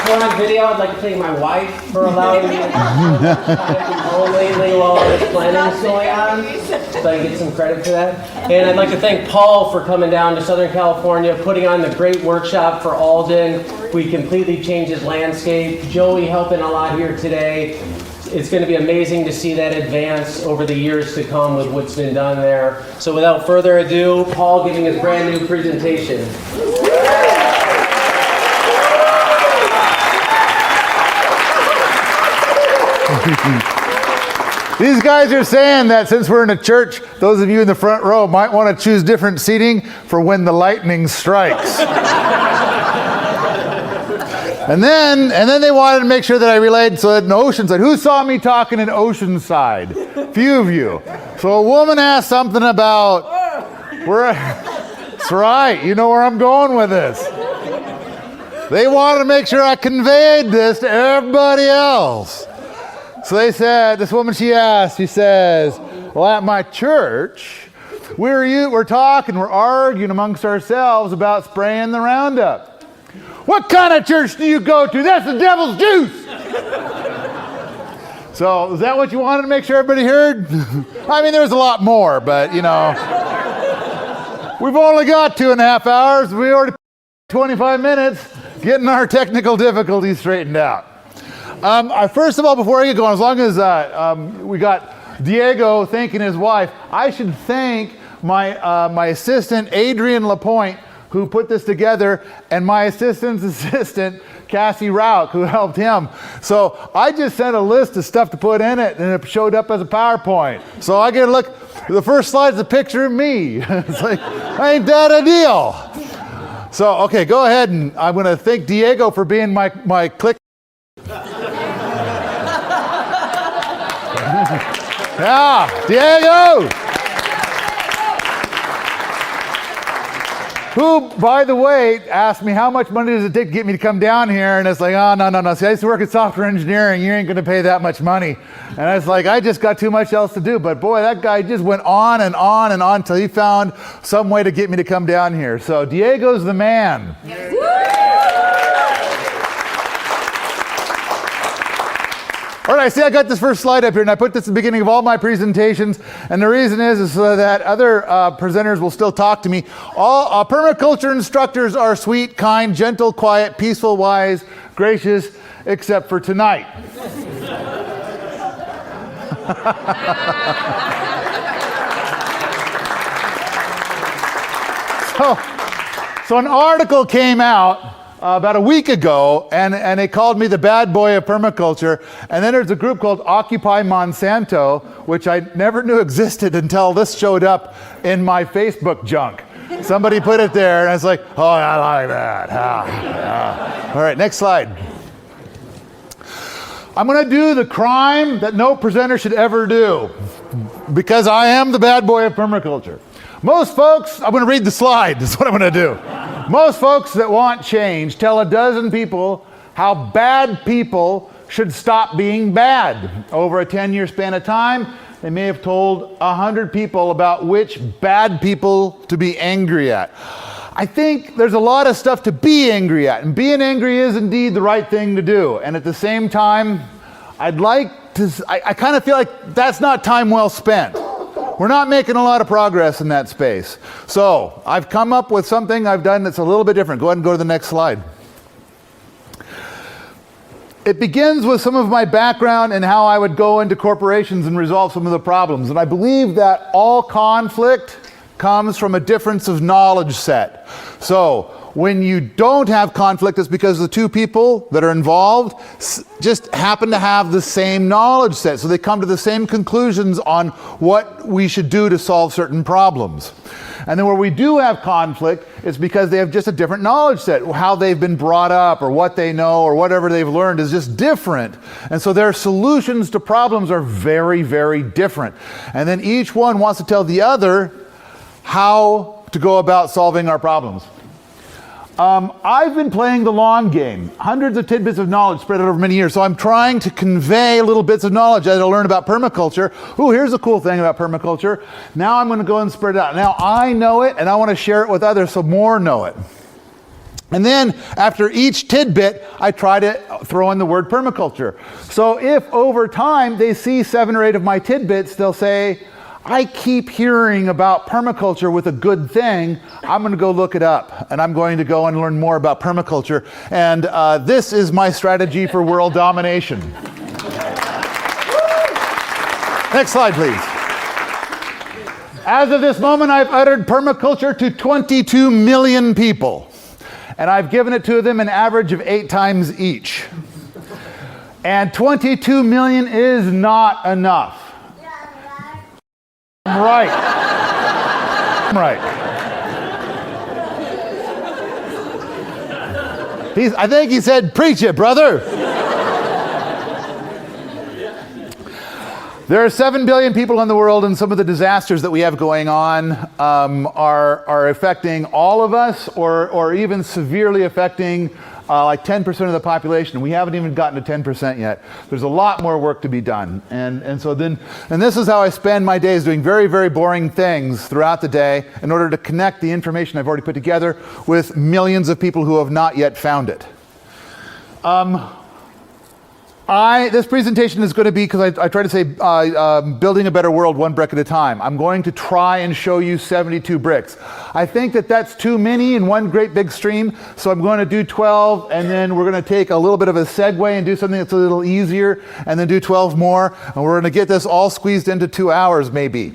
we're on video, I'd like to thank my wife for allowing me to control lately while this planning is going on, so I can get some credit for that. And I'd like to thank Paul for coming down to Southern California, putting on the great workshop for Alden. We completely changed his landscape. Joey helping a lot here today. It's going to be amazing to see that advance over the years to come with what's been done there. So without further ado, Paul giving his brand new presentation. These guys are saying that since we're in a church, those of you in the front row might want to choose different seating for when the lightning strikes. And then they wanted to make sure that I relayed, so in Oceanside. Who saw me talking in Oceanside? Few of you. So a woman asked something about, that's right, you know where I'm going with this. They wanted to make sure I conveyed this to everybody else. So they said, this woman, she says, well, at my church, we're talking, we're arguing amongst ourselves about spraying the Roundup. What kind of church do you go to? That's the devil's juice. So is that what you wanted to make sure everybody heard? I mean, there was a lot more, but you know, we've only got 2.5 hours. We already 25 minutes getting our technical difficulties straightened out. First of all, before I get going, as long as we got Diego thanking his wife, I should thank my assistant, Adrian Lapointe, who put this together, and my assistant's assistant, Cassie Rauch, who helped him. So I just sent a list of stuff to put in it, and it showed up as a PowerPoint. So I get a look, the first slide's a picture of me. It's like, ain't that a deal? So, okay, go ahead, and I'm gonna thank Diego for being my click. Yeah, Diego! Who, by the way, asked me how much money does it take to get me to come down here, and it's like, oh, no. See, I used to work in software engineering. You ain't going to pay that much money. And I was like, I just got too much else to do. But boy, that guy just went on and on and on until he found some way to get me to come down here. So Diego's the man. Yes. All right, see, I got this first slide up here, and I put this at the beginning of all my presentations, and the reason is so that other presenters will still talk to me. All permaculture instructors are sweet, kind, gentle, quiet, peaceful, wise, gracious, except for tonight. So an article came out about a week ago, and they called me the bad boy of permaculture. And then there's a group called Occupy Monsanto, which I never knew existed until this showed up in my Facebook junk. Somebody put it there, and I was like, oh, I like that. All right, next slide. I'm going to do the crime that no presenter should ever do, because I am the bad boy of permaculture. Most folks, I'm going to read the slide. That's what I'm going to do. Most folks that want change tell a dozen people how bad people should stop being bad. Over a 10-year span of time, they may have told 100 people about which bad people to be angry at. I think there's a lot of stuff to be angry at, and being angry is indeed the right thing to do. And at the same time, I kind of feel like that's not time well spent. We're not making a lot of progress in that space. So I've come up with something I've done that's a little bit different. Go ahead and go to the next slide. It begins with some of my background and how I would go into corporations and resolve some of the problems. And I believe that all conflict comes from a difference of knowledge set. So when you don't have conflict, it's because the two people that are involved just happen to have the same knowledge set. So they come to the same conclusions on what we should do to solve certain problems. And then where we do have conflict, it's because they have just a different knowledge set. How they've been brought up, or what they know, or whatever they've learned is just different. And so their solutions to problems are very, very different. And then each one wants to tell the other how to go about solving our problems. I've been playing the long game, hundreds of tidbits of knowledge spread out over many years. So I'm trying to convey little bits of knowledge that I learned about permaculture. Ooh, here's a cool thing about permaculture. Now I'm going to go and spread it out. Now I know it, and I want to share it with others so more know it. And then after each tidbit, I try to throw in the word permaculture. So if over time they see 7 or 8 of my tidbits, they'll say, I keep hearing about permaculture with a good thing. I'm going to go look it up, and I'm going to go and learn more about permaculture. And this is my strategy for world domination. Next slide, please. As of this moment, I've uttered permaculture to 22 million people. And I've given it to them an average of 8 times each. And 22 million is not enough. I'm right. I'm right. I think he said, preach it, brother. There are 7 billion people in the world, and some of the disasters that we have going on are affecting all of us, or even severely affecting like 10% of the population. We haven't even gotten to 10% yet. There's a lot more work to be done. And this is how I spend my days, doing very, very boring things throughout the day in order to connect the information I've already put together with millions of people who have not yet found it. This presentation is going to be, because I try to say building a better world one brick at a time. I'm going to try and show you 72 bricks. I think that that's too many in one great big stream, so I'm going to do 12, and then we're going to take a little bit of a segue and do something that's a little easier, and then do 12 more, and we're going to get this all squeezed into 2 hours maybe.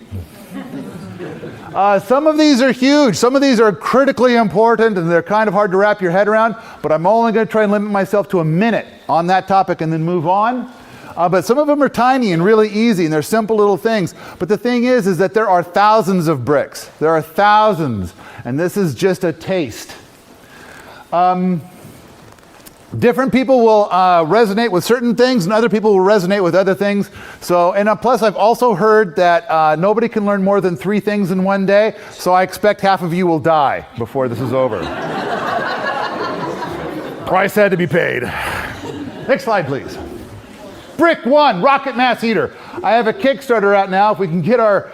Some of these are huge. Some of these are critically important, and they're kind of hard to wrap your head around, but I'm only going to try and limit myself to a minute on that topic and then move on. But some of them are tiny and really easy, and they're simple little things. But the thing is that there are thousands of bricks. There are thousands, and this is just a taste. Different people will resonate with certain things, and other people will resonate with other things. So, and plus I've also heard that nobody can learn more than 3 things in one day, so I expect half of you will die before this is over. Price had to be paid. Next slide, please. Brick 1, rocket mass heater. I have a Kickstarter out now. If we can get our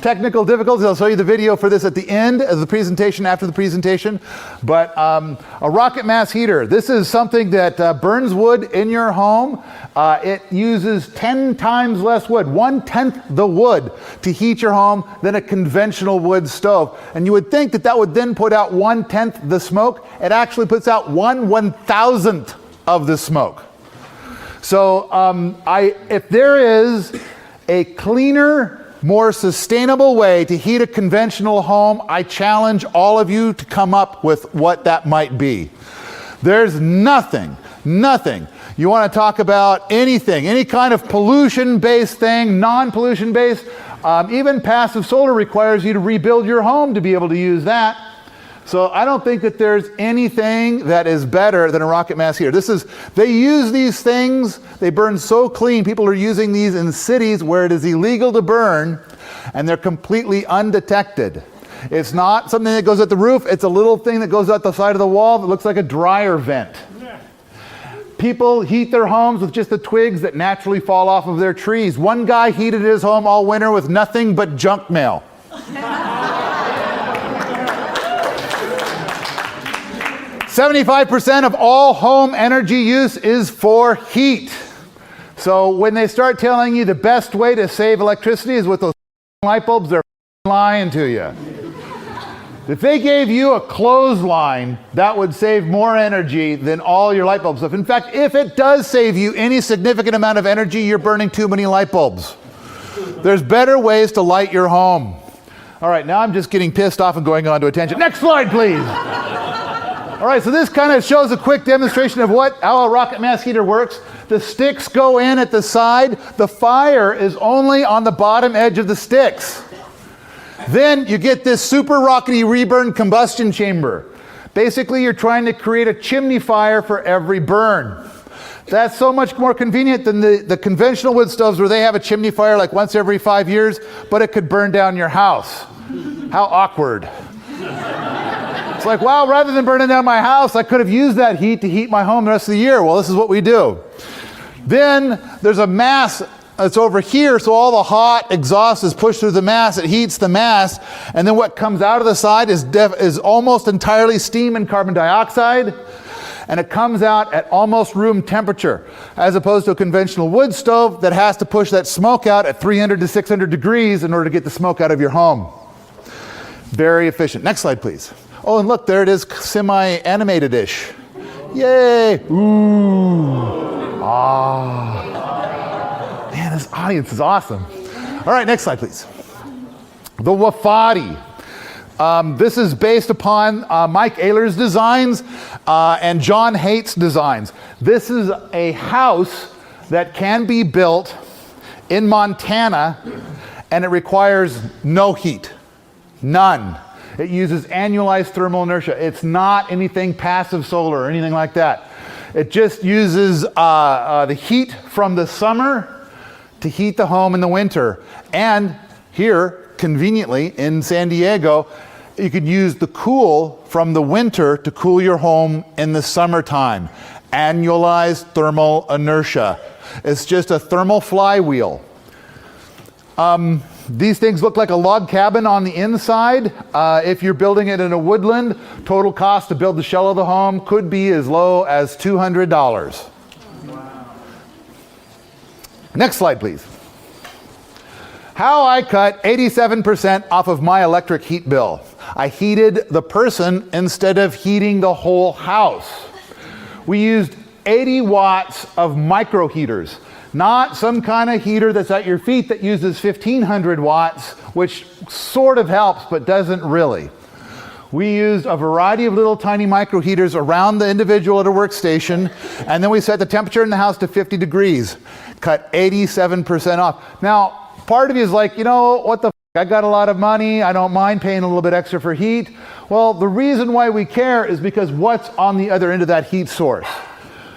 technical difficulties, I'll show you the video for this at the end of the presentation, after the presentation. But a rocket mass heater. This is something that burns wood in your home. It uses 10 times less wood, 1/10 the wood, to heat your home than a conventional wood stove. And you would think that that would then put out 1/10 the smoke. It actually puts out 1/1000th of the smoke. So if there is a cleaner, more sustainable way to heat a conventional home, I challenge all of you to come up with what that might be. There's nothing. You want to talk about anything, any kind of pollution-based thing, non-pollution-based, even passive solar requires you to rebuild your home to be able to use that. So I don't think that there's anything that is better than a rocket mass heater. They use these things, they burn so clean. People are using these in cities where it is illegal to burn, and they're completely undetected. It's not something that goes at the roof, it's a little thing that goes out the side of the wall that looks like a dryer vent. People heat their homes with just the twigs that naturally fall off of their trees. One guy heated his home all winter with nothing but junk mail. 75% of all home energy use is for heat. So when they start telling you the best way to save electricity is with those light bulbs, they're lying to you. If they gave you a clothesline, that would save more energy than all your light bulbs. In fact, if it does save you any significant amount of energy, you're burning too many light bulbs. There's better ways to light your home. All right, now I'm just getting pissed off and going on to a tangent. Next slide, please. All right, so this kind of shows a quick demonstration of how a rocket mass heater works. The sticks go in at the side. The fire is only on the bottom edge of the sticks. Then you get this super rockety reburn combustion chamber. Basically, you're trying to create a chimney fire for every burn. That's so much more convenient than the conventional wood stoves where they have a chimney fire like once every 5 years, but it could burn down your house. How awkward. It's like, wow, rather than burning down my house, I could have used that heat to heat my home the rest of the year. Well, this is what we do. Then there's a mass it's over here, so all the hot exhaust is pushed through the mass, it heats the mass, and then what comes out of the side is almost entirely steam and carbon dioxide, and it comes out at almost room temperature, as opposed to a conventional wood stove that has to push that smoke out at 300 to 600 degrees in order to get the smoke out of your home. Very efficient. Next slide, please. Oh, and look, there it is, semi-animated-ish. Yay! Ooh. Ah. Man, this audience is awesome. All right, next slide, please. The Wofati. This is based upon Mike Oehler's designs and John Haight's designs. This is a house that can be built in Montana, and it requires no heat. None. It uses annualized thermal inertia. It's not anything passive solar or anything like that. It just uses the heat from the summer to heat the home in the winter. And here, conveniently, in San Diego, you could use the cool from the winter to cool your home in the summertime. Annualized thermal inertia. It's just a thermal flywheel. These things look like a log cabin on the inside. If you're building it in a woodland, total cost to build the shell of the home could be as low as $200. Wow. Next slide, please. How I cut 87% off of my electric heat bill. I heated the person instead of heating the whole house. We used 80 watts of micro heaters. Not some kind of heater that's at your feet that uses 1500 watts, which sort of helps, but doesn't really. We used a variety of little tiny micro heaters around the individual at a workstation, and then we set the temperature in the house to 50 degrees. Cut 87% off. Now, part of you is like, you know, what the f***? I got a lot of money, I don't mind paying a little bit extra for heat. Well, the reason why we care is because what's on the other end of that heat source?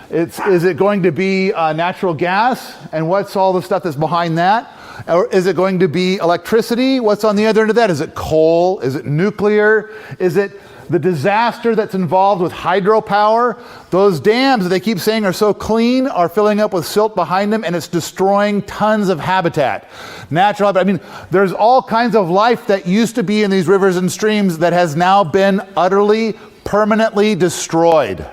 Is it going to be natural gas? And what's all the stuff that's behind that? Or is it going to be electricity? What's on the other end of that? Is it coal? Is it nuclear? Is it the disaster that's involved with hydropower? Those dams that they keep saying are so clean are filling up with silt behind them, and it's destroying tons of habitat. Natural habitat. I mean, there's all kinds of life that used to be in these rivers and streams that has now been utterly, permanently destroyed.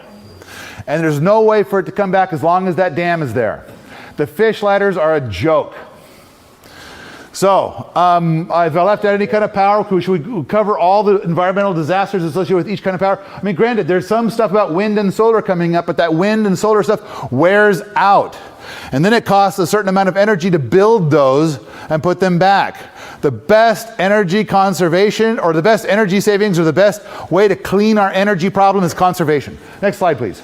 And there's no way for it to come back as long as that dam is there. The fish ladders are a joke. So, if I left out any kind of power, should we cover all the environmental disasters associated with each kind of power? I mean, granted, there's some stuff about wind and solar coming up, but that wind and solar stuff wears out. And then it costs a certain amount of energy to build those and put them back. The best energy conservation, or the best energy savings, or the best way to clean our energy problem is conservation. Next slide, please.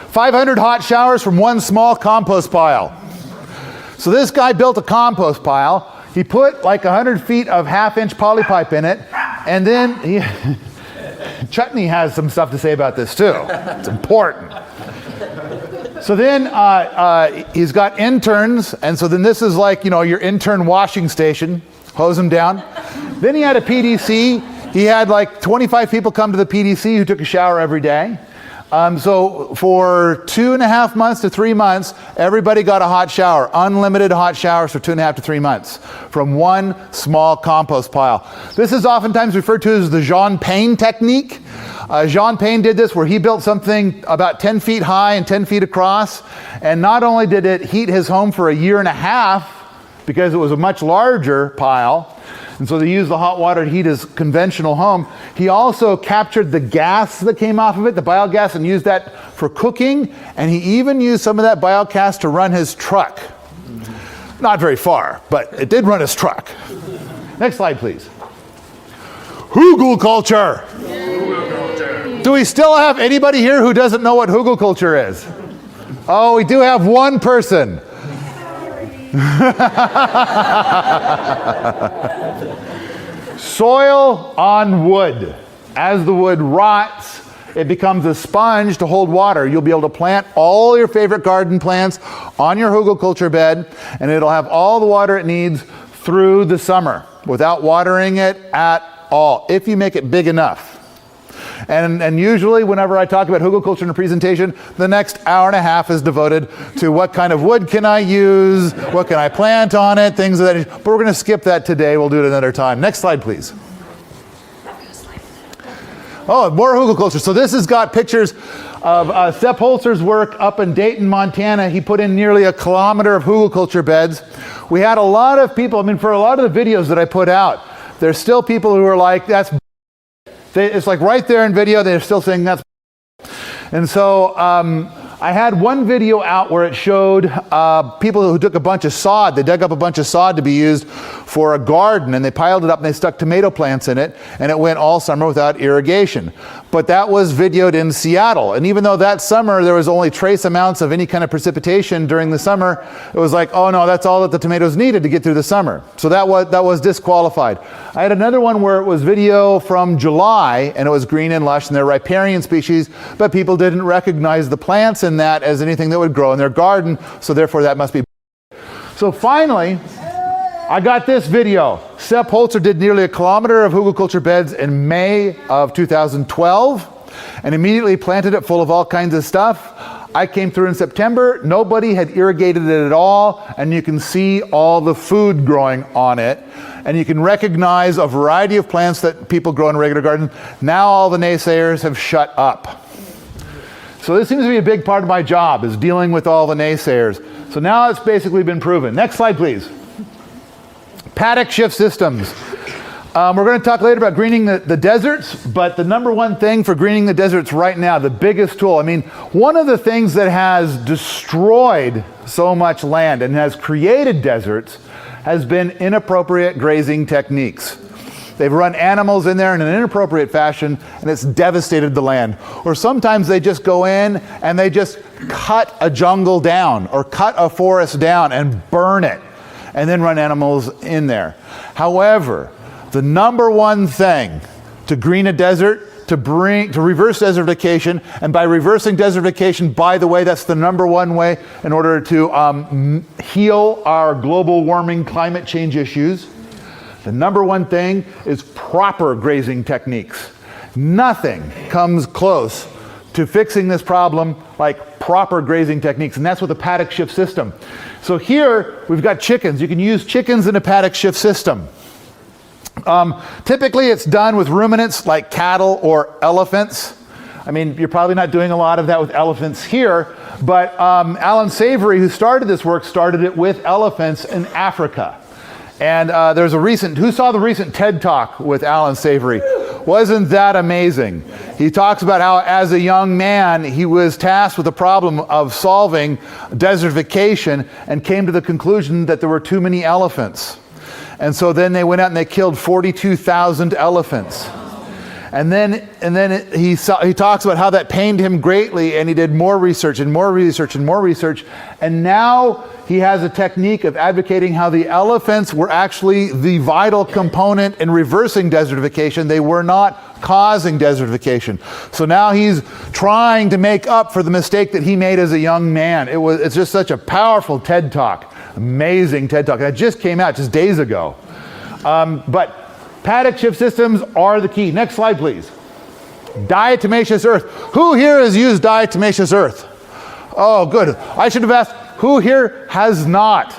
500 hot showers from one small compost pile. So this guy built a compost pile. He put like 100 feet of half-inch poly pipe in it, and then Chutney has some stuff to say about this too. It's important. So then he's got interns, and so then this is like, you know, your intern washing station. Hose them down. Then he had a PDC. He had like 25 people come to the PDC who took a shower every day. So for 2.5 months to 3 months, everybody got a hot shower, unlimited hot showers for 2.5 to 3 months from one small compost pile. This is oftentimes referred to as the Jean Pain technique. Jean Pain did this where he built something about 10 feet high and 10 feet across, and not only did it heat his home for 1.5 years because it was a much larger pile, and so they used the hot water to heat his conventional home. He also captured the gas that came off of it, the biogas, and used that for cooking. And he even used some of that biogas to run his truck. Not very far, but it did run his truck. Next slide, please. Hugelkultur. Do we still have anybody here who doesn't know what Hugelkultur is? Oh, we do have one person. Soil on wood. As the wood rots, it becomes a sponge to hold water. You'll be able to plant all your favorite garden plants on your Hugelkultur bed, and it'll have all the water it needs through the summer without watering it at all, if you make it big enough. And usually whenever I talk about Hugelkultur in a presentation, the next hour and a half is devoted to what kind of wood can I use, what can I plant on it, things of that nature. But we're going to skip that today. We'll do it another time. Next slide, please. Oh, more Hugelkultur. So this has got pictures of Sepp Holzer's work up in Dayton, Montana. He put in nearly 1 kilometer of Hugelkultur beds. We had a lot of people, I mean, for a lot of the videos that I put out, there's still people who are like, that's it's like right there in video, they're still saying that's. And so I had one video out where it showed people who took a bunch of sod. They dug up a bunch of sod to be used for a garden, and they piled it up and they stuck tomato plants in it, and it went all summer without irrigation. But that was videoed in Seattle, and even though that summer there was only trace amounts of any kind of precipitation during the summer, it was like, oh no, that's all that the tomatoes needed to get through the summer. So that was disqualified. I had another one where it was video from July, and it was green and lush, and they're riparian species, but people didn't recognize the plants in that as anything that would grow in their garden, so therefore that must be. So finally, I got this video. Sepp Holzer did nearly 1 kilometer of Hugelkultur beds in May of 2012 and immediately planted it full of all kinds of stuff. I came through in September. Nobody had irrigated it at all, and you can see all the food growing on it. And you can recognize a variety of plants that people grow in regular gardens. Now all the naysayers have shut up. So this seems to be a big part of my job, is dealing with all the naysayers. So now it's basically been proven. Next slide, please. Paddock shift systems. We're going to talk later about greening the deserts, but the number one thing for greening the deserts right now, the biggest tool, I mean, one of the things that has destroyed so much land and has created deserts has been inappropriate grazing techniques. They've run animals in there in an inappropriate fashion, and it's devastated the land. Or sometimes they just go in and they just cut a jungle down or cut a forest down and burn it, and then run animals in there. However, the number one thing to green a desert, to reverse desertification, and by reversing desertification, by the way, that's the number one way in order to heal our global warming climate change issues. The number one thing is proper grazing techniques. Nothing comes close to fixing this problem like proper grazing techniques, and that's with the paddock shift system. So here we've got chickens. You can use chickens in a paddock shift system. Typically it's done with ruminants like cattle or elephants. I mean, you're probably not doing a lot of that with elephants here, but Alan Savory, who started this work, started it with elephants in Africa. And there's a recent, who saw the recent TED Talk with Alan Savory? Wasn't that amazing? He talks about how as a young man, he was tasked with the problem of solving desertification and came to the conclusion that there were too many elephants. And so then they went out and they killed 42,000 elephants. And then he talks about how that pained him greatly, and he did more research and more research and more research. And now he has a technique of advocating how the elephants were actually the vital component in reversing desertification. They were not causing desertification. So now he's trying to make up for the mistake that he made as a young man. It's just such a powerful TED Talk. Amazing TED Talk. That just came out just days ago. But paddock shift systems are the key. Next slide, please. Diatomaceous earth. Who here has used diatomaceous earth? Oh, good. I should have asked, who here has not?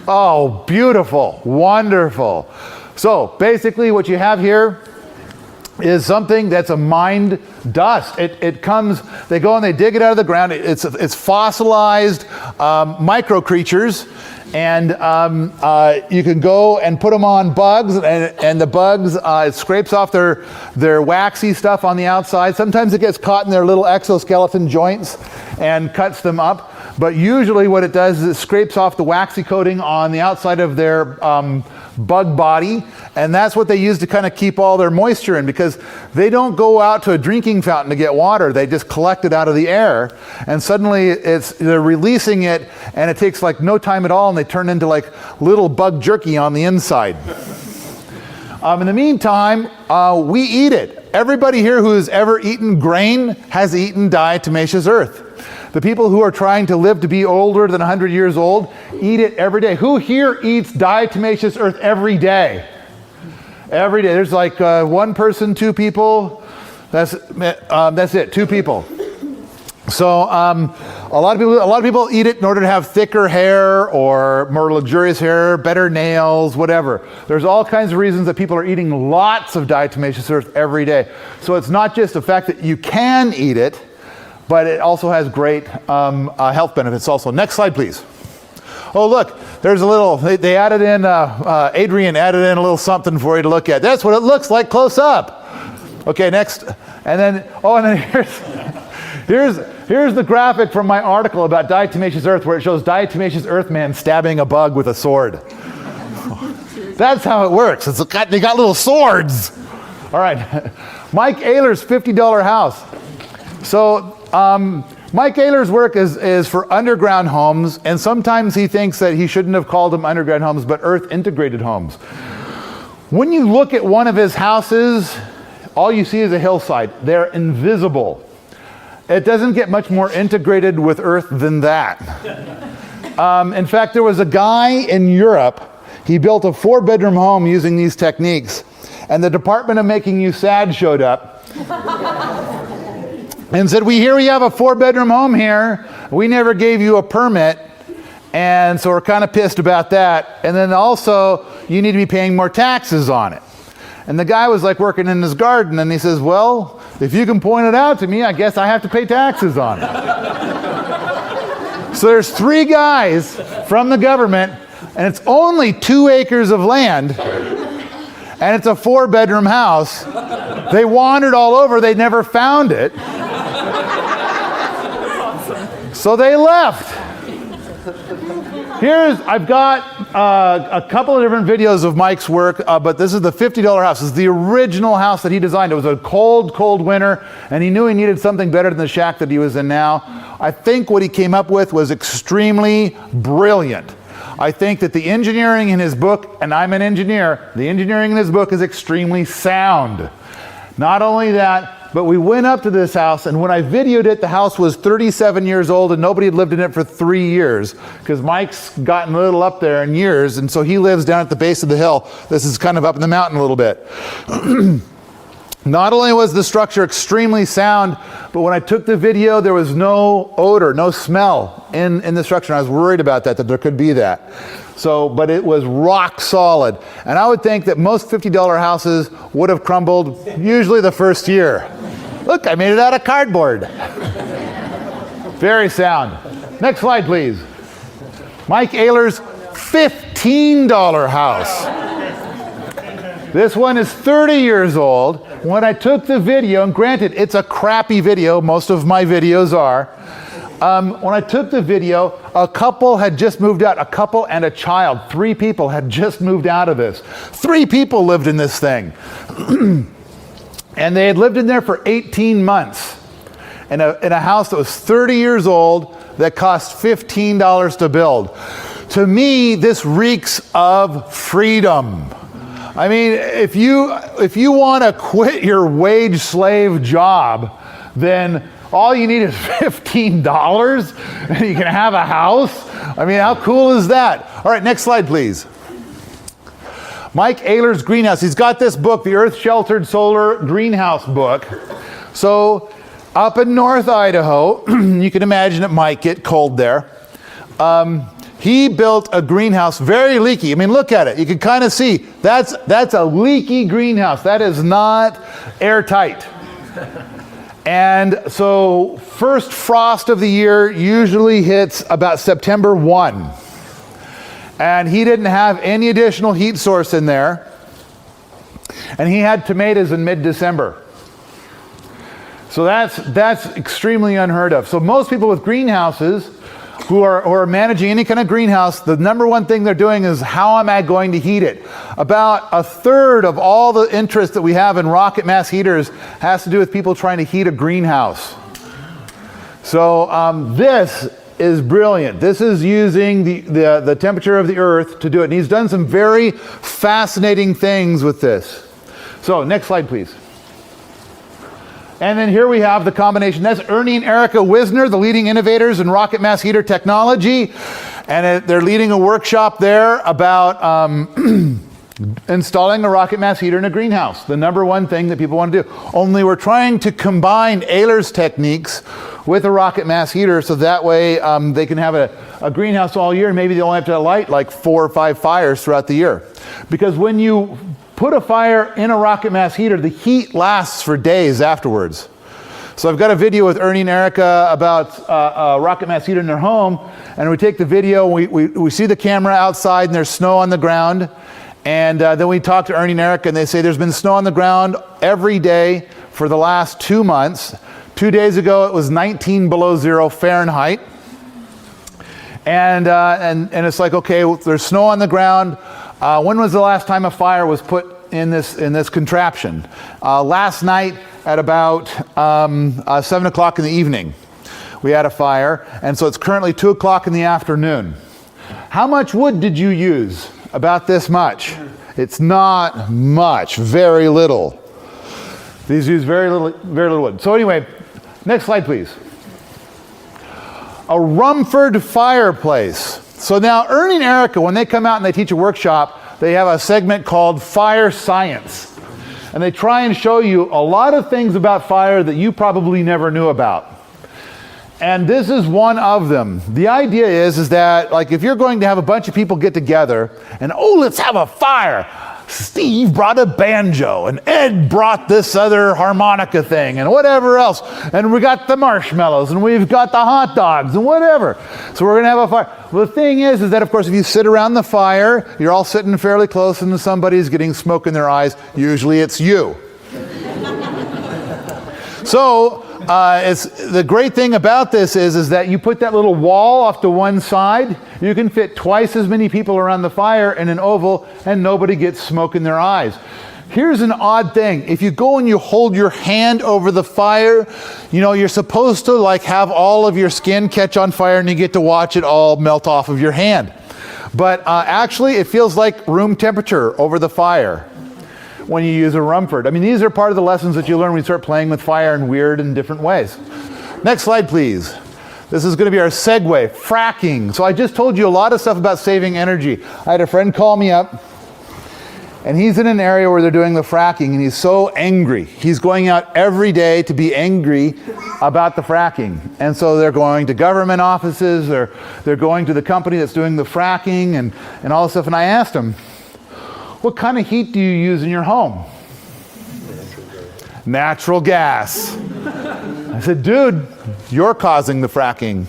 Oh, beautiful. Wonderful. So basically what you have here is something that's a mined dust. It comes, they go and they dig it out of the ground. It's fossilized micro creatures, and you can go and put them on bugs, and the bugs, it scrapes off their waxy stuff on the outside. Sometimes it gets caught in their little exoskeleton joints and cuts them up. But usually what it does is it scrapes off the waxy coating on the outside of their bug body, and that's what they use to kind of keep all their moisture in, because they don't go out to a drinking fountain to get water. They just collect it out of the air, and suddenly they're releasing it, and it takes like no time at all, and they turn into like little bug jerky on the inside. In the meantime, we eat it. Everybody here who has ever eaten grain has eaten diatomaceous earth. The people who are trying to live to be older than 100 years old eat it every day. Who here eats diatomaceous earth every day? Every day. There's like one person, two people. That's it, 2 people. So a lot of people eat it in order to have thicker hair or more luxurious hair, better nails, whatever. There's all kinds of reasons that people are eating lots of diatomaceous earth every day. So it's not just the fact that you can eat it, but it also has great health benefits also. Next slide, please. Oh, look, there's a little, they added in, Adrian added in a little something for you to look at. That's what it looks like close up. Okay, next. And then here's the graphic from my article about diatomaceous earth where it shows diatomaceous earth man stabbing a bug with a sword. That's how it works. They got little swords. All right, Mike Oehler's $50 house. So Mike Oehler's work is for underground homes, and sometimes he thinks that he shouldn't have called them underground homes, but earth integrated homes. When you look at one of his houses, all you see is a hillside. They're invisible. It doesn't get much more integrated with earth than that. In fact, there was a guy in Europe, he built a 4-bedroom home using these techniques, and the Department of Making You Sad showed up and said, we have a 4-bedroom home here. We never gave you a permit, and so we're kind of pissed about that. And then also, you need to be paying more taxes on it. And the guy was like working in his garden, and he says, well, if you can point it out to me, I guess I have to pay taxes on it. So there's 3 guys from the government, and it's only 2 acres of land, and it's a 4-bedroom house. They wandered all over, they never found it. So they left. I've got a couple of different videos of Mike's work, but this is the $50 house. This is the original house that he designed. It was a cold, cold winter, and he knew he needed something better than the shack that he was in now. I think what he came up with was extremely brilliant. I think that the engineering in his book, and I'm an engineer, the engineering in his book is extremely sound. Not only that, but we went up to this house, and when I videoed it, the house was 37 years old and nobody had lived in it for 3 years, because Mike's gotten a little up there in years, and so he lives down at the base of the hill. This is kind of up in the mountain a little bit. Not only was the structure extremely sound, but when I took the video, there was no odor, no smell in the structure. And I was worried about that there could be that. So, but it was rock solid. And I would think that most $50 houses would have crumbled usually the first year. Look, I made it out of cardboard. Very sound. Next slide, please. Mike Oehler's $15 house. This one is 30 years old. When I took the video, and granted, it's a crappy video, most of my videos are. When I took the video, a couple had just moved out, a couple and a child. 3 people had just moved out of this. 3 people lived in this thing. And they had lived in there for 18 months in a house that was 30 years old that cost $15 to build. To me, this reeks of freedom. I mean, if you want to quit your wage slave job, then all you need is $15 and you can have a house. I mean, how cool is that? All right, next slide, please. Mike Oehler's greenhouse. He's got this book, the Earth Sheltered Solar Greenhouse book. So up in North Idaho, you can imagine it might get cold there. He built a greenhouse, very leaky. I mean, look at it. You can kind of see that's a leaky greenhouse. That is not airtight. And so first frost of the year usually hits about September 1. And he didn't have any additional heat source in there. And he had tomatoes in mid-December. So that's extremely unheard of. So most people with greenhouses who are managing any kind of greenhouse, the number one thing they're doing is, how am I going to heat it? About a third of all the interest that we have in rocket mass heaters has to do with people trying to heat a greenhouse. So this is brilliant. This is using the temperature of the earth to do it. And he's done some very fascinating things with this. So next slide, please. And then here we have the combination. That's Ernie and Erica Wisner, the leading innovators in rocket mass heater technology. And they're leading a workshop there about installing a rocket mass heater in a greenhouse. The number one thing that people want to do. Only we're trying to combine Oehler's techniques with a rocket mass heater so that way they can have a greenhouse all year and maybe they only have to light like 4 or 5 fires throughout the year. Because when you put a fire in a rocket mass heater, the heat lasts for days afterwards. So I've got a video with Ernie and Erica about a rocket mass heater in their home, and we take the video, we see the camera outside and there's snow on the ground, and then we talk to Ernie and Erica and they say there's been snow on the ground every day for the last 2 months. 2 days ago it was 19 below zero Fahrenheit. And it's like, okay, well, there's snow on the ground. When was the last time a fire was put in this contraption? Last night at about 7 o'clock in the evening, we had a fire, and so it's currently 2 o'clock in the afternoon. How much wood did you use? About this much. It's not much, very little. These use very little wood. So anyway, next slide, please. A Rumford Fireplace. So now Ernie and Erica, when they come out and they teach a workshop, they have a segment called Fire Science. And they try and show you a lot of things about fire that you probably never knew about. And this is one of them. The idea is that, like, if you're going to have a bunch of people get together and, oh, let's have a fire. Steve brought a banjo, and Ed brought this other harmonica thing, and whatever else. And we got the marshmallows, and we've got the hot dogs, and whatever. So we're going to have a fire. Well, the thing is that, of course, if you sit around the fire, you're all sitting fairly close, and somebody's getting smoke in their eyes. Usually it's you. So the great thing about this is that you put that little wall off to one side, you can fit twice as many people around the fire in an oval and nobody gets smoke in their eyes. Here's an odd thing. If you go and you hold your hand over the fire, you know, you're supposed to like have all of your skin catch on fire and you get to watch it all melt off of your hand. But actually it feels like room temperature over the fire when you use a Rumford. I mean, these are part of the lessons that you learn when you start playing with fire in weird and different ways. Next slide, please. This is going to be our segue, fracking. So I just told you a lot of stuff about saving energy. I had a friend call me up, and he's in an area where they're doing the fracking, and he's so angry. He's going out every day to be angry about the fracking. And so they're going to government offices, they're going to the company that's doing the fracking, and all this stuff. And I asked him, what kind of heat do you use in your home? Natural gas. I said, dude, you're causing the fracking.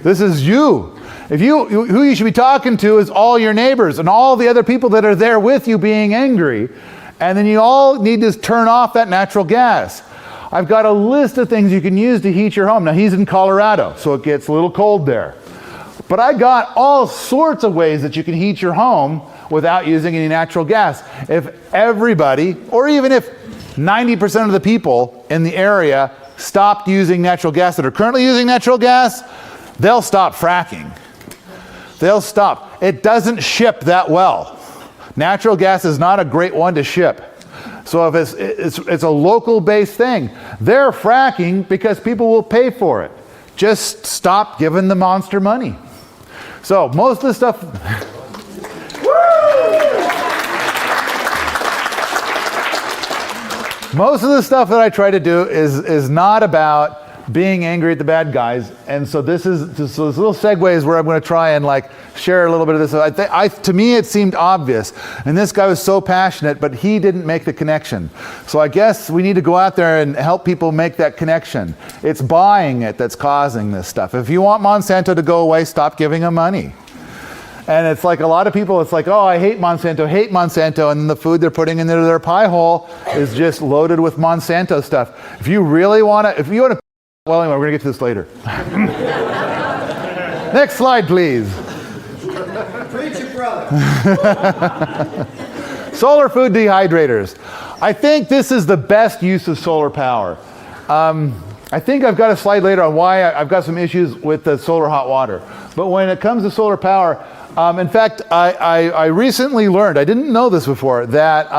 This is you. Who you should be talking to is all your neighbors and all the other people that are there with you being angry. And then you all need to turn off that natural gas. I've got a list of things you can use to heat your home. Now he's in Colorado, so it gets a little cold there. But I got all sorts of ways that you can heat your home without using any natural gas. If everybody, or even if 90% of the people in the area stopped using natural gas that are currently using natural gas, they'll stop fracking. They'll stop. It doesn't ship that well. Natural gas is not a great one to ship. So if it's a local based thing, they're fracking because people will pay for it. Just stop giving the monster money. So most of the stuff... Most of the stuff that I try to do is not about being angry at the bad guys, and so this little segue is where I'm going to try and like share a little bit of this. To me it seemed obvious, and this guy was so passionate, but he didn't make the connection. So I guess we need to go out there and help people make that connection. It's buying it that's causing this stuff. If you want Monsanto to go away, stop giving them money. And it's like a lot of people, it's like, oh, I hate Monsanto, and the food they're putting into their pie hole is just loaded with Monsanto stuff. If you really want to, well, anyway, we're going to get to this later. Next slide, please. Preach it, brother. Solar food dehydrators. I think this is the best use of solar power. I think I've got a slide later on why I've got some issues with the solar hot water. But when it comes to solar power, in fact, I recently learned, I didn't know this before, that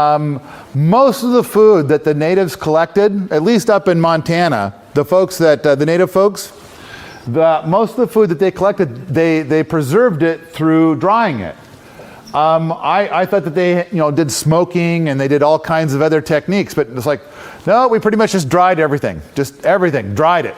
most of the food that the natives collected, at least up in Montana, the native folks, most of the food that they collected, they preserved it through drying it. I thought that they did smoking and they did all kinds of other techniques, but it's like, no, we pretty much just dried everything. Just everything, dried it.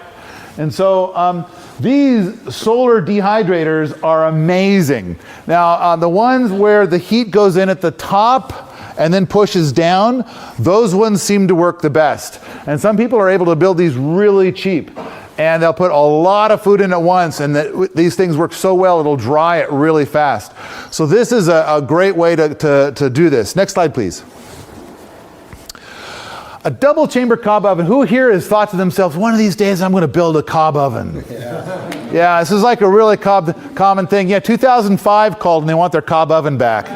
And so these solar dehydrators are amazing. Now, the ones where the heat goes in at the top and then pushes down, those ones seem to work the best. And some people are able to build these really cheap. And they'll put a lot of food in at once, and these things work so well, it'll dry it really fast. So this is a great way to do this. Next slide, please. A double chamber cob oven. Who here has thought to themselves, one of these days I'm going to build a cob oven? Yeah, this is like a really common thing. Yeah, 2005 called and they want their cob oven back.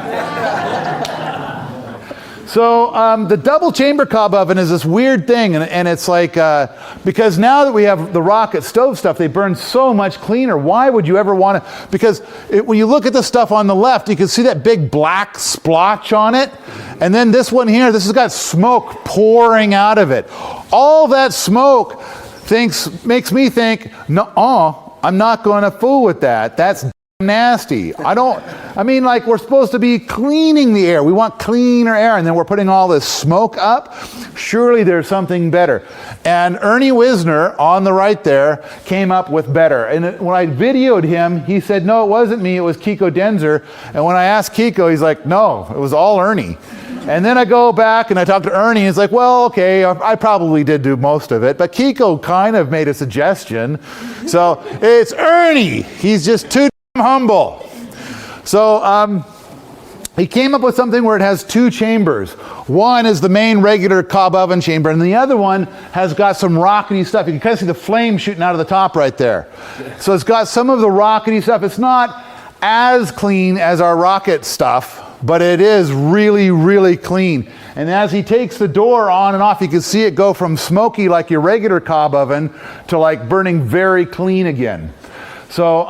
So the double chamber cob oven is this weird thing, and it's like, because now that we have the rocket stove stuff, they burn so much cleaner. Why would you ever want to? Because when you look at the stuff on the left, you can see that big black splotch on it. And then this one here, this has got smoke pouring out of it. All that smoke makes me think, no, I'm not going to fool with that. That's nasty. Like we're supposed to be cleaning the air. We want cleaner air, and then we're putting all this smoke up. Surely there's something better. And Ernie Wisner on the right there came up with better. And when I videoed him, he said, no, it wasn't me, it was Kiko Denzer. And when I asked Kiko, he's like, no, it was all Ernie. And then I go back and I talk to Ernie, and he's like, well, okay, I probably did do most of it, but Kiko kind of made a suggestion. So it's Ernie. He's just too humble. So he came up with something where it has two chambers. One is the main regular cob oven chamber, and the other one has got some rockety stuff. You can kind of see the flame shooting out of the top right there. So it's got some of the rockety stuff. It's not as clean as our rocket stuff, but it is really, really clean. And as he takes the door on and off, you can see it go from smoky like your regular cob oven to like burning very clean again. So,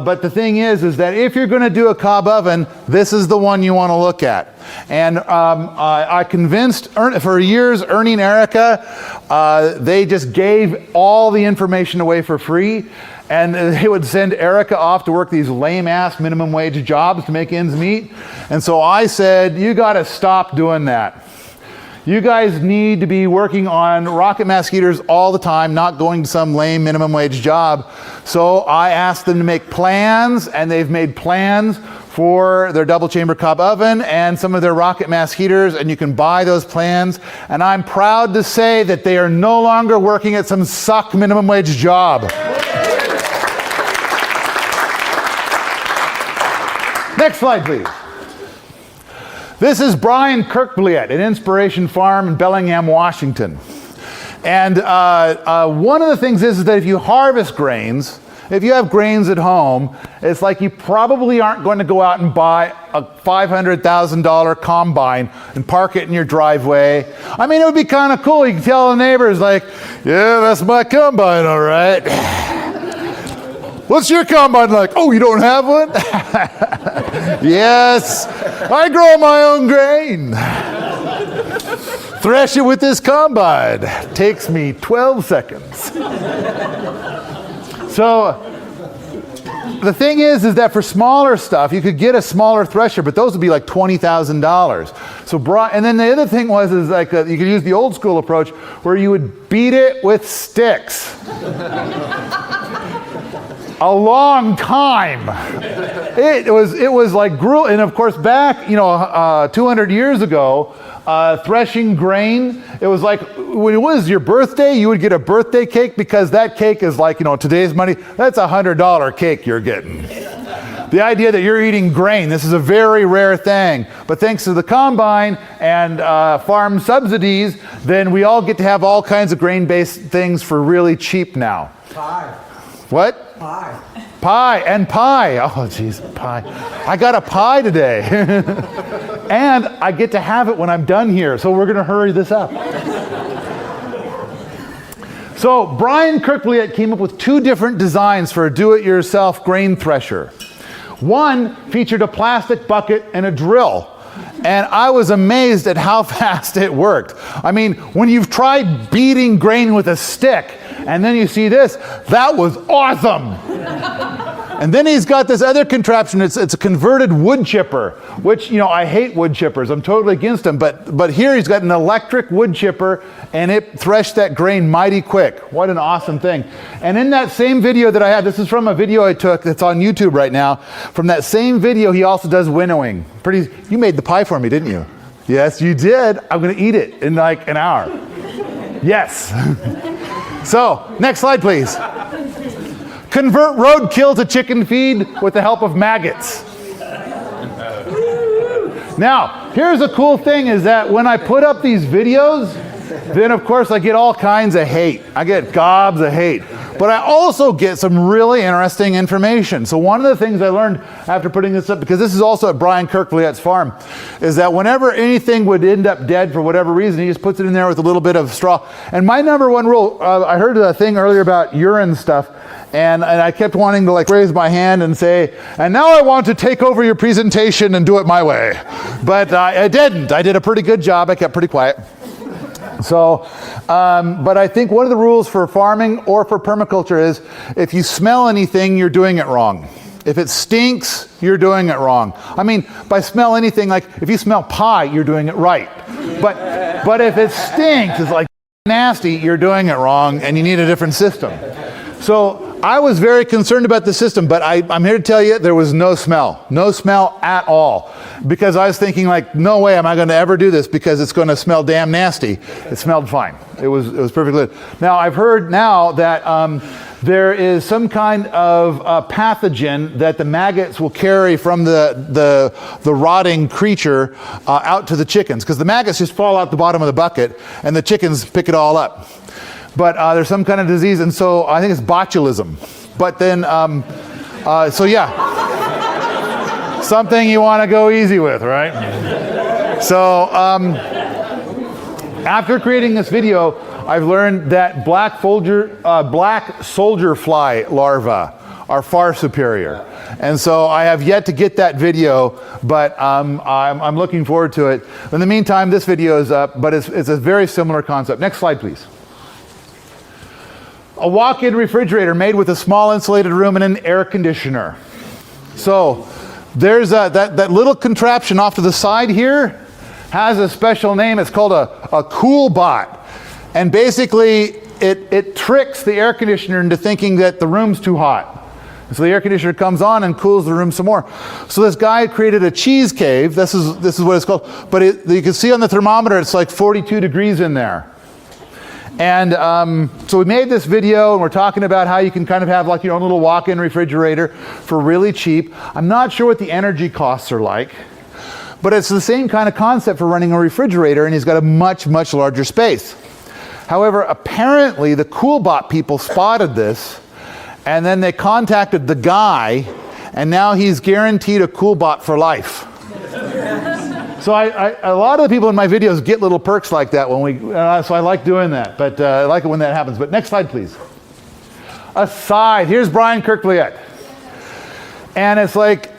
but the thing is that if you're going to do a cob oven, this is the one you want to look at. And I convinced, for years, Ernie and Erica, they just gave all the information away for free. And they would send Erica off to work these lame-ass minimum wage jobs to make ends meet. And so I said, you got to stop doing that. You guys need to be working on rocket mass heaters all the time, not going to some lame minimum wage job. So I asked them to make plans, and they've made plans for their double chamber cob oven and some of their rocket mass heaters, and you can buy those plans. And I'm proud to say that they are no longer working at some suck minimum wage job. Next slide, please. This is Brian Kirkbliet at Inspiration Farm in Bellingham, Washington. And one of the things is that if you harvest grains, if you have grains at home, it's like you probably aren't going to go out and buy a $500,000 combine and park it in your driveway. I mean, it would be kind of cool. You can tell the neighbors, like, yeah, that's my combine, all right. What's your combine like? Oh, you don't have one? Yes, I grow my own grain. Thresh it with this combine. Takes me 12 seconds. So the thing is that for smaller stuff, you could get a smaller thresher, but those would be like $20,000. So, and then the other thing is like you could use the old school approach where you would beat it with sticks. A long time. It was like gruel. And of course, back 200 years ago, threshing grain, it was like when it was your birthday, you would get a birthday cake because that cake is like today's money. That's a $100 cake you're getting. The idea that you're eating grain, this is a very rare thing. But thanks to the combine and farm subsidies, then we all get to have all kinds of grain-based things for really cheap now. Pie. What? Pie. Pie and pie. Oh, geez, pie. I got a pie today. And I get to have it when I'm done here. So we're going to hurry this up. So Brian Kirkbliet came up with two different designs for a do-it-yourself grain thresher. One featured a plastic bucket and a drill. And I was amazed at how fast it worked. I mean, when you've tried beating grain with a stick, and then you see this, that was awesome. And then he's got this other contraption. It's a converted wood chipper, which, you know, I hate wood chippers. I'm totally against them. But here he's got an electric wood chipper, and it threshed that grain mighty quick. What an awesome thing. And in that same video that I had, this is from a video I took that's on YouTube right now. From that same video, he also does winnowing. You made the pie for me, didn't you? Yes, you did. I'm going to eat it in like an hour. Yes. So, next slide, please. Convert roadkill to chicken feed with the help of maggots. Now, here's a cool thing is that when I put up these videos, then of course I get all kinds of hate. I get gobs of hate. But I also get some really interesting information. So one of the things I learned after putting this up, because this is also at Brian Kirkliet's farm, is that whenever anything would end up dead for whatever reason, he just puts it in there with a little bit of straw. And my number one rule, I heard a thing earlier about urine stuff, and I kept wanting to like raise my hand and say, and now I want to take over your presentation and do it my way. But I didn't. I did a pretty good job. I kept pretty quiet. So, but I think one of the rules for farming or for permaculture is if you smell anything, you're doing it wrong. If it stinks, you're doing it wrong. I mean, by smell anything, like if you smell pie, you're doing it right. But if it stinks, it's like nasty, you're doing it wrong and you need a different system. So I was very concerned about the system, but I'm here to tell you there was no smell at all. Because I was thinking like, no way am I going to ever do this because it's going to smell damn nasty. It smelled fine. It was perfectly good. Now I've heard now that there is some kind of pathogen that the maggots will carry from the rotting creature out to the chickens, because the maggots just fall out the bottom of the bucket and the chickens pick it all up. But there's some kind of disease, and so I think it's botulism. But then, so yeah. Something you want to go easy with, right? So, after creating this video, I've learned that black soldier fly larvae are far superior. And so I have yet to get that video, but I'm looking forward to it. In the meantime, this video is up, but it's a very similar concept. Next slide, please. A walk-in refrigerator made with a small insulated room and an air conditioner. So there's that little contraption off to the side here has a special name. It's called a cool bot. And basically it tricks the air conditioner into thinking that the room's too hot. So the air conditioner comes on and cools the room some more. So this guy created a cheese cave. This is what it's called. But you can see on the thermometer it's like 42 degrees in there. And so we made this video, and we're talking about how you can kind of have like your own little walk-in refrigerator for really cheap. I'm not sure what the energy costs are like, but it's the same kind of concept for running a refrigerator, and he's got a much, much larger space. However, apparently the CoolBot people spotted this, and then they contacted the guy, and now he's guaranteed a CoolBot for life. So a lot of the people in my videos get little perks like that when so I like doing that, but I like it when that happens. But next slide, please. A Scythe. Here's Brian Kirkliet. And it's like,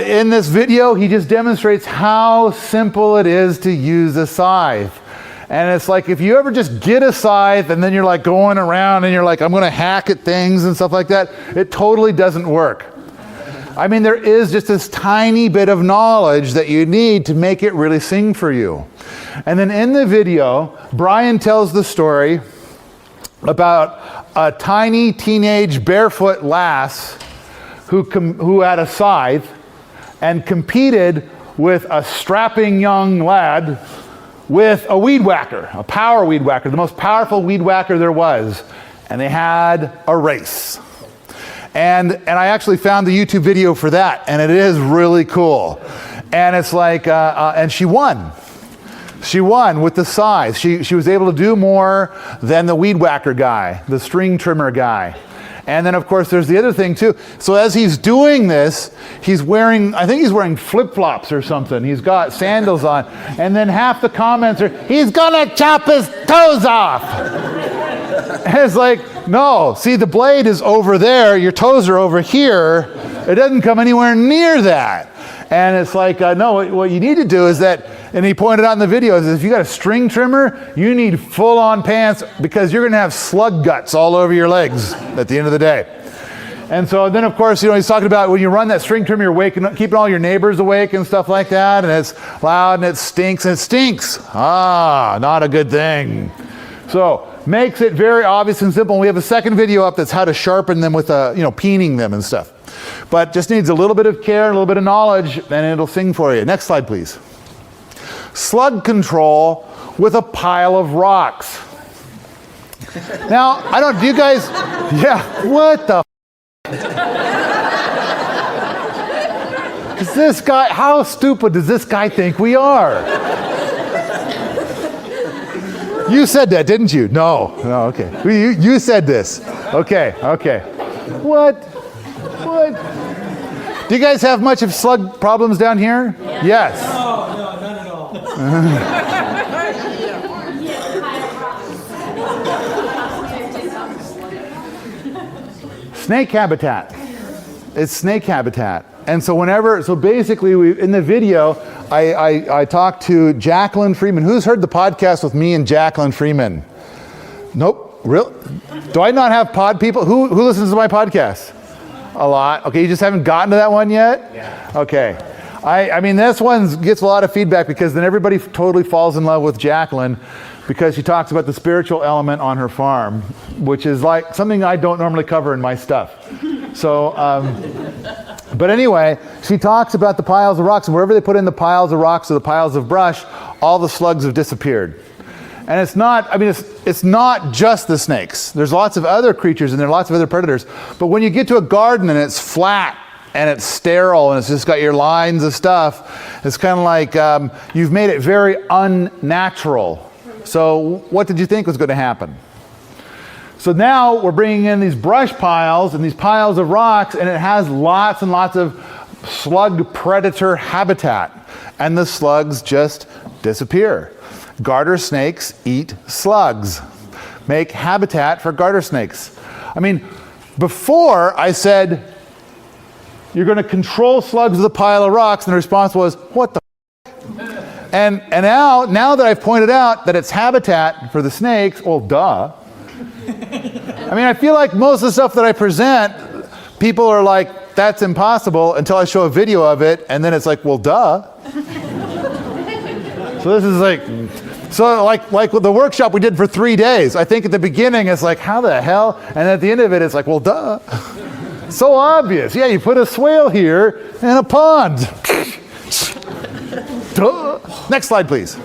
in this video, he just demonstrates how simple it is to use a scythe. And it's like, if you ever just get a scythe and then you're like going around and you're like, I'm going to hack at things and stuff like that, it totally doesn't work. I mean, there is just this tiny bit of knowledge that you need to make it really sing for you. And then in the video, Brian tells the story about a tiny teenage barefoot lass who had a scythe and competed with a strapping young lad with a weed whacker, a power weed whacker, the most powerful weed whacker there was. And they had a race. And I actually found the YouTube video for that, and it is really cool. And it's like, and she won. She won with the scythe. She was able to do more than the weed whacker guy, the string trimmer guy. And then of course there's the other thing too. So as he's doing this, he's wearing, I think he's wearing flip-flops or something. He's got sandals on. And then half the comments are, he's gonna chop his toes off. And it's like, no, see, the blade is over there, your toes are over here. It doesn't come anywhere near that. And it's like, no, what you need to do is that, and he pointed out in the video, is if you got a string trimmer, you need full-on pants because you're gonna have slug guts all over your legs at the end of the day. And so then, of course, he's talking about when you run that string trimmer, you're keeping all your neighbors awake and stuff like that, and it's loud and it stinks, and it stinks. Ah, not a good thing. So makes it very obvious and simple. And we have a second video up that's how to sharpen them with, peening them and stuff. But just needs a little bit of care, a little bit of knowledge, and it'll sing for you. Next slide, please. Slug control with a pile of rocks. Now, do you guys, what the is this guy, how stupid does this guy think we are? You said that, didn't you? No, okay. You said this. Okay. What? Do you guys have much of slug problems down here? Yeah. Yes. No, none at all. Snake habitat. It's snake habitat. And so basically in the video, I talked to Jacqueline Freeman. Who's heard the podcast with me and Jacqueline Freeman? Nope. Real? Do I not have pod people? Who listens to my podcast? A lot. Okay, you just haven't gotten to that one yet? Yeah. Okay. I mean, this one gets a lot of feedback because then everybody totally falls in love with Jacqueline because she talks about the spiritual element on her farm, which is like something I don't normally cover in my stuff. So, but anyway, she talks about the piles of rocks, and wherever they put in the piles of rocks or the piles of brush, all the slugs have disappeared. And it's not just the snakes. There's lots of other creatures and there are lots of other predators. But when you get to a garden and it's flat and it's sterile and it's just got your lines of stuff, it's kind of like you've made it very unnatural. So what did you think was going to happen? So now we're bringing in these brush piles and these piles of rocks, and it has lots and lots of slug predator habitat. And the slugs just disappear. Garter snakes eat slugs. Make habitat for garter snakes. I mean, before I said, you're going to control slugs with a pile of rocks, and the response was, what the f-? And now that I've pointed out that it's habitat for the snakes, well, duh. I mean, I feel like most of the stuff that I present, people are like, that's impossible, until I show a video of it, and then it's like, well, duh. So this is like the workshop we did for 3 days. I think at the beginning it's like, how the hell? And at the end of it, it's like, well, duh. So obvious. Yeah, you put a swale here and a pond. Duh. Next slide, please.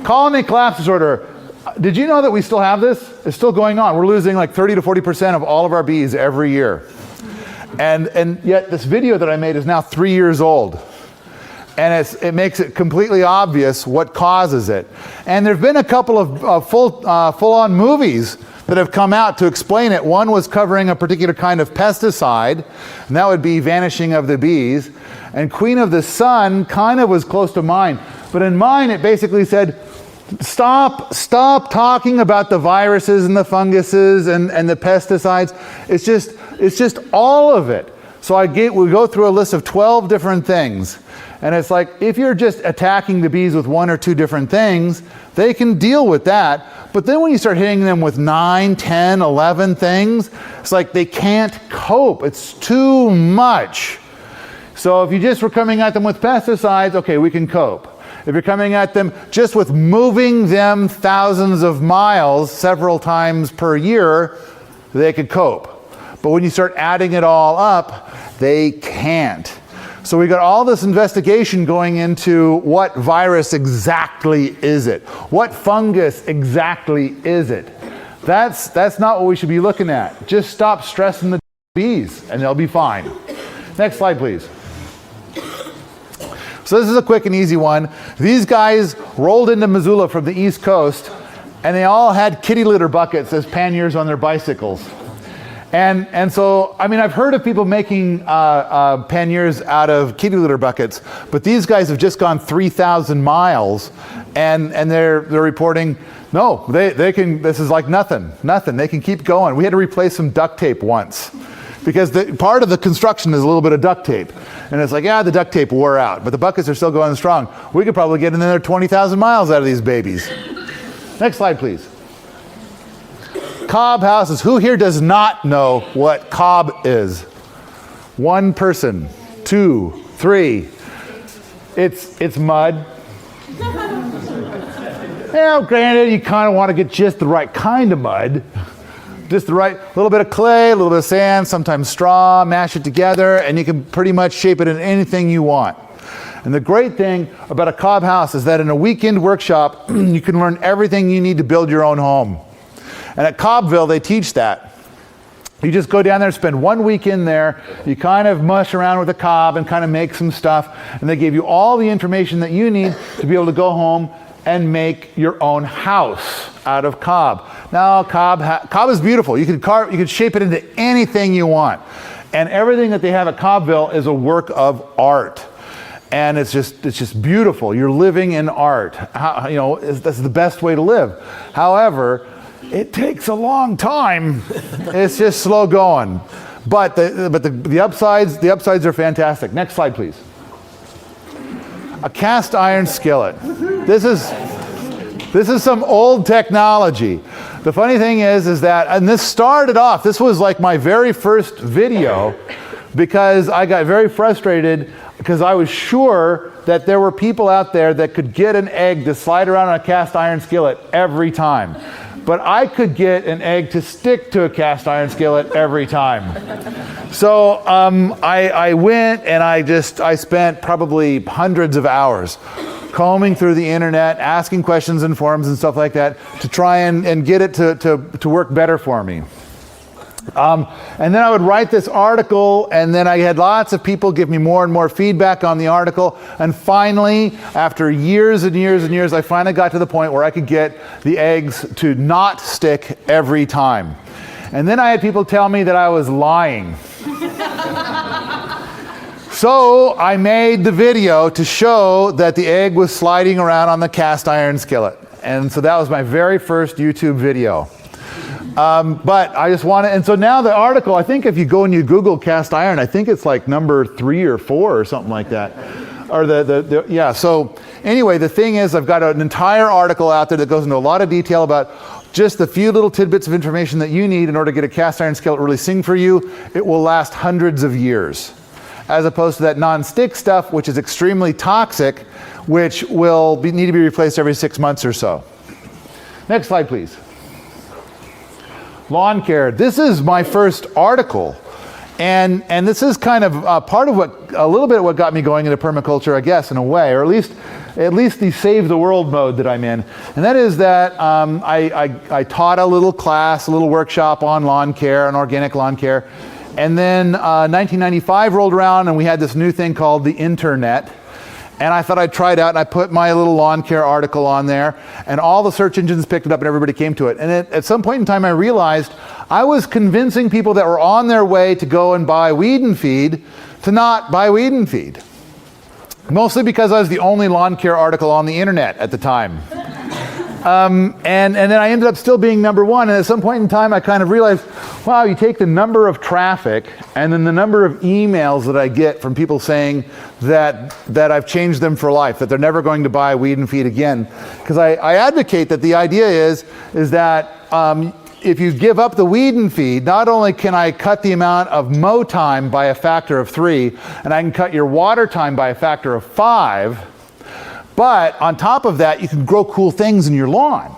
Colony collapse disorder. Did you know that we still have this? It's still going on. We're losing like 30 to 40% of all of our bees every year. And yet this video that I made is now 3 years old. And it makes it completely obvious what causes it. And there have been a couple of full-on movies that have come out to explain it. One was covering a particular kind of pesticide, and that would be vanishing of the bees. And Queen of the Sun kind of was close to mine. But in mine, it basically said, stop talking about the viruses and the funguses and the pesticides. It's just all of it. So we go through a list of 12 different things. And it's like, if you're just attacking the bees with 1 or 2 different things, they can deal with that. But then when you start hitting them with 9, 10, 11 things, it's like they can't cope. It's too much. So if you just were coming at them with pesticides, okay, we can cope. If you're coming at them just with moving them thousands of miles several times per year, they could cope. But when you start adding it all up, they can't. So we got all this investigation going into what virus exactly is it? What fungus exactly is it? That's not what we should be looking at. Just stop stressing the bees and they'll be fine. Next slide, please. So this is a quick and easy one. These guys rolled into Missoula from the East Coast, and they all had kitty litter buckets as panniers on their bicycles. And so, I mean, I've heard of people making panniers out of kitty litter buckets, but these guys have just gone 3,000 miles, and they're reporting, no, they can, this is like nothing. They can keep going. We had to replace some duct tape once, because part of the construction is a little bit of duct tape. And it's like, yeah, the duct tape wore out, but the buckets are still going strong. We could probably get another 20,000 miles out of these babies. Next slide, please. Cob Houses. Who here does not know what cob is? One person, 2, 3. It's mud. Now, granted, you kind of want to get just the right kind of mud. Just the right, little bit of clay, a little bit of sand, sometimes straw, mash it together, and you can pretty much shape it in anything you want. And the great thing about a cob house is that in a weekend workshop, you can learn everything you need to build your own home. And at Cobville, they teach that. You just go down there, spend 1 week in there, you kind of mush around with a cob and kind of make some stuff, and they give you all the information that you need to be able to go home and make your own house out of cob. Now, cob is beautiful. You can shape it into anything you want. And everything that they have at Cobville is a work of art. And it's just beautiful. You're living in art. That's the best way to live. However, it takes a long time. It's just slow going. But the upsides are fantastic. Next slide, please. A cast iron skillet. This is some old technology. The funny thing is that, and this started off, this was like my very first video, because I got very frustrated because I was sure that there were people out there that could get an egg to slide around on a cast iron skillet every time. But I could get an egg to stick to a cast iron skillet every time. So I went and I spent probably hundreds of hours combing through the internet, asking questions in forums and stuff like that to try and get it to work better for me. And then I would write this article, and then I had lots of people give me more and more feedback on the article. And finally, after years and years and years, I finally got to the point where I could get the eggs to not stick every time. And then I had people tell me that I was lying. So I made the video to show that the egg was sliding around on the cast iron skillet. And so that was my very first YouTube video. But I just want to, and so now the article, I think if you go and you Google cast iron, I think it's like number 3 or 4 or something like that. Or yeah, so anyway, the thing is I've got an entire article out there that goes into a lot of detail about just the few little tidbits of information that you need in order to get a cast iron skillet really sing for you. It will last hundreds of years, as opposed to that non-stick stuff, which is extremely toxic, which will need to be replaced every 6 months or so. Next slide, please. Lawn care. This is my first article, and this is kind of part of a little bit of what got me going into permaculture, I guess, in a way, or at least the save the world mode that I'm in. And that is that I taught a little class, a little workshop on lawn care, on organic lawn care, and then 1995 rolled around, and we had this new thing called the internet. And I thought I'd try it out, and I put my little lawn care article on there, and all the search engines picked it up and everybody came to it. And at some point in time I realized I was convincing people that were on their way to go and buy Wheaton feed to not buy Wheaton feed. Mostly because I was the only lawn care article on the internet at the time. And then I ended up still being number one, and at some point in time I kind of realized, wow, you take the number of traffic and then the number of emails that I get from people saying that I've changed them for life, that they're never going to buy Wheaton feed again. Because I advocate that the idea is that if you give up the Wheaton feed, not only can I cut the amount of mow time by a factor of 3, and I can cut your water time by a factor of 5, but on top of that, you can grow cool things in your lawn.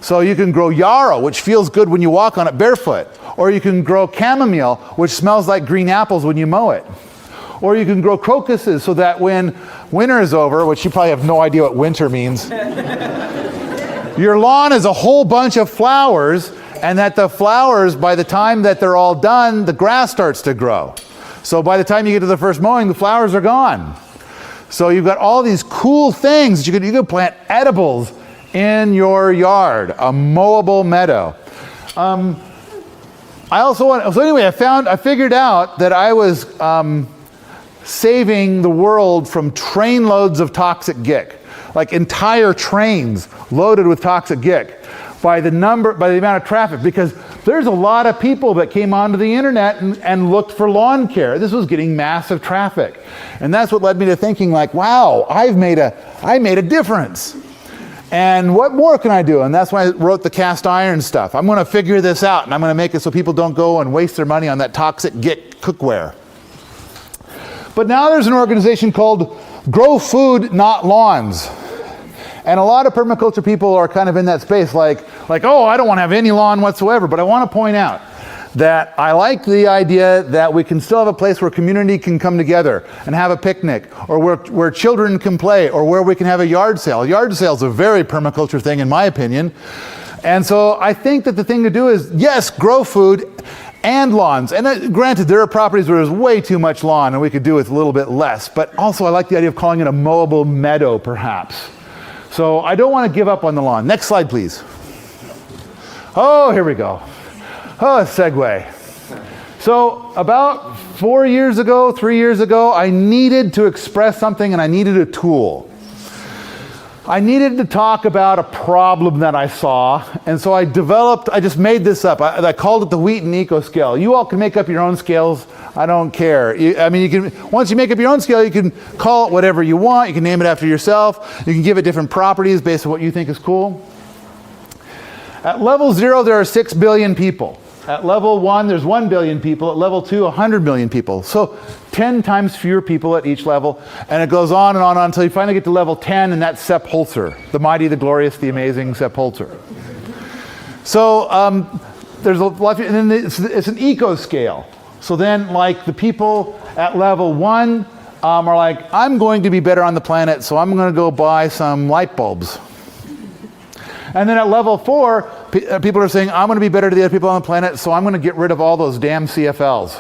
So you can grow yarrow, which feels good when you walk on it barefoot. Or you can grow chamomile, which smells like green apples when you mow it. Or you can grow crocuses so that when winter is over, which you probably have no idea what winter means, your lawn is a whole bunch of flowers, and that the flowers, by the time that they're all done, the grass starts to grow. So by the time you get to the first mowing, the flowers are gone. So you've got all these cool things. You could plant edibles in your yard, a mowable meadow. I figured out that I was saving the world from train loads of toxic gick, like entire trains loaded with toxic gick, by the amount of traffic, because there's a lot of people that came onto the internet and looked for lawn care. This was getting massive traffic. And that's what led me to thinking like, wow, I made a difference. And what more can I do? And that's why I wrote the cast iron stuff. I'm going to figure this out, and I'm going to make it so people don't go and waste their money on that toxic Git cookware. But now there's an organization called Grow Food, Not Lawns. And a lot of permaculture people are kind of in that space, like, oh, I don't want to have any lawn whatsoever. But I want to point out that I like the idea that we can still have a place where community can come together and have a picnic, or where children can play, or where we can have a yard sale. A yard sale is a very permaculture thing, in my opinion. And so I think that the thing to do is, yes, grow food and lawns. And granted, there are properties where there's way too much lawn and we could do with a little bit less. But also I like the idea of calling it a mowable meadow, perhaps. So I don't want to give up on the lawn. Next slide, please. Oh, here we go. Oh, segue. So about 3 years ago, I needed to express something, and I needed a tool. I needed to talk about a problem that I saw, and so I just made this up. I called it the Wheaton Eco Scale. You all can make up your own scales. I don't care. Once you make up your own scale, you can call it whatever you want. You can name it after yourself. You can give it different properties based on what you think is cool. At level 0, there are 6 billion people. At level 1, there's 1 billion people. At level 2, 100 million people. So 10 times fewer people at each level. And it goes on and on until you finally get to level 10, and that's Sepp Holzer. The mighty, the glorious, the amazing Sepp Holzer. So there's a lot, and then it's an eco scale. So then, like, the people at level 1 are like, I'm going to be better on the planet, so I'm going to go buy some light bulbs. And then at level 4, people are saying, I'm going to be better to the other people on the planet, so I'm going to get rid of all those damn CFLs.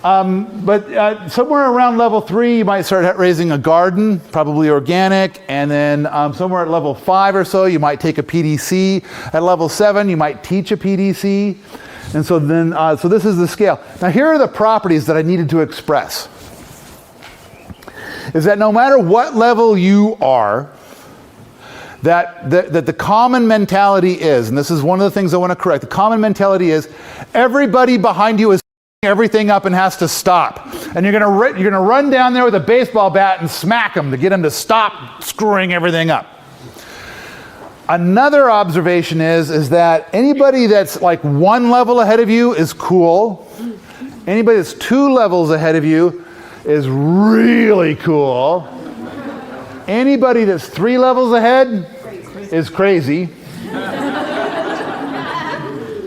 But somewhere around level 3, you might start raising a garden, probably organic, and then somewhere at level 5 or so, you might take a PDC. At level 7, you might teach a PDC. And so then, so this is the scale. Now here are the properties that I needed to express. Is that no matter what level you are, that the common mentality is, and this is one of the things I want to correct, the common mentality is everybody behind you is everything up and has to stop. And you're gonna run down there with a baseball bat and smack them to get them to stop screwing everything up. Another observation is that anybody that's like 1 level ahead of you is cool. Anybody that's 2 levels ahead of you is really cool. Anybody that's 3 levels ahead is crazy.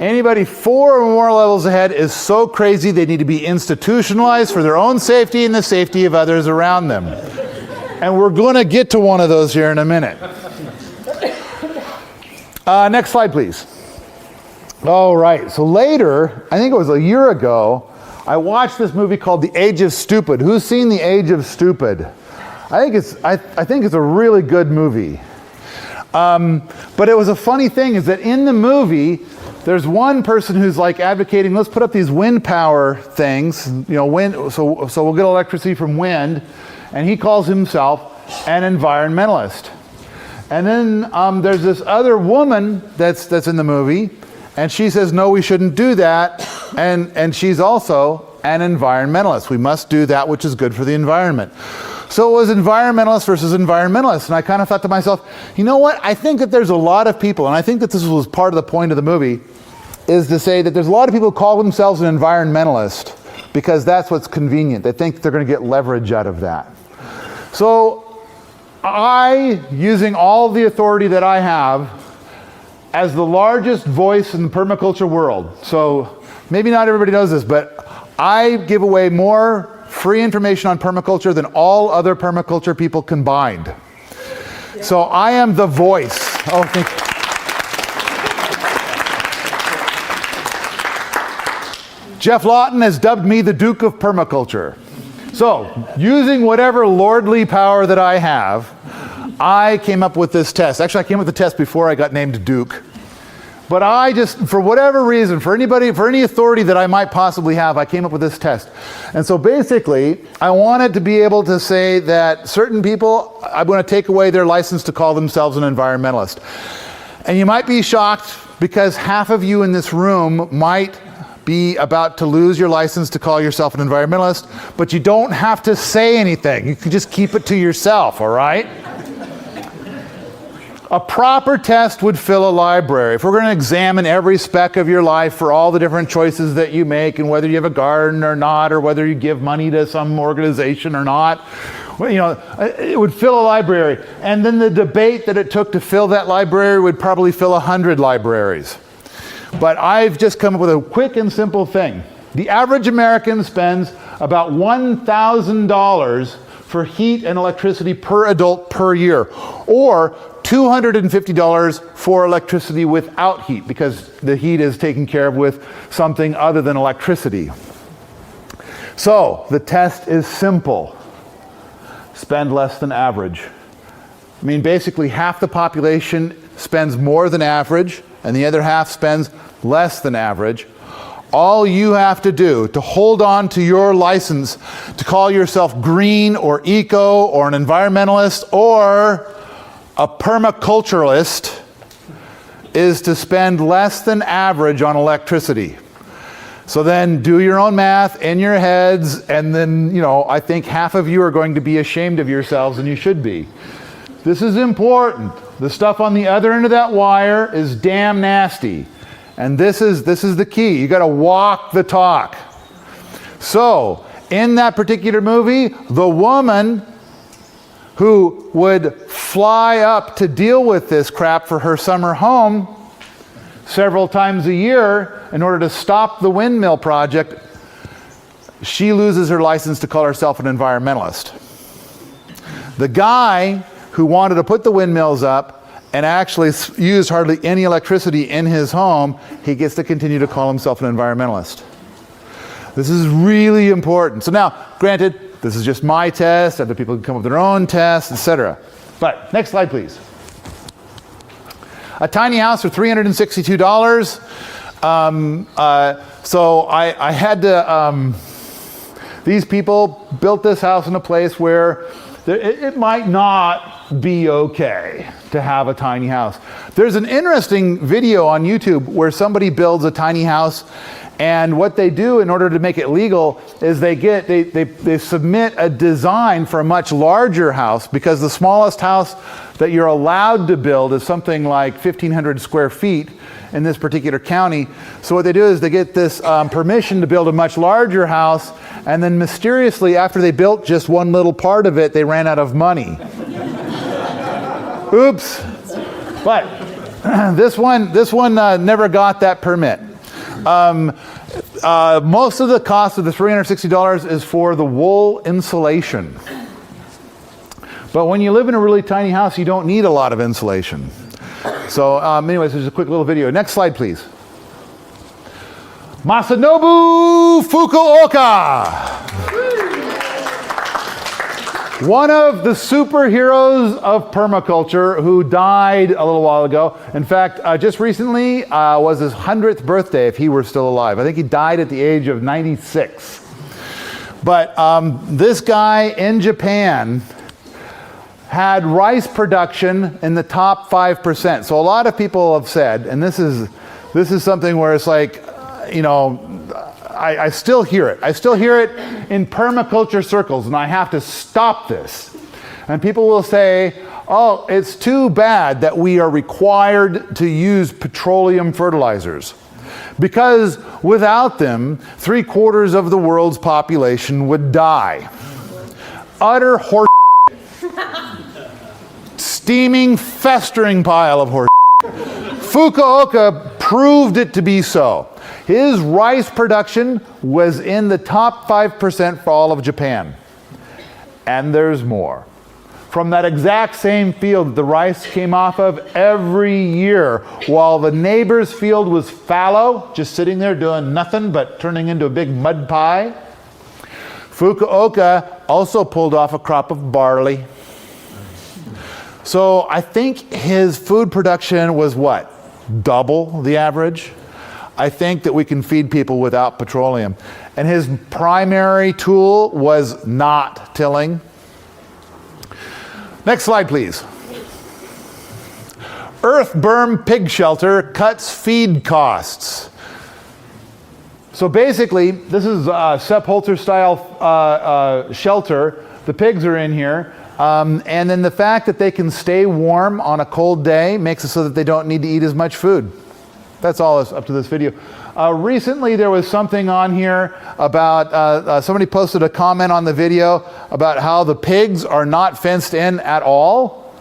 Anybody 4 or more levels ahead is so crazy they need to be institutionalized for their own safety and the safety of others around them. And we're going to get to one of those here in a minute. Next slide, please. All right, so later, I think it was a year ago, I watched this movie called The Age of Stupid. Who's seen The Age of Stupid? I think it's a really good movie. But it was a funny thing is that in the movie, there's one person who's like advocating, let's put up these wind power things, wind, so we'll get electricity from wind, and he calls himself an environmentalist. And then there's this other woman that's in the movie, and she says, no, we shouldn't do that, and she's also an environmentalist. We must do that which is good for the environment. So it was environmentalist versus environmentalist, and I kind of thought to myself, you know what, I think that there's a lot of people, and I think that this was part of the point of the movie, is to say that there's a lot of people who call themselves an environmentalist because that's what's convenient. They think they're going to get leverage out of that. So I, using all the authority that I have, as the largest voice in the permaculture world, so maybe not everybody knows this, but I give away more free information on permaculture than all other permaculture people combined. Yeah. So I am the voice. Oh, thank you. Jeff Lawton has dubbed me the Duke of Permaculture. So, using whatever lordly power that I have, I came up with this test. Actually, I came up with the test before I got named Duke. But I just, for whatever reason, for any authority that I might possibly have, I came up with this test. And so basically, I wanted to be able to say that certain people, I'm going to take away their license to call themselves an environmentalist. And you might be shocked because half of you in this room might be about to lose your license to call yourself an environmentalist, but you don't have to say anything. You can just keep it to yourself, all right? A proper test would fill a library. If we're going to examine every speck of your life for all the different choices that you make and whether you have a garden or not, or whether you give money to some organization or not, well, you know, it would fill a library. And then the debate that it took to fill that library would probably fill 100 libraries. But I've just come up with a quick and simple thing. The average American spends about $1,000 for heat and electricity per adult per year, or $250 for electricity without heat, because the heat is taken care of with something other than electricity. So the test is simple. Spend less than average. I mean, basically half the population spends more than average, and the other half spends less than average. All you have to do to hold on to your license to call yourself green or eco or an environmentalist or a permaculturalist is to spend less than average on electricity. So then do your own math in your heads, and then, you know, I think half of you are going to be ashamed of yourselves, and you should be. This is important. The stuff on the other end of that wire is damn nasty. And this is the key. You got to walk the talk. So, in that particular movie, the woman who would fly up to deal with this crap for her summer home several times a year in order to stop the windmill project, she loses her license to call herself an environmentalist. The guy who wanted to put the windmills up and actually used hardly any electricity in his home, he gets to continue to call himself an environmentalist. This is really important. So now, granted, this is just my test, other people can come up with their own tests, etc. But, next slide please. A tiny house for $362. So I had to, these people built this house in a place where it might not be okay to have a tiny house. There's an interesting video on YouTube where somebody builds a tiny house, and what they do in order to make it legal is they submit a design for a much larger house, because the smallest house that you're allowed to build is something like 1,500 square feet in this particular county. So what they do is they get this permission to build a much larger house, and then mysteriously, after they built just one little part of it, they ran out of money. Oops. But this one never got that permit. Most of the cost of the $360 is for the wool insulation. But when you live in a really tiny house, you don't need a lot of insulation. So anyways, there's a quick little video. Next slide, please. Masanobu Fukuoka. One of the superheroes of permaculture who died a little while ago. In fact, just recently was his 100th birthday, if he were still alive. I think he died at the age of 96. But this guy in Japan had rice production in the top 5%. So a lot of people have said, and this is something where it's like, you know, I still hear it. I still hear it in permaculture circles, and I have to stop this. And people will say, oh, it's too bad that we are required to use petroleum fertilizers, because without them, 3/4 of the world's population would die. Utter horse. Steaming, festering pile of horse. Fukuoka proved it to be so. His rice production was in the top 5% for all of Japan. And there's more. From that exact same field that the rice came off of every year, while the neighbor's field was fallow, just sitting there doing nothing but turning into a big mud pie, Fukuoka also pulled off a crop of barley. So I think his food production was what? Double the average? I think that we can feed people without petroleum. And his primary tool was not tilling. Next slide, please. Earth Berm pig shelter cuts feed costs. So basically, this is Sepp Holzer style shelter. The pigs are in here. And then the fact that they can stay warm on a cold day makes it so that they don't need to eat as much food. That's all up to this video. Recently there was something on here about, somebody posted a comment on the video about how the pigs are not fenced in at all.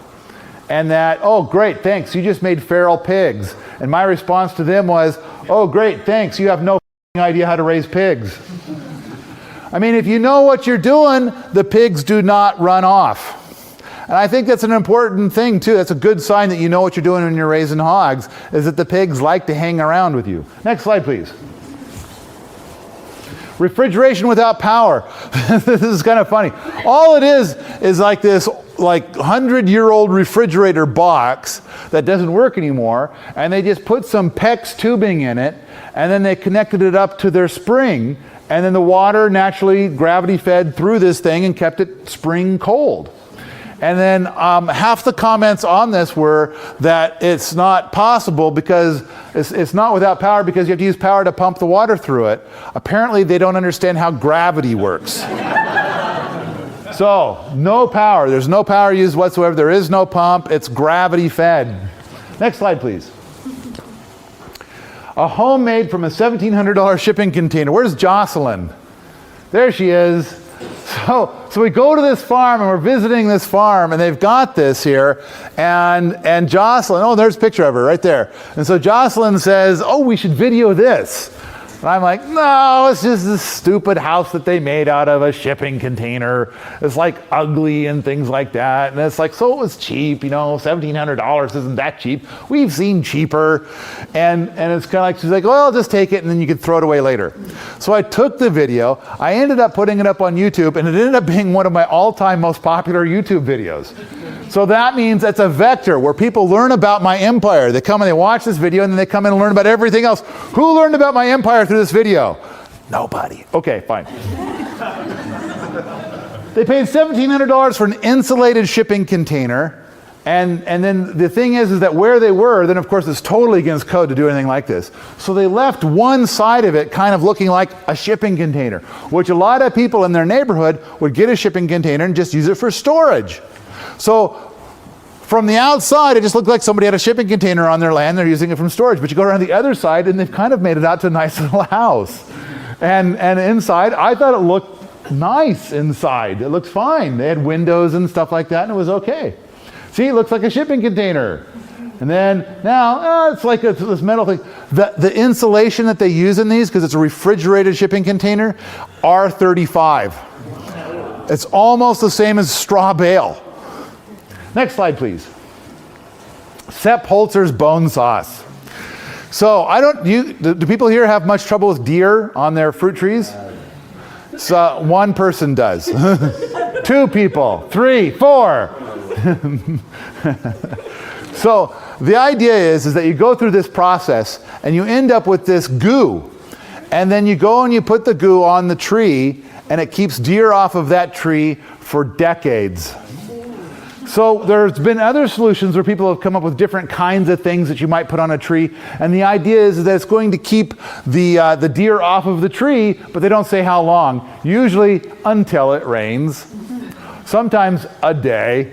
And that, oh great, thanks, you just made feral pigs. And my response to them was, oh great, thanks, you have no idea how to raise pigs. I mean, if you know what you're doing, the pigs do not run off. And I think that's an important thing too. That's a good sign that you know what you're doing when you're raising hogs, is that the pigs like to hang around with you. Next slide, please. Refrigeration without power. This is kind of funny. All it is like this 100-year-old refrigerator box that doesn't work anymore, and they just put some PEX tubing in it, and then they connected it up to their spring, and then the water naturally gravity fed through this thing and kept it spring cold. And then half the comments on this were that it's not possible because it's not without power because you have to use power to pump the water through it. Apparently they don't understand how gravity works. So, no power. There's no power used whatsoever. There is no pump. It's gravity fed. Next slide, please. A home made from a $1,700 shipping container. Where's Jocelyn? There she is. So we go to this farm and we're visiting this farm and they've got this here and Jocelyn, oh there's a picture of her right there. And so Jocelyn says, oh we should video this. And I'm like, no, it's just this stupid house that they made out of a shipping container. It's like ugly and things like that. And it's like, so it was cheap, you know, $1,700 isn't that cheap. We've seen cheaper. And it's kind of like, she's like, well, I'll just take it and then you can throw it away later. So I took the video, I ended up putting it up on YouTube, and it ended up being one of my all-time most popular YouTube videos. So that means it's a vector where people learn about my empire. They come and they watch this video and then they come in and learn about everything else. Who learned about my empire through this video? Nobody. Okay, fine. They paid $1,700 for an insulated shipping container. And then the thing is that where they were, then of course it's totally against code to do anything like this. So they left one side of it kind of looking like a shipping container, which a lot of people in their neighborhood would get a shipping container and just use it for storage. So from the outside, it just looked like somebody had a shipping container on their land. They're using it from storage. But you go around the other side, and they've kind of made it out to a nice little house. And inside, I thought it looked nice inside. It looked fine. They had windows and stuff like that, and it was okay. See, it looks like a shipping container. And then now, it's like this metal thing. The insulation that they use in these, because it's a refrigerated shipping container, R35. It's almost the same as straw bale. Next slide, please. Sepp Holzer's bone sauce. So do people here have much trouble with deer on their fruit trees? So one person does. 2 people, 3, 4. So the idea is that you go through this process and you end up with this goo. And then you go and you put the goo on the tree and it keeps deer off of that tree for decades. So there's been other solutions where people have come up with different kinds of things that you might put on a tree. And the idea is that it's going to keep the deer off of the tree, but they don't say how long. Usually until it rains. Sometimes a day.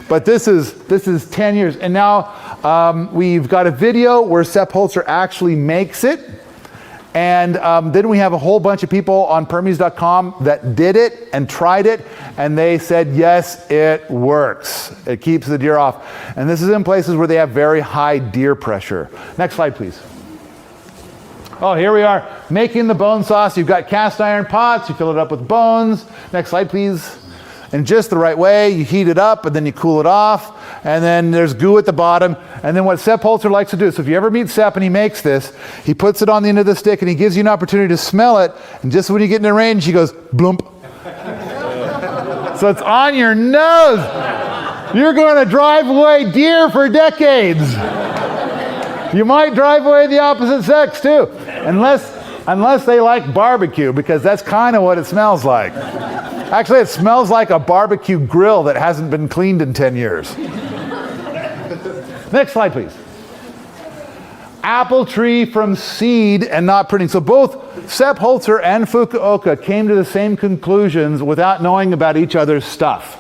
But this is 10 years. And now we've got a video where Sepp Holzer actually makes it. And then we have a whole bunch of people on Permies.com that did it and tried it, and they said, yes, it works. It keeps the deer off. And this is in places where they have very high deer pressure. Next slide, please. Oh, here we are, making the bone sauce. You've got cast iron pots, you fill it up with bones. Next slide, please. In just the right way, you heat it up and then you cool it off, and then there's goo at the bottom. And then what Sepp Holzer likes to do, so if you ever meet Sepp and he makes this, he puts it on the end of the stick and he gives you an opportunity to smell it, and just when you get in the range, he goes, bloomp. So it's on your nose. You're going to drive away deer for decades. You might drive away the opposite sex too, unless they like barbecue, because that's kind of what it smells like. Actually, it smells like a barbecue grill that hasn't been cleaned in 10 years. Next slide, please. Apple tree from seed and not pruning. So both Sepp Holzer and Fukuoka came to the same conclusions without knowing about each other's stuff.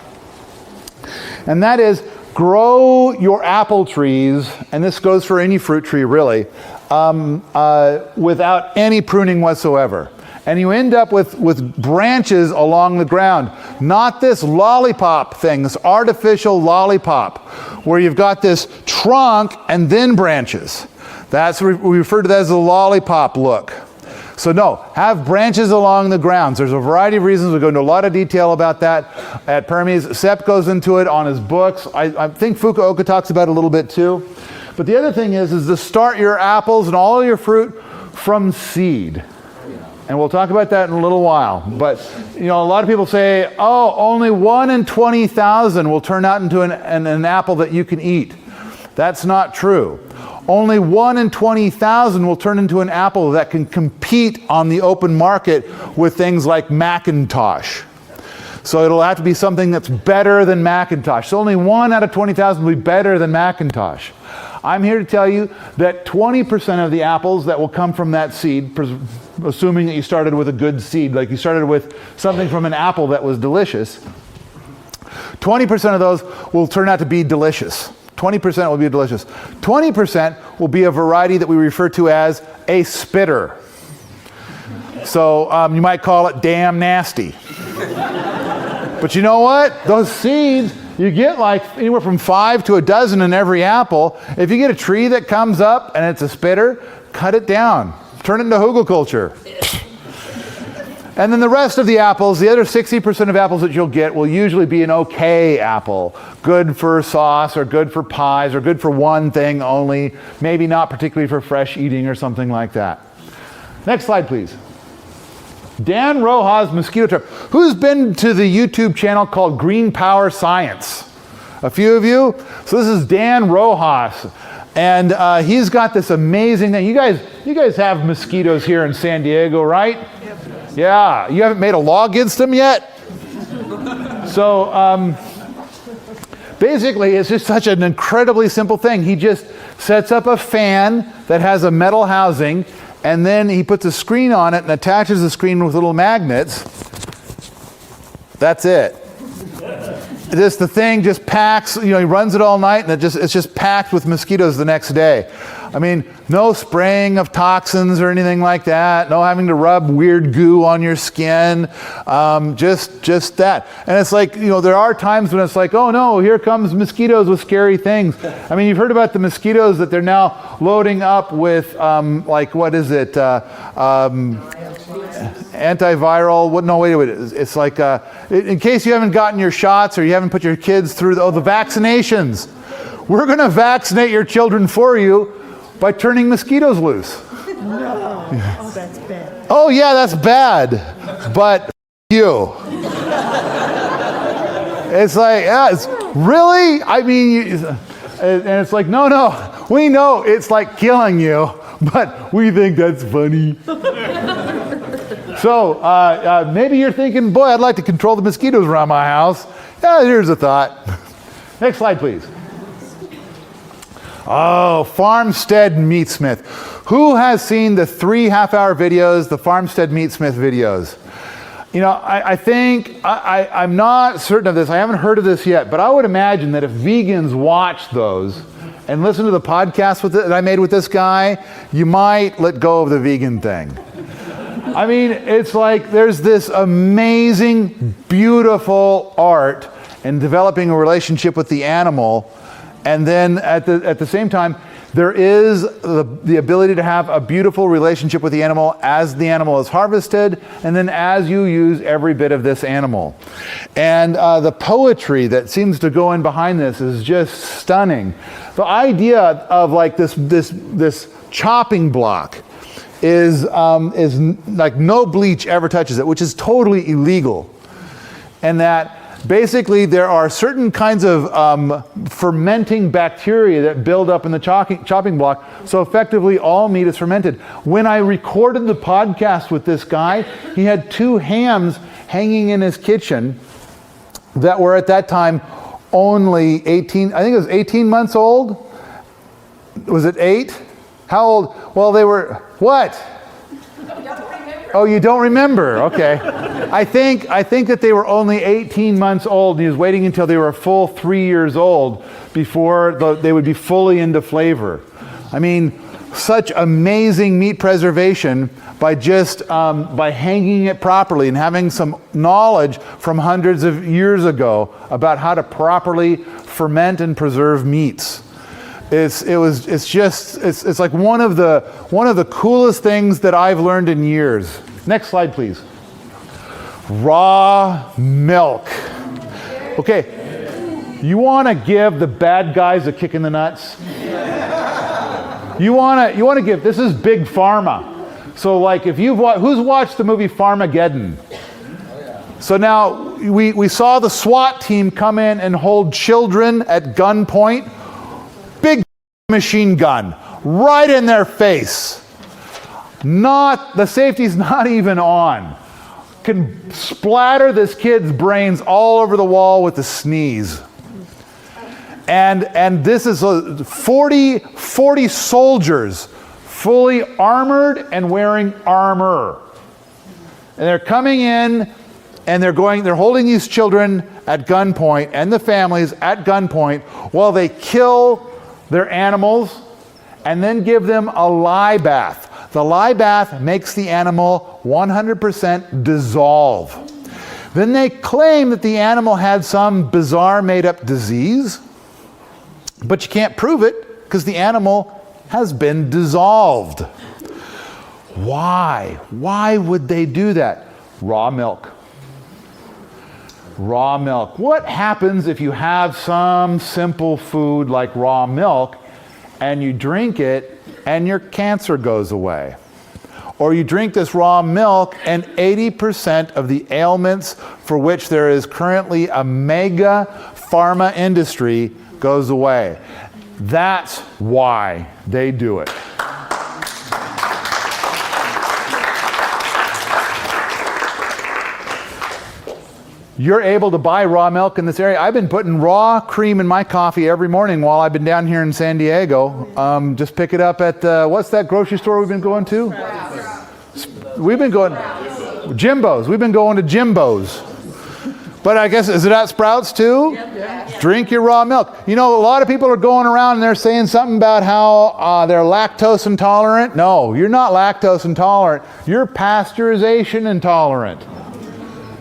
and that is grow your apple trees, and this goes for any fruit tree really, without any pruning whatsoever. And you end up with branches along the ground. Not this lollipop thing, this artificial lollipop, where you've got this trunk and then branches. That's what we refer to that as a lollipop look. So no, have branches along the grounds. There's a variety of reasons. We go into a lot of detail about that at Permies. Sepp goes into it on his books. I think Fukuoka talks about it a little bit too. But the other thing is to start your apples and all your fruit from seed. And we'll talk about that in a little while. But, you know, a lot of people say, oh, only 1 in 20,000 will turn out into an apple that you can eat. That's not true. Only 1 in 20,000 will turn into an apple that can compete on the open market with things like Macintosh. So it'll have to be something that's better than Macintosh. So only 1 out of 20,000 will be better than Macintosh. I'm here to tell you that 20% of the apples that will come from that seed, assuming that you started with a good seed, like you started with something from an apple that was delicious, 20% of those will turn out to be delicious. 20% will be delicious. 20% will be a variety that we refer to as a spitter. So you might call it damn nasty. But you know what? Those seeds, you get like anywhere from 5 to a dozen in every apple. If you get a tree that comes up and it's a spitter, cut it down. Turn it into Hugelkultur. And then the rest of the apples, the other 60% of apples that you'll get will usually be an okay apple. Good for sauce or good for pies or good for one thing only. Maybe not particularly for fresh eating or something like that. Next slide, please. Dan Roja's mosquito trap. Who's been to the YouTube channel called Green Power Science? A few of you? So this is Dan Rojas. And he's got this amazing thing. You guys have mosquitoes here in San Diego, right? Yep. Yeah. You haven't made a law against them yet? So basically, it's just such an incredibly simple thing. He just sets up a fan that has a metal housing, and then he puts a screen on it and attaches the screen with little magnets. That's it. The thing just packs, you know, he runs it all night and it's just packed with mosquitoes the next day. I mean, no spraying of toxins or anything like that. No having to rub weird goo on your skin. Just that. And it's like, you know, there are times when it's like, oh no, here comes mosquitoes with scary things. I mean, you've heard about the mosquitoes that they're now loading up with, like, what is it? Antiviral, no, wait, it's like, in case you haven't gotten your shots or you haven't put your kids through the vaccinations, we're going to vaccinate your children for you by turning mosquitoes loose. No. Oh, that's bad. Oh, yeah, that's bad, but you. It's like, yeah, it's really? I mean, and it's like, no, we know it's like killing you, but we think that's funny. So maybe you're thinking, boy, I'd like to control the mosquitoes around my house. Yeah, here's a thought. Next slide, please. Oh, Farmstead Meatsmith. Who has seen the 3 half-hour videos, the Farmstead Meatsmith videos? You know, I think, I'm not certain of this, I haven't heard of this yet, but I would imagine that if vegans watch those and listen to the podcast that I made with this guy, you might let go of the vegan thing. I mean, it's like there's this amazing, beautiful art in developing a relationship with the animal, and then at the same time, there is the ability to have a beautiful relationship with the animal as the animal is harvested, and then as you use every bit of this animal. And the poetry that seems to go in behind this is just stunning. The idea of like this chopping block is like no bleach ever touches it, which is totally illegal. And that basically there are certain kinds of fermenting bacteria that build up in the chopping block, so effectively all meat is fermented. When I recorded the podcast with this guy, he had 2 hams hanging in his kitchen that were at that time only 18, I think it was 18 months old. Was it 8? How old? Well, they were, what? Oh, you don't remember? Okay. I think that they were only 18 months old, and he was waiting until they were a full 3 years old before they would be fully into flavor. I mean, such amazing meat preservation by just by hanging it properly and having some knowledge from hundreds of years ago about how to properly ferment and preserve meats. It's like one of the coolest things that I've learned in years. Next slide, please. Raw milk. Okay, you want to give the bad guys a kick in the nuts? You want to give, this is big pharma. So like if who's watched the movie Farmageddon? So now we saw the SWAT team come in and hold children at gunpoint. Big machine gun right in their face. The safety's not even on. Can splatter this kid's brains all over the wall with a sneeze. And this is 40 soldiers fully armored and wearing armor. And they're coming in and they're holding these children at gunpoint and the families at gunpoint while they kill their animals and then give them a lye bath. The lye bath makes the animal 100% dissolve. Then they claim that the animal had some bizarre made-up disease, but you can't prove it because the animal has been dissolved. Why? Why would they do that? Raw milk. Raw milk. What happens if you have some simple food like raw milk and you drink it and your cancer goes away? Or you drink this raw milk and 80% of the ailments for which there is currently a mega pharma industry goes away. That's why they do it. You're able to buy raw milk in this area. I've been putting raw cream in my coffee every morning while I've been down here in San Diego. Just pick it up at, what's that grocery store we've been going to? We've been going, Jimbo's. We've been going to Jimbo's. But I guess, is it at Sprouts too? Yep. Drink your raw milk. You know, a lot of people are going around and they're saying something about how they're lactose intolerant. No, you're not lactose intolerant. You're pasteurization intolerant.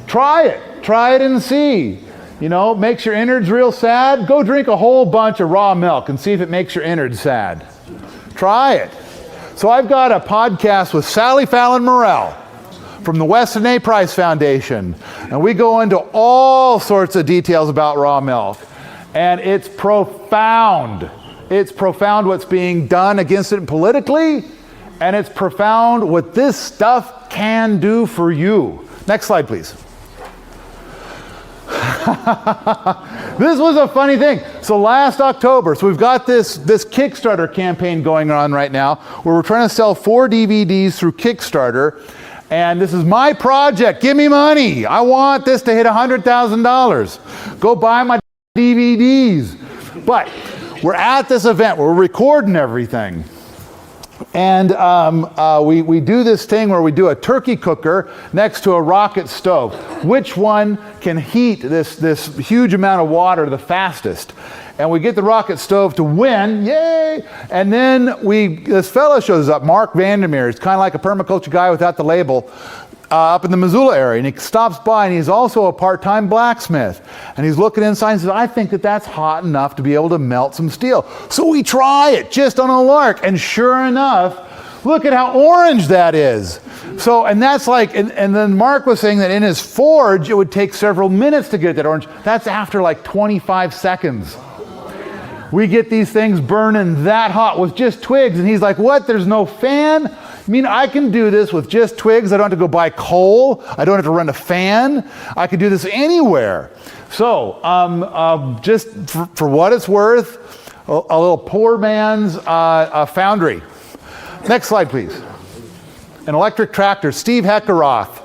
Try it. Try it and see. You know, makes your innards real sad. Go drink a whole bunch of raw milk and see if it makes your innards sad. Try it. So I've got a podcast with Sally Fallon Morell from the Weston A. Price Foundation. And we go into all sorts of details about raw milk. And it's profound. It's profound what's being done against it politically. And it's profound what this stuff can do for you. Next slide, please. This was a funny thing. So last October, so we've got this Kickstarter campaign going on right now where we're trying to sell 4 DVDs through Kickstarter. And this is my project. Give me money. I want this to hit $100,000. Go buy my DVDs. But we're at this event. We're recording everything. And we do this thing where we do a turkey cooker next to a rocket stove. Which one can heat this huge amount of water the fastest? And we get the rocket stove to win, yay! And then this fellow shows up, Mark Vandermeer. He's kind of like a permaculture guy without the label, up in the Missoula area. And he stops by, and he's also a part-time blacksmith. And he's looking inside and says, I think that's hot enough to be able to melt some steel. So we try it, just on a lark. And sure enough, look at how orange that is. So, and that's like, and then Mark was saying that in his forge, it would take several minutes to get that orange. That's after like 25 seconds. We get these things burning that hot with just twigs. And he's like, what? There's no fan? I mean, I can do this with just twigs. I don't have to go buy coal. I don't have to run a fan. I can do this anywhere. So, just for what it's worth, a little poor man's foundry. Next slide, please. An electric tractor, Steve Heckeroth.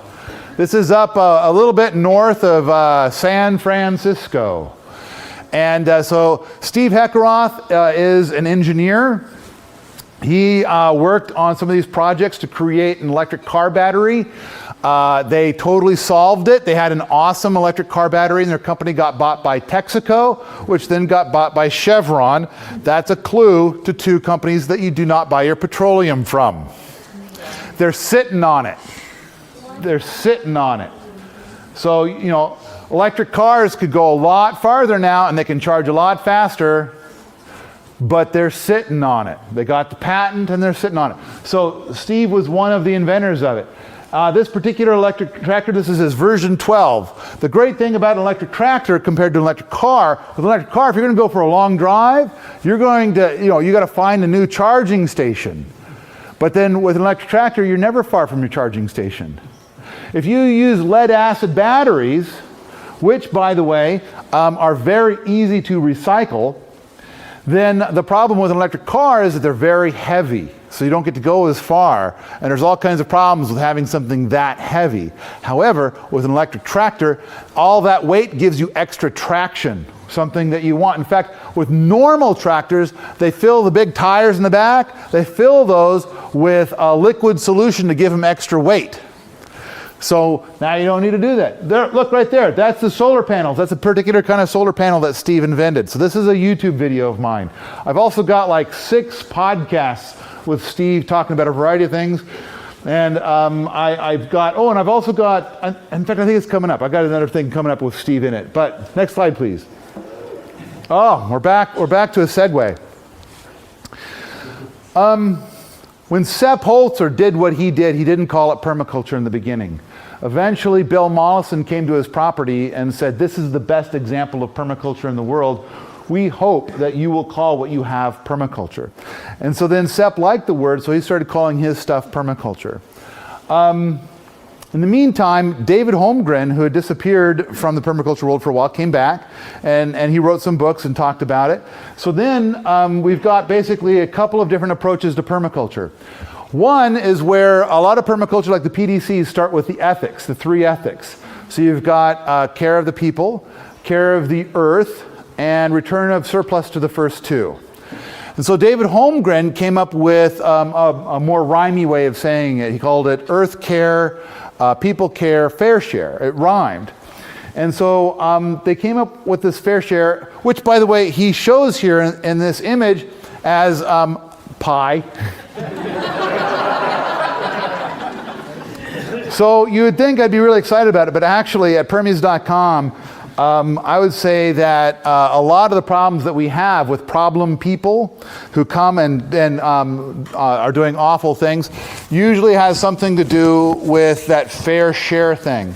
This is up a little bit north of San Francisco. And so Steve Heckeroth is an engineer. He worked on some of these projects to create an electric car battery. They totally solved it. They had an awesome electric car battery, and their company got bought by Texaco, which then got bought by Chevron. That's a clue to two companies that you do not buy your petroleum from. They're sitting on it. They're sitting on it. So, you know, electric cars could go a lot farther now, and they can charge a lot faster, but they're sitting on it. They got the patent, and they're sitting on it. So Steve was one of the inventors of it. This particular electric tractor, this is his version 12. The great thing about an electric tractor compared to an electric car, with an electric car, if you're going to go for a long drive, you're going to, you got to find a new charging station. But then with an electric tractor, you're never far from your charging station. If you use lead acid batteries, which, by the way, are very easy to recycle, then the problem with an electric car is that they're very heavy. So you don't get to go as far. And there's all kinds of problems with having something that heavy. However, with an electric tractor, all that weight gives you extra traction, something that you want. In fact, with normal tractors, they fill the big tires in the back, they fill those with a liquid solution to give them extra weight. So now you don't need to do that. There, look right there, that's the solar panels. That's a particular kind of solar panel that Steve invented. So this is a YouTube video of mine. I've also got like 6 podcasts with Steve talking about a variety of things. And I've got, and I've also got, in fact, I think it's coming up. I've got another thing coming up with Steve in it. But next slide, please. Oh, we're back to a segue. When Sepp Holzer did what he did, he didn't call it permaculture in the beginning. Eventually, Bill Mollison came to his property and said, this is the best example of permaculture in the world. We hope that you will call what you have permaculture. And so then Sepp liked the word, so he started calling his stuff permaculture. In the meantime, David Holmgren, who had disappeared from the permaculture world for a while, came back, and he wrote some books and talked about it. So then we've got basically a couple of different approaches to permaculture. One is where a lot of permaculture, like the PDCs, start with the ethics, the 3 ethics. So you've got care of the people, care of the earth, and return of surplus to the first 2. And so David Holmgren came up with a more rhymey way of saying it. He called it earth care, people care, fair share. It rhymed. And so they came up with this fair share, which, by the way, he shows here in this image as pie. So you would think I'd be really excited about it, but actually at Permies.com, I would say that a lot of the problems that we have with problem people who come and are doing awful things usually has something to do with that fair share thing.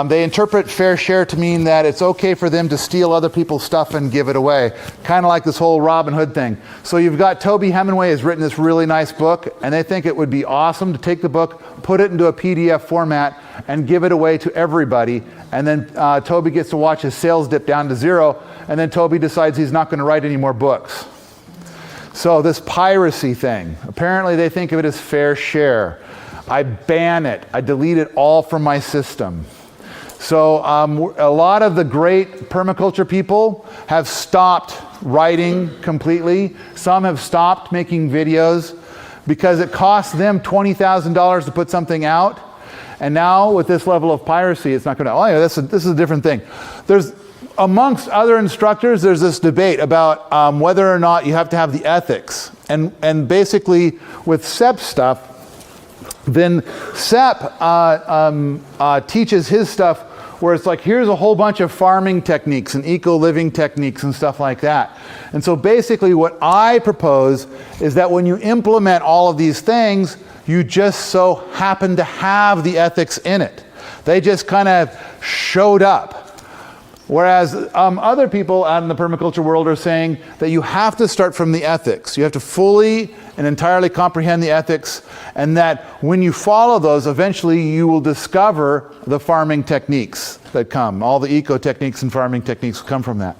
They interpret fair share to mean that it's okay for them to steal other people's stuff and give it away. Kind of like this whole Robin Hood thing. So you've got Toby Hemingway has written this really nice book, and they think it would be awesome to take the book, put it into a PDF format, and give it away to everybody. And then Toby gets to watch his sales dip down to 0, and then Toby decides he's not going to write any more books. So this piracy thing, apparently they think of it as fair share. I ban it. I delete it all from my system. So a lot of the great permaculture people have stopped writing completely. Some have stopped making videos because it costs them $20,000 to put something out. And now with this level of piracy, it's not going to, this is a different thing. There's, amongst other instructors, there's this debate about whether or not you have to have the ethics. And basically with Sepp stuff, then Sepp teaches his stuff where it's like, here's a whole bunch of farming techniques and eco-living techniques and stuff like that. And so basically what I propose is that when you implement all of these things, you just so happen to have the ethics in it. They just kind of showed up. Whereas other people out in the permaculture world are saying that you have to start from the ethics. You have to fully and entirely comprehend the ethics, and that when you follow those, eventually you will discover the farming techniques that come. All the eco techniques and farming techniques come from that.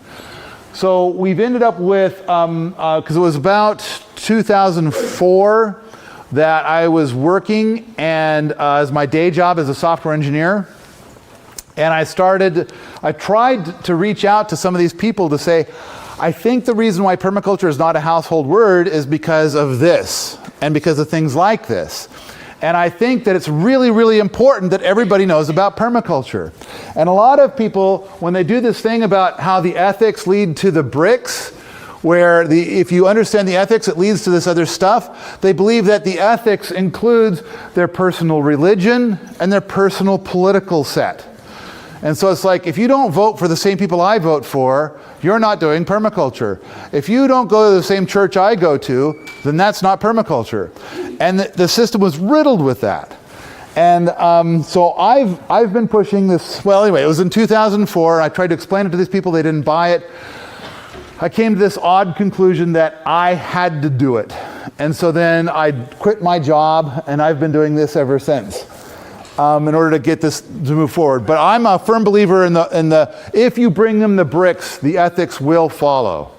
So we've ended up with, because it was about 2004 that I was working and as my day job as a software engineer. And I tried to reach out to some of these people to say, I think the reason why permaculture is not a household word is because of this, and because of things like this. And I think that it's really, really important that everybody knows about permaculture. And a lot of people, when they do this thing about how the ethics lead to the bricks, where if you understand the ethics, it leads to this other stuff, they believe that the ethics includes their personal religion and their personal political set. And so it's like, if you don't vote for the same people I vote for, you're not doing permaculture. If you don't go to the same church I go to, then that's not permaculture. And the system was riddled with that. And so I've been pushing this, well anyway, it was in 2004, I tried to explain it to these people, they didn't buy it. I came to this odd conclusion that I had to do it. And so then I quit my job, and I've been doing this ever since. In order to get this to move forward. But I'm a firm believer in the if you bring them the bricks, the ethics will follow.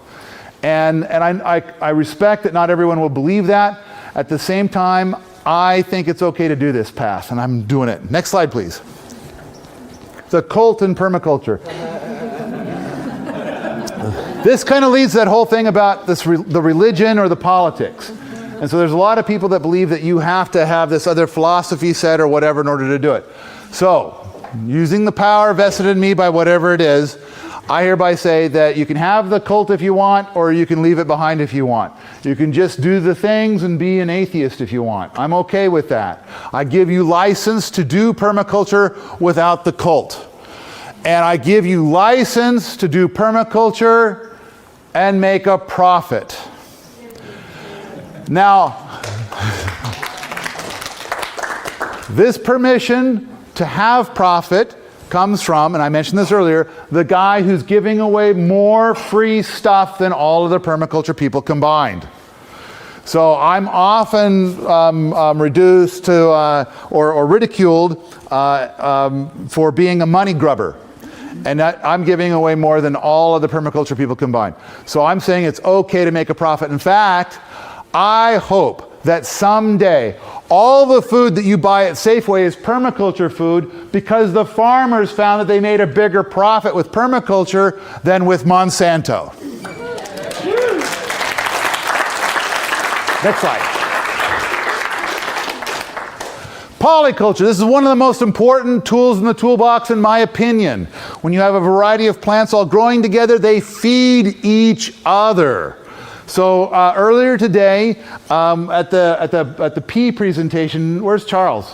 And I respect that not everyone will believe that. At the same time, I think it's okay to do this path, and I'm doing it. Next slide, please. The cult in permaculture. This kind of leads to that whole thing about the religion or the politics. And so there's a lot of people that believe that you have to have this other philosophy set or whatever in order to do it. So, using the power vested in me by whatever it is, I hereby say that you can have the cult if you want, or you can leave it behind if you want. You can just do the things and be an atheist if you want. I'm okay with that. I give you license to do permaculture without the cult. And I give you license to do permaculture and make a profit. Now, this permission to have profit comes from, and I mentioned this earlier, the guy who's giving away more free stuff than all of the permaculture people combined. So I'm often reduced to or ridiculed for being a money grubber. And I'm giving away more than all of the permaculture people combined. So I'm saying it's okay to make a profit. In fact, I hope that someday all the food that you buy at Safeway is permaculture food because the farmers found that they made a bigger profit with permaculture than with Monsanto. Next slide. Polyculture. This is one of the most important tools in the toolbox, in my opinion. When you have a variety of plants all growing together, they feed each other. So earlier today, at the P presentation, where's Charles?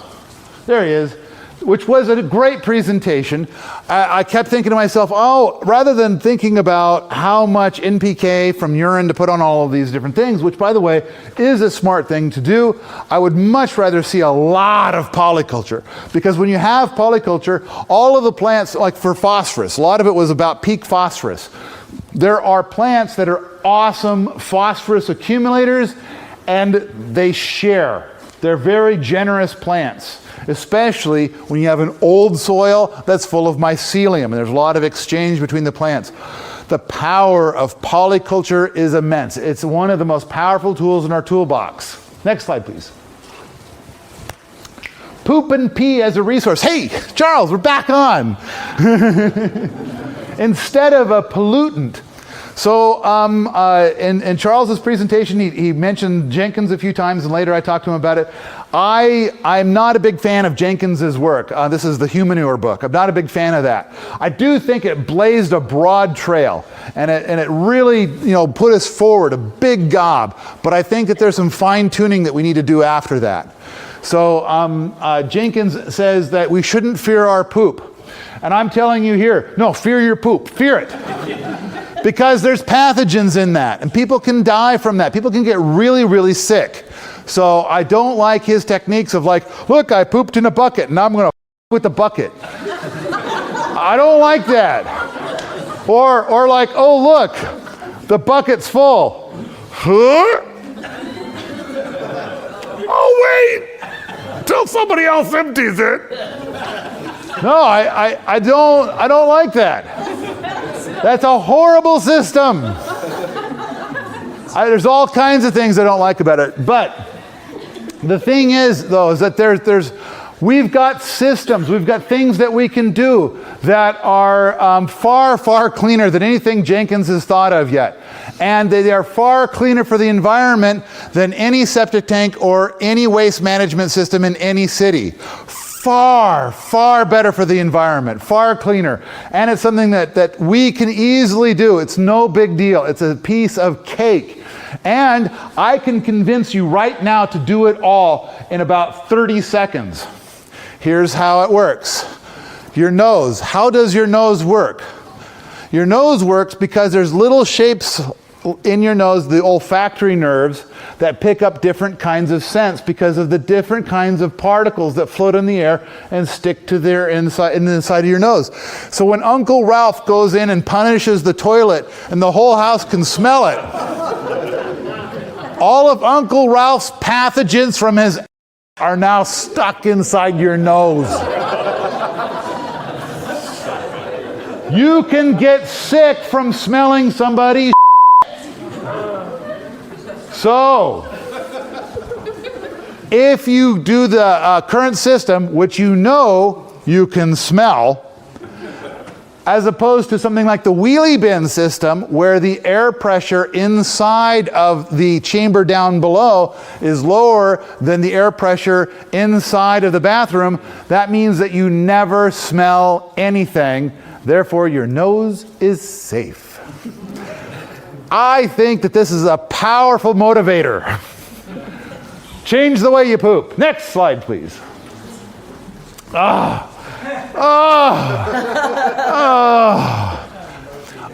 There he is, which was a great presentation. I kept thinking to myself, oh, rather than thinking about how much NPK from urine to put on all of these different things, which by the way is a smart thing to do, I would much rather see a lot of polyculture. Because when you have polyculture, all of the plants, like for phosphorus, a lot of it was about peak phosphorus. There are plants that are awesome phosphorus accumulators, and they share. They're very generous plants, especially when you have an old soil that's full of mycelium, and there's a lot of exchange between the plants. The power of polyculture is immense. It's one of the most powerful tools in our toolbox. Next slide, please. Poop and pee as a resource. Hey, Charles, we're back on. Instead of a pollutant. So in Charles's presentation, he mentioned Jenkins a few times, and later I talked to him about it. I'm not a big fan of Jenkins's work. This is the Humanure book. I'm not a big fan of that. I do think it blazed a broad trail, and it really, put us forward a big gob. But I think that there's some fine tuning that we need to do after that. So Jenkins says that we shouldn't fear our poop. And I'm telling you here, no, fear your poop. Fear it. Because there's pathogens in that, and people can die from that. People can get really, really sick. So I don't like his techniques of like, look, I pooped in a bucket, and I'm going to with the bucket. I don't like that. Or like, oh, look, the bucket's full. Huh? Oh, wait, till somebody else empties it. No, I don't like that. That's a horrible system. There's all kinds of things I don't like about it. But the thing is, though, is that there's We've got systems, we've got things that we can do that are far, far cleaner than anything Jenkins has thought of yet. And they are far cleaner for the environment than any septic tank or any waste management system in any city. Far, far better for the environment, far cleaner. And it's something that we can easily do. It's no big deal. It's a piece of cake. And I can convince you right now to do it all in about 30 seconds. Here's how it works. Your nose. How does your nose work? Your nose works because there's little shapes in your nose, the olfactory nerves, that pick up different kinds of scents because of the different kinds of particles that float in the air and stick to their inside, in the inside of your nose. So when Uncle Ralph goes in and punishes the toilet and the whole house can smell it, all of Uncle Ralph's pathogens from his are now stuck inside your nose. You can get sick from smelling somebody's. So, if you do the current system, which you know you can smell, as opposed to something like the wheelie bin system, where the air pressure inside of the chamber down below is lower than the air pressure inside of the bathroom, that means that you never smell anything. Therefore, your nose is safe. I think that this is a powerful motivator. Change the way you poop. Next slide, please.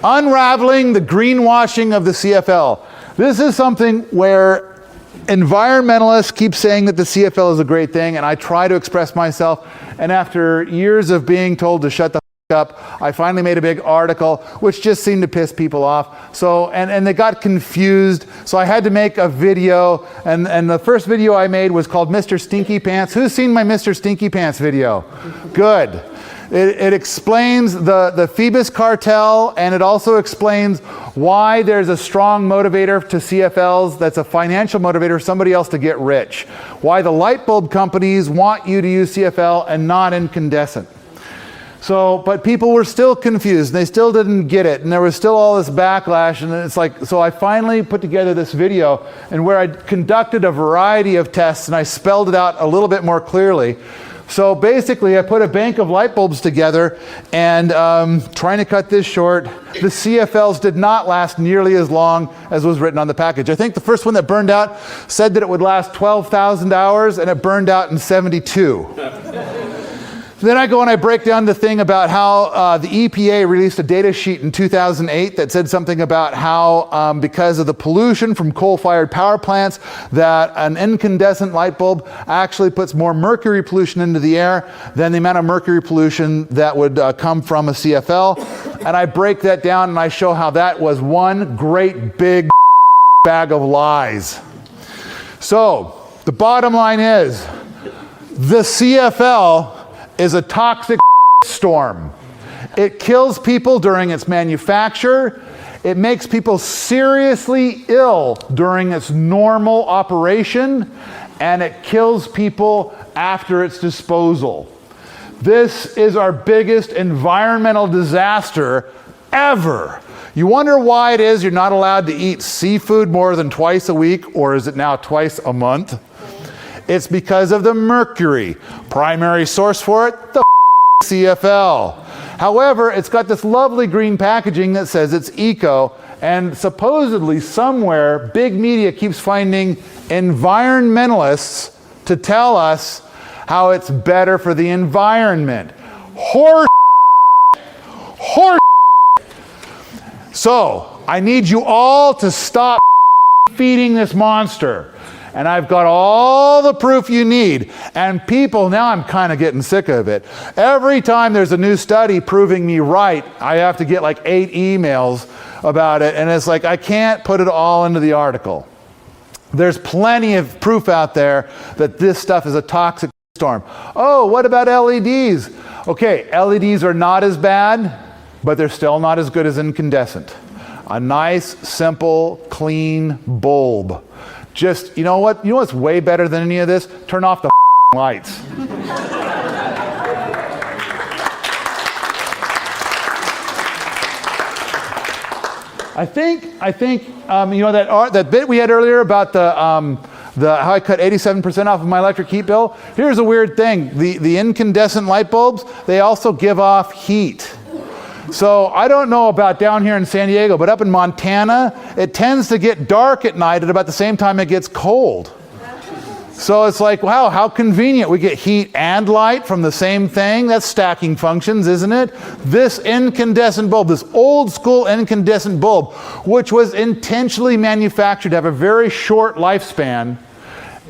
Unraveling the greenwashing of the CFL. This is something where environmentalists keep saying that the CFL is a great thing, and I try to express myself, and after years of being told to shut the up, I finally made a big article which just seemed to piss people off. So, and they got confused, so I had to make a video, and the first video I made was called Mr. Stinky Pants. Who's seen my Mr. Stinky Pants video? Good. It explains the Phoebus cartel, and it also explains why there's a strong motivator to CFLs that's a financial motivator for somebody else to get rich. Why the light bulb companies want you to use CFL and not incandescent. So, but people were still confused, and they still didn't get it, and there was still all this backlash, and it's like, so I finally put together this video, and where I conducted a variety of tests, and I spelled it out a little bit more clearly. So basically, I put a bank of light bulbs together, and trying to cut this short, the CFLs did not last nearly as long as was written on the package. I think the first one that burned out said that it would last 12,000 hours, and it burned out in 72. Then I go and I break down the thing about how the EPA released a data sheet in 2008 that said something about how because of the pollution from coal-fired power plants, that an incandescent light bulb actually puts more mercury pollution into the air than the amount of mercury pollution that would come from a CFL. And I break that down and I show how that was one great big bag of lies. So the bottom line is, the CFL is a toxic storm. It kills people during its manufacture. It makes people seriously ill during its normal operation, and it kills people after its disposal. This is our biggest environmental disaster ever. You wonder why it is you're not allowed to eat seafood more than twice a week, or is it now twice a month? It's because of the mercury. Primary source for it, the CFL. However, it's got this lovely green packaging that says it's eco, and supposedly somewhere, big media keeps finding environmentalists to tell us how it's better for the environment. Horse. So, I need you all to stop feeding this monster. And I've got all the proof you need. And people, now I'm kind of getting sick of it. Every time there's a new study proving me right, I have to get like 8 emails about it. And it's like, I can't put it all into the article. There's plenty of proof out there that this stuff is a toxic storm. Oh, what about LEDs? Okay, LEDs are not as bad, but they're still not as good as incandescent. A nice, simple, clean bulb. Just, you know what? You know what's way better than any of this? Turn off the lights. I think you know that bit we had earlier about how I cut 87% off of my electric heat bill. Here's a weird thing: the incandescent light bulbs, they also give off heat. So I don't know about down here in San Diego, but up in Montana, it tends to get dark at night at about the same time it gets cold. So it's like, wow, how convenient. We get heat and light from the same thing. That's stacking functions, isn't it? This incandescent bulb, this old school incandescent bulb, which was intentionally manufactured to have a very short lifespan,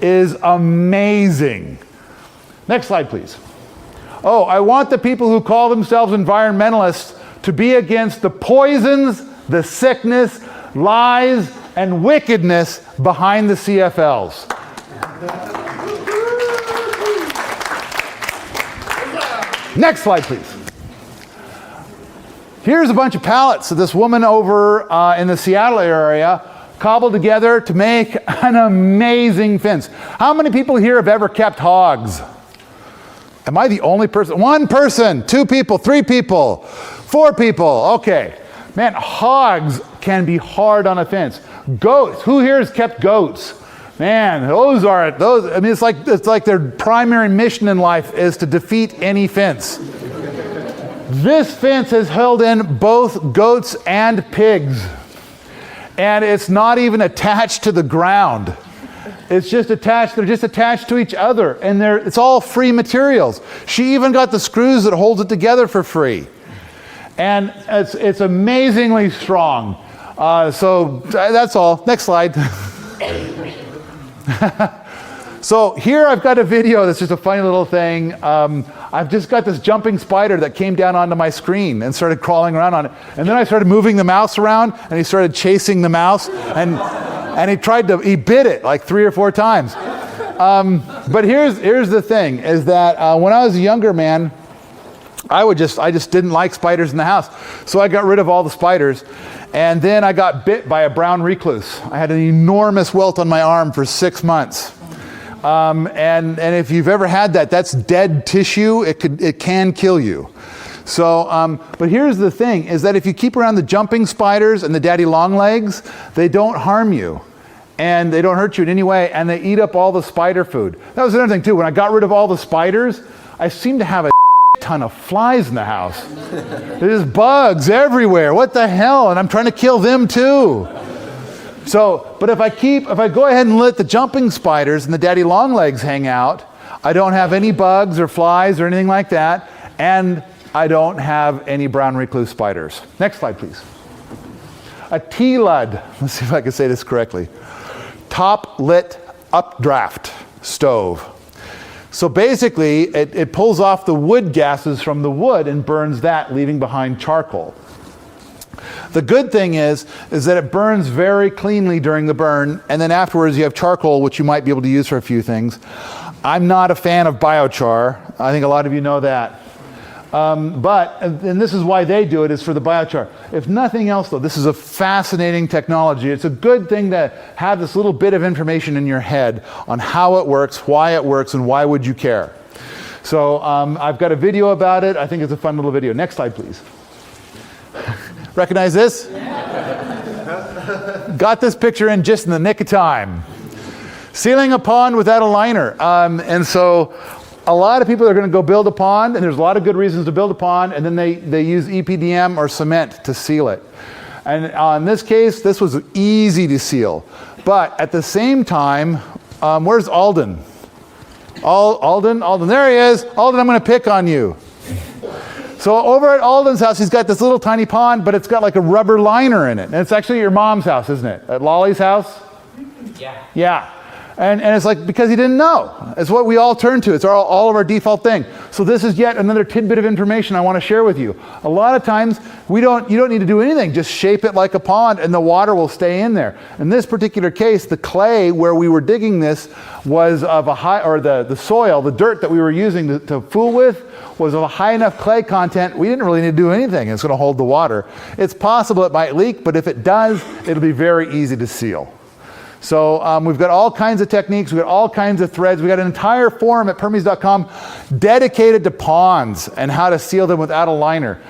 is amazing. Next slide, please. Oh, I want the people who call themselves environmentalists to be against the poisons, the sickness, lies, and wickedness behind the CFLs. Next slide, please. Here's a bunch of pallets that this woman over in the Seattle area cobbled together to make an amazing fence. How many people here have ever kept hogs? Am I the only person? One person, 2 people, 3 people, 4 people. Okay. Man, hogs can be hard on a fence. Goats. Who here has kept goats? Man, those. I mean, it's like their primary mission in life is to defeat any fence. This fence has held in both goats and pigs. And it's not even attached to the ground. It's just attached, they're just attached to each other, and it's all free materials. She even got the screws that hold it together for free. And it's amazingly strong. So that's all. Next slide. So here I've got a video that's just a funny little thing. I've just got this jumping spider that came down onto my screen and started crawling around on it. And then I started moving the mouse around, and he started chasing the mouse, and he bit it like 3 or 4 times. But here's the thing, is that when I was a younger man, I just didn't like spiders in the house. So I got rid of all the spiders. And then I got bit by a brown recluse. I had an enormous welt on my arm for 6 months. And if you've ever had that, that's dead tissue. It can kill you. So, but here's the thing, is that if you keep around the jumping spiders and the daddy longlegs, they don't harm you. And they don't hurt you in any way, and they eat up all the spider food. That was another thing too. When I got rid of all the spiders, I seemed to have a ton of flies in the house. There's bugs everywhere. What the hell? And I'm trying to kill them too. So, but if I go ahead and let the jumping spiders and the daddy longlegs hang out, I don't have any bugs or flies or anything like that, and I don't have any brown recluse spiders. Next slide, please. A TLUD. Let's see if I can say this correctly. Top lit updraft stove. So basically, it pulls off the wood gases from the wood and burns that, leaving behind charcoal. The good thing is that it burns very cleanly during the burn, and then afterwards you have charcoal, which you might be able to use for a few things. I'm not a fan of biochar. I think a lot of you know that. And this is why they do it, is for the biochar. If nothing else though, this is a fascinating technology. It's a good thing to have this little bit of information in your head on how it works, and why would you care. So I've got a video about it. I think it's a fun little video. Next slide, please. Recognize this? Got this picture in just in the nick of time. Sealing a pond without a liner. And so a lot of people are going to go build a pond, and there's a lot of good reasons to build a pond, and then they use EPDM or cement to seal it. And in this case, this was easy to seal. But at the same time, where's Alden? Alden, there he is. Alden, I'm going to pick on you. So over at Alden's house, he's got this little tiny pond, but it's got like a rubber liner in it. And it's actually your mom's house, isn't it? At Lolly's house? Yeah. Yeah. And it's like, because he didn't know. It's what we all turn to. It's all of our default thing. So this is yet another tidbit of information I want to share with you. A lot of times, you don't need to do anything. Just shape it like a pond and the water will stay in there. In this particular case, the clay where we were digging this was of a high, or the soil, the dirt that we were using to fool with, was of a high enough clay content, we didn't really need to do anything. It's going to hold the water. It's possible it might leak, but if it does, it'll be very easy to seal. So we've got all kinds of techniques, we've got all kinds of threads, we've got an entire forum at Permies.com dedicated to ponds and how to seal them without a liner.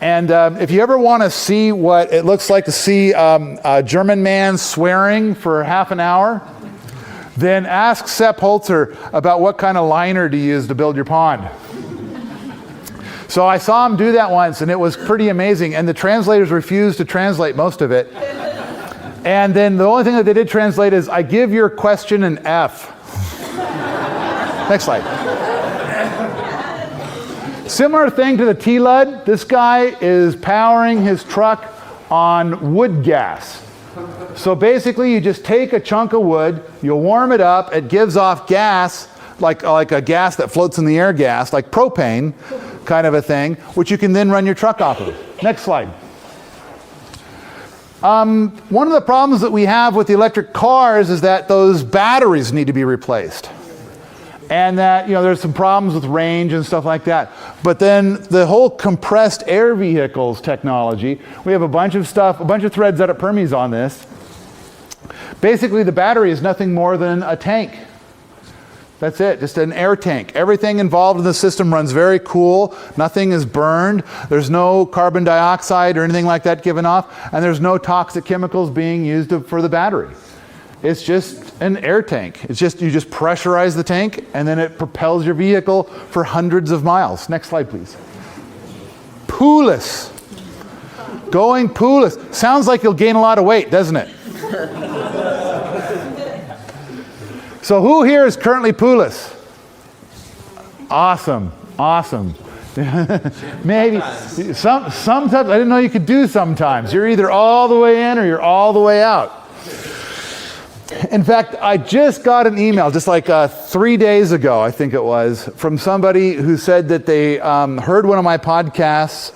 And if you ever want to see what it looks like to see a German man swearing for half an hour, then ask Sepp Holzer about what kind of liner to use to build your pond. So I saw him do that once, and it was pretty amazing. And the translators refused to translate most of it. And then the only thing that they did translate is, I give your question an F. Next slide. Similar thing to the T-Lud. This guy is powering his truck on wood gas. So basically, you just take a chunk of wood, you warm it up, it gives off gas, like a gas that floats in the air gas, like propane kind of a thing, which you can then run your truck off of. Next slide. One of the problems that we have with the electric cars is that those batteries need to be replaced. And that, there's some problems with range and stuff like that. But then the whole compressed air vehicles technology, we have a bunch of threads out at Permies on this. Basically, the battery is nothing more than a tank. That's it, just an air tank. Everything involved in the system runs very cool. Nothing is burned. There's no carbon dioxide or anything like that given off. And there's no toxic chemicals being used for the battery. It's just an air tank. You just pressurize the tank, and then it propels your vehicle for hundreds of miles. Next slide, please. Poo-less. Going poo-less. Sounds like you'll gain a lot of weight, doesn't it? So who here is currently poo-less? Awesome. Maybe. Sometimes, I didn't know you could do sometimes. You're either all the way in or you're all the way out. In fact, I just got an email, just like 3 days ago, I think it was, from somebody who said that they heard one of my podcasts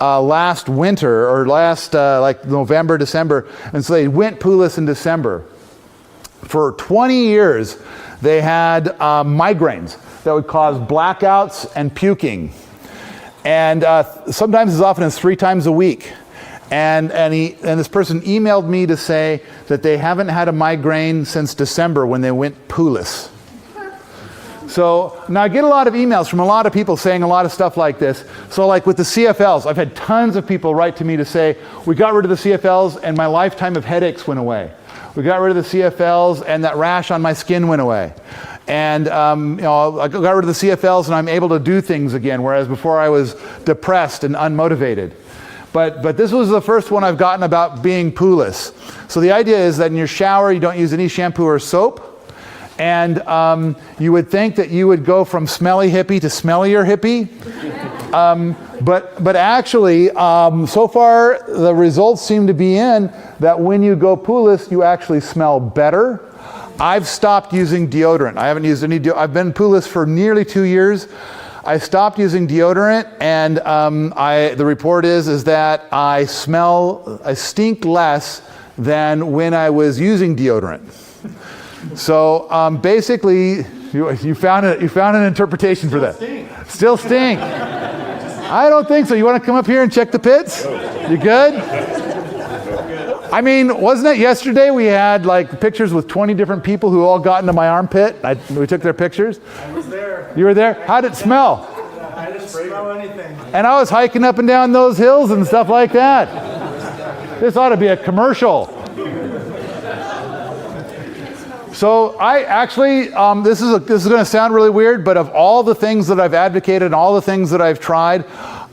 last winter, or last like November, December, and so they went poo-less in December. For 20 years, they had migraines that would cause blackouts and puking. And sometimes as often as 3 times a week. And this person emailed me to say that they haven't had a migraine since December when they went poo-less. So now I get a lot of emails from a lot of people saying a lot of stuff like this. So like with the CFLs, I've had tons of people write to me to say, we got rid of the CFLs and my lifetime of headaches went away. We got rid of the CFLs and that rash on my skin went away. And I got rid of the CFLs and I'm able to do things again, whereas before I was depressed and unmotivated. But this was the first one I've gotten about being poo-less. So the idea is that in your shower, you don't use any shampoo or soap. And you would think that you would go from smelly hippie to smellier hippie. But actually, so far, the results seem to be in that when you go poo-less, you actually smell better. I've stopped using deodorant. I haven't used any deodorant. I've been poo-less for nearly 2 years. I stopped using deodorant, and the report is that I stink less than when I was using deodorant. So basically, you found an interpretation for that. Still stink. I don't think so. You want to come up here and check the pits? You good? I mean, wasn't it yesterday we had like pictures with 20 different people who all got into my armpit? We took their pictures. I was there. You were there? How did it smell? I didn't smell anything. And I was hiking up and down those hills and stuff like that. This ought to be a commercial. So I actually, this is going to sound really weird, but of all the things that I've advocated and all the things that I've tried,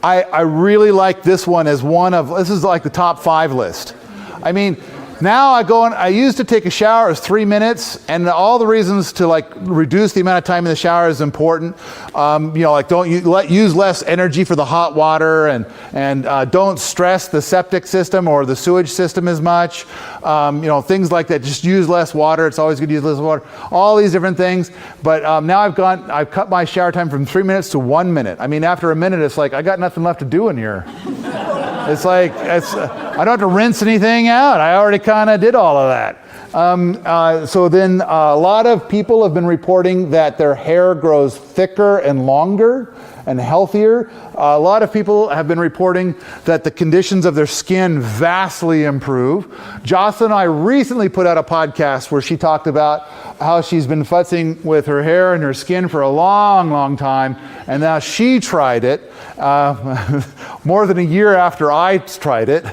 I really like this one as this is like the top 5 list. I mean, now I used to take a shower as 3 minutes, and all the reasons to like reduce the amount of time in the shower is important. Use less energy for the hot water, and don't stress the septic system or the sewage system as much. Things like that. Just use less water. It's always good to use less water. All these different things. But now I've cut my shower time from 3 minutes to 1 minute. I mean, after a minute, it's like I got nothing left to do in here. It's like I don't have to rinse anything out. I already kind of did all of that. So then a lot of people have been reporting that their hair grows thicker and longer and healthier. A lot of people have been reporting that the conditions of their skin vastly improve. Jocelyn and I recently put out a podcast where she talked about how she's been futzing with her hair and her skin for a long, long time, and now she tried it more than a year after I tried it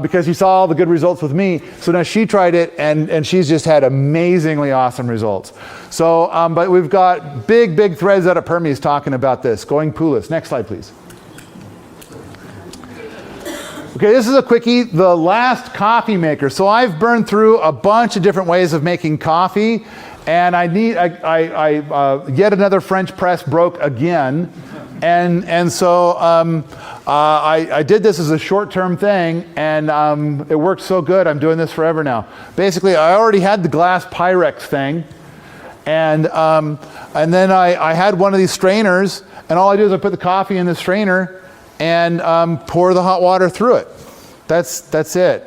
because she saw all the good results with me. So now she tried it, and she's just had amazingly awesome results. So, but we've got big threads out of Permies talking about this, going Poo-less. Next slide, please. Okay, this is a quickie, the last coffee maker. So I've burned through a bunch of different ways of making coffee, and yet another French press broke again. And so I did this as a short-term thing, and it worked so good, I'm doing this forever now. Basically, I already had the glass Pyrex thing, and then I had one of these strainers, and all I do is I put the coffee in the strainer and pour the hot water through it. That's it.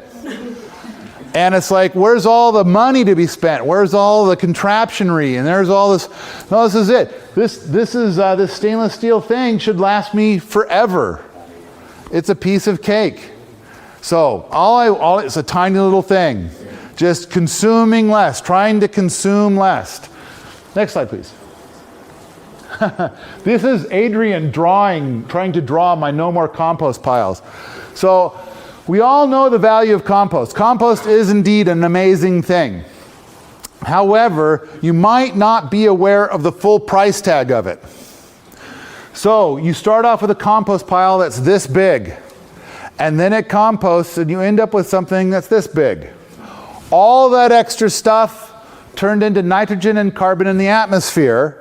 And it's like, where's all the money to be spent? Where's all the contraptionry? And there's all this. No, this is it. This stainless steel thing should last me forever. It's a piece of cake. So it's a tiny little thing. Just consuming less, trying to consume less. Next slide, please. This is Adrian trying to draw my no more compost piles. So we all know the value of compost. Compost is indeed an amazing thing. However, you might not be aware of the full price tag of it. So you start off with a compost pile that's this big, and then it composts and you end up with something that's this big. All that extra stuff turned into nitrogen and carbon in the atmosphere.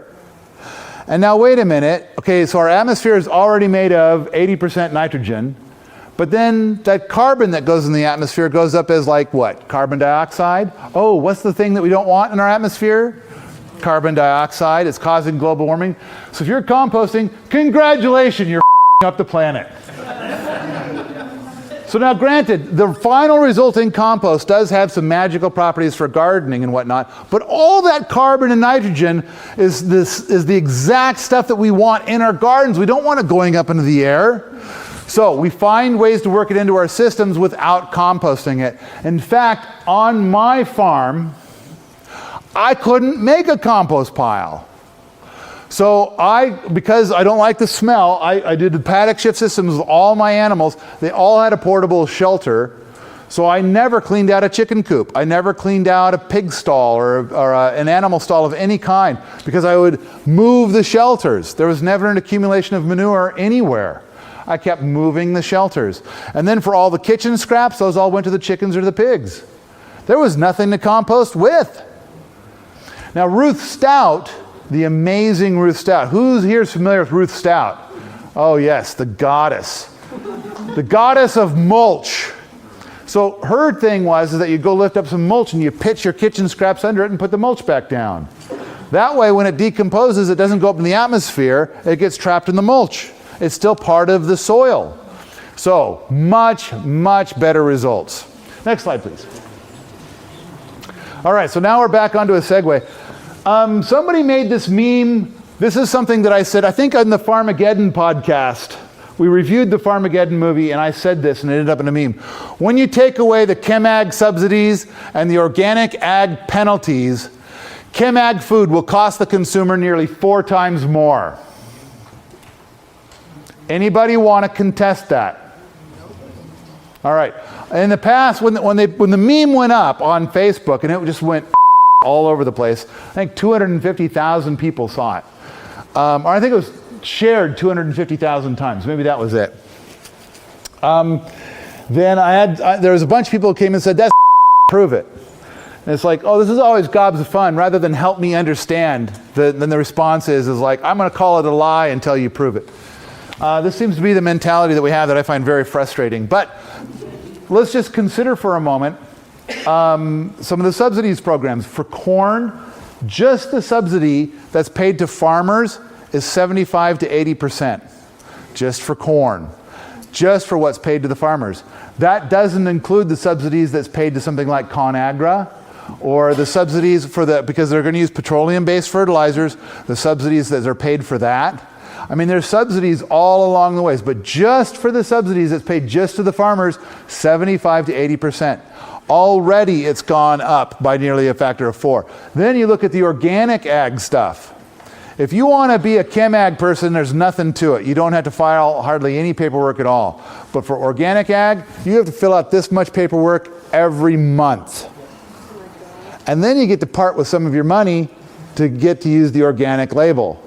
And now wait a minute, okay, so our atmosphere is already made of 80% nitrogen, but then that carbon that goes in the atmosphere goes up as like what? Carbon dioxide? Oh, what's the thing that we don't want in our atmosphere? Carbon dioxide. It's causing global warming. So if you're composting, congratulations, you're up the planet. So now granted, the final resulting compost does have some magical properties for gardening and whatnot, but all that carbon and nitrogen is the exact stuff that we want in our gardens. We don't want it going up into the air. So we find ways to work it into our systems without composting it. In fact, on my farm, I couldn't make a compost pile. So because I don't like the smell, I did the paddock shift systems with all my animals. They all had a portable shelter. So I never cleaned out a chicken coop. I never cleaned out a pig stall or an animal stall of any kind because I would move the shelters. There was never an accumulation of manure anywhere. I kept moving the shelters. And then for all the kitchen scraps, those all went to the chickens or the pigs. There was nothing to compost with. Now Ruth Stout, the amazing Ruth Stout. Who's here is familiar with Ruth Stout? Oh yes, the goddess. The goddess of mulch. So her thing was that you go lift up some mulch and you pitch your kitchen scraps under it and put the mulch back down. That way when it decomposes, it doesn't go up in the atmosphere, it gets trapped in the mulch. It's still part of the soil. So much better results. Next slide, please. All right, so now we're back onto a segue. Somebody made this meme. This is something that I said, I think on the Farmageddon podcast. We reviewed the Farmageddon movie and I said this and it ended up in a meme. When you take away the ChemAg subsidies and the organic ag penalties, ChemAg food will cost the consumer nearly 4 times more. Anybody want to contest that? All right. In the past, when the meme went up on Facebook and it just went all over the place, I think 250,000 people saw it. Or I think it was shared 250,000 times. Maybe that was it. Then there was a bunch of people who came and said, that's prove it. And it's like, oh, this is always gobs of fun, rather than help me understand. Then the response is like, I'm going to call it a lie until you prove it. This seems to be the mentality that we have that I find very frustrating. But let's just consider for a moment some of the subsidies programs. For corn, just the subsidy that's paid to farmers is 75 to 80%. Just for corn. Just for what's paid to the farmers. That doesn't include the subsidies that's paid to something like ConAgra, or the subsidies because they're going to use petroleum-based fertilizers, the subsidies that are paid for that. I mean, there's subsidies all along the ways, but just for the subsidies that's paid just to the farmers, 75 to 80%. Already it's gone up by nearly a factor of 4. Then you look at the organic ag stuff. If you want to be a chem ag person, there's nothing to it. You don't have to file hardly any paperwork at all. But for organic ag, you have to fill out this much paperwork every month. And then you get to part with some of your money to get to use the organic label.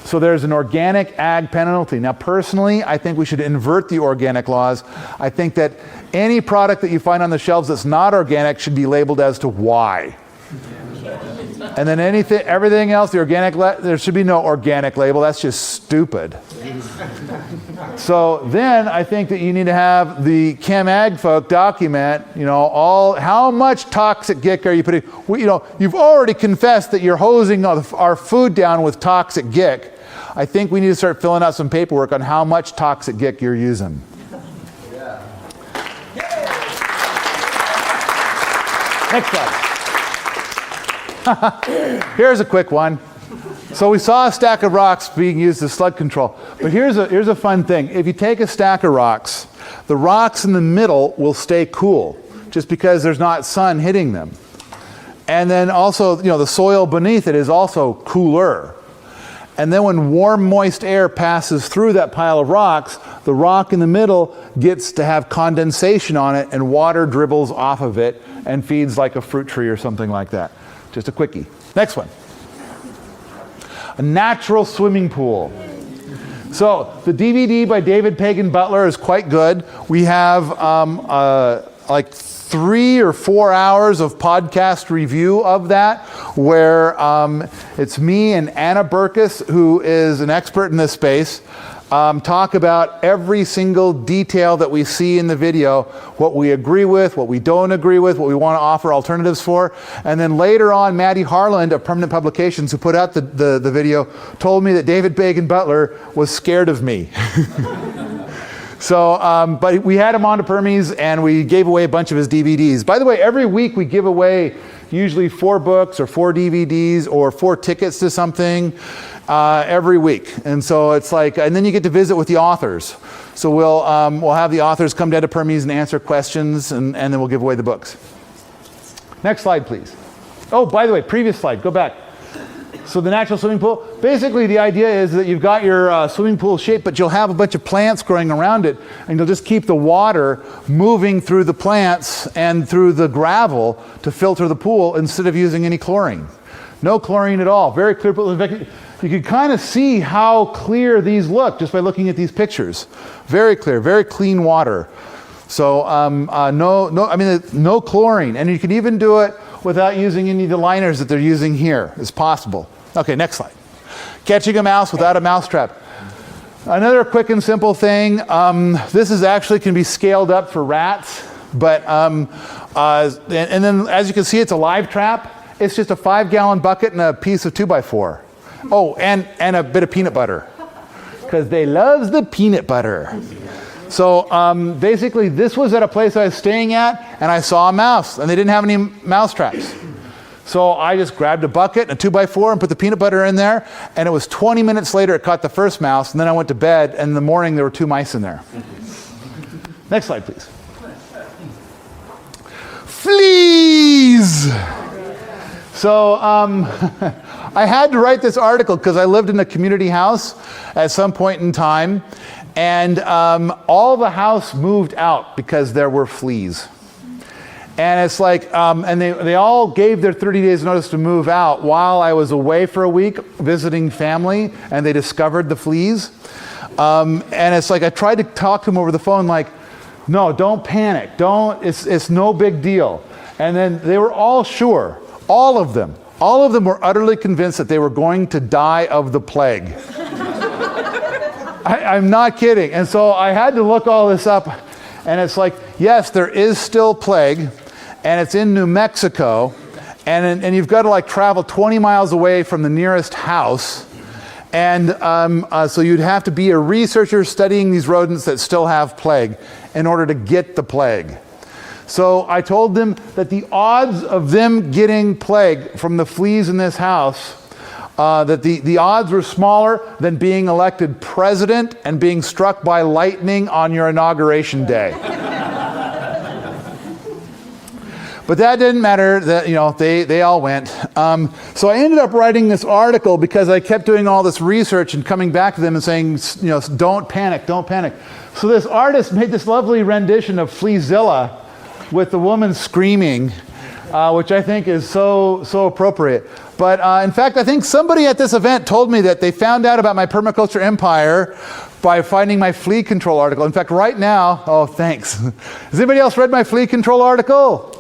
So there's an organic ag penalty. Now personally, I think we should invert the organic laws. I think that any product that you find on the shelves that's not organic should be labeled as to why. And then everything else, the organic, there should be no organic label. That's just stupid. So then I think that you need to have the chem ag folk document, how much toxic gick are you putting, you've already confessed that you're hosing our food down with toxic gick. I think we need to start filling out some paperwork on how much toxic gick you're using. Yeah. Next slide. Here's a quick one. So we saw a stack of rocks being used as slug control. But here's a fun thing. If you take a stack of rocks, the rocks in the middle will stay cool just because there's not sun hitting them. And then also, the soil beneath it is also cooler. And then when warm, moist air passes through that pile of rocks, the rock in the middle gets to have condensation on it and water dribbles off of it and feeds like a fruit tree or something like that. Just a quickie. Next one. A natural swimming pool. So the DVD by David Pagan Butler is quite good. We have like 3 or 4 hours of podcast review of that, where it's me and Anna Burkus, who is an expert in this space, talk about every single detail that we see in the video, what we agree with, what we don't agree with, what we want to offer alternatives for. And then later on, Maddie Harland of Permanent Publications, who put out the video, told me that David Pagan Butler was scared of me. So, but we had him on to Permies and we gave away a bunch of his DVDs. By the way, every week we give away usually 4 books or 4 DVDs or 4 tickets to something every week. And so it's like, and then you get to visit with the authors. So we'll have the authors come down to Permies and answer questions, and then we'll give away the books. Next slide, please. Oh, by the way, previous slide, go back. So the natural swimming pool, basically the idea is that you've got your swimming pool shape, but you'll have a bunch of plants growing around it, and you'll just keep the water moving through the plants and through the gravel to filter the pool instead of using any chlorine. No chlorine at all. Very clear pool. In fact, you can kind of see how clear these look just by looking at these pictures. Very clear, very clean water. So no chlorine, and you can even do it without using any of the liners that they're using here. It's possible. Okay, next slide. Catching a mouse without a mousetrap. Another quick and simple thing. This is actually can be scaled up for rats, but and then as you can see, it's a live trap. It's just a 5-gallon bucket and a piece of 2x4. Oh, and a bit of peanut butter, because they love the peanut butter. So basically, this was at a place I was staying at, and I saw a mouse, and they didn't have any mouse traps. So I just grabbed a bucket and a 2x4 and put the peanut butter in there, and it was 20 minutes later it caught the first mouse, and then I went to bed, and in the morning there were 2 mice in there. Next slide, please. Fleas! So I had to write this article because I lived in a community house at some point in time, and all the house moved out because there were fleas. And it's like, and they all gave their 30 days notice to move out while I was away for a week visiting family, and they discovered the fleas. And it's like, I tried to talk to them over the phone, like, no, don't panic. It's no big deal. And then they were all sure, all of them were utterly convinced that they were going to die of the plague. I'm not kidding. And so I had to look all this up, and it's like, yes, there is still plague, and it's in New Mexico, and you've got to like travel 20 miles away from the nearest house, and so you'd have to be a researcher studying these rodents that still have plague in order to get the plague. So I told them that the odds of them getting plague from the fleas in this house that the odds were smaller than being elected president and being struck by lightning on your inauguration day. But that didn't matter. That, you know, they all went. So I ended up writing this article because I kept doing all this research and coming back to them and saying, you know, don't panic, don't panic. So this artist made this lovely rendition of Fleazilla with the woman screaming, which I think is so appropriate. But in fact, I think somebody at this event told me that they found out about my permaculture empire by finding my Flea Control article. In fact, right now, oh, thanks. Has anybody else read my Flea Control article?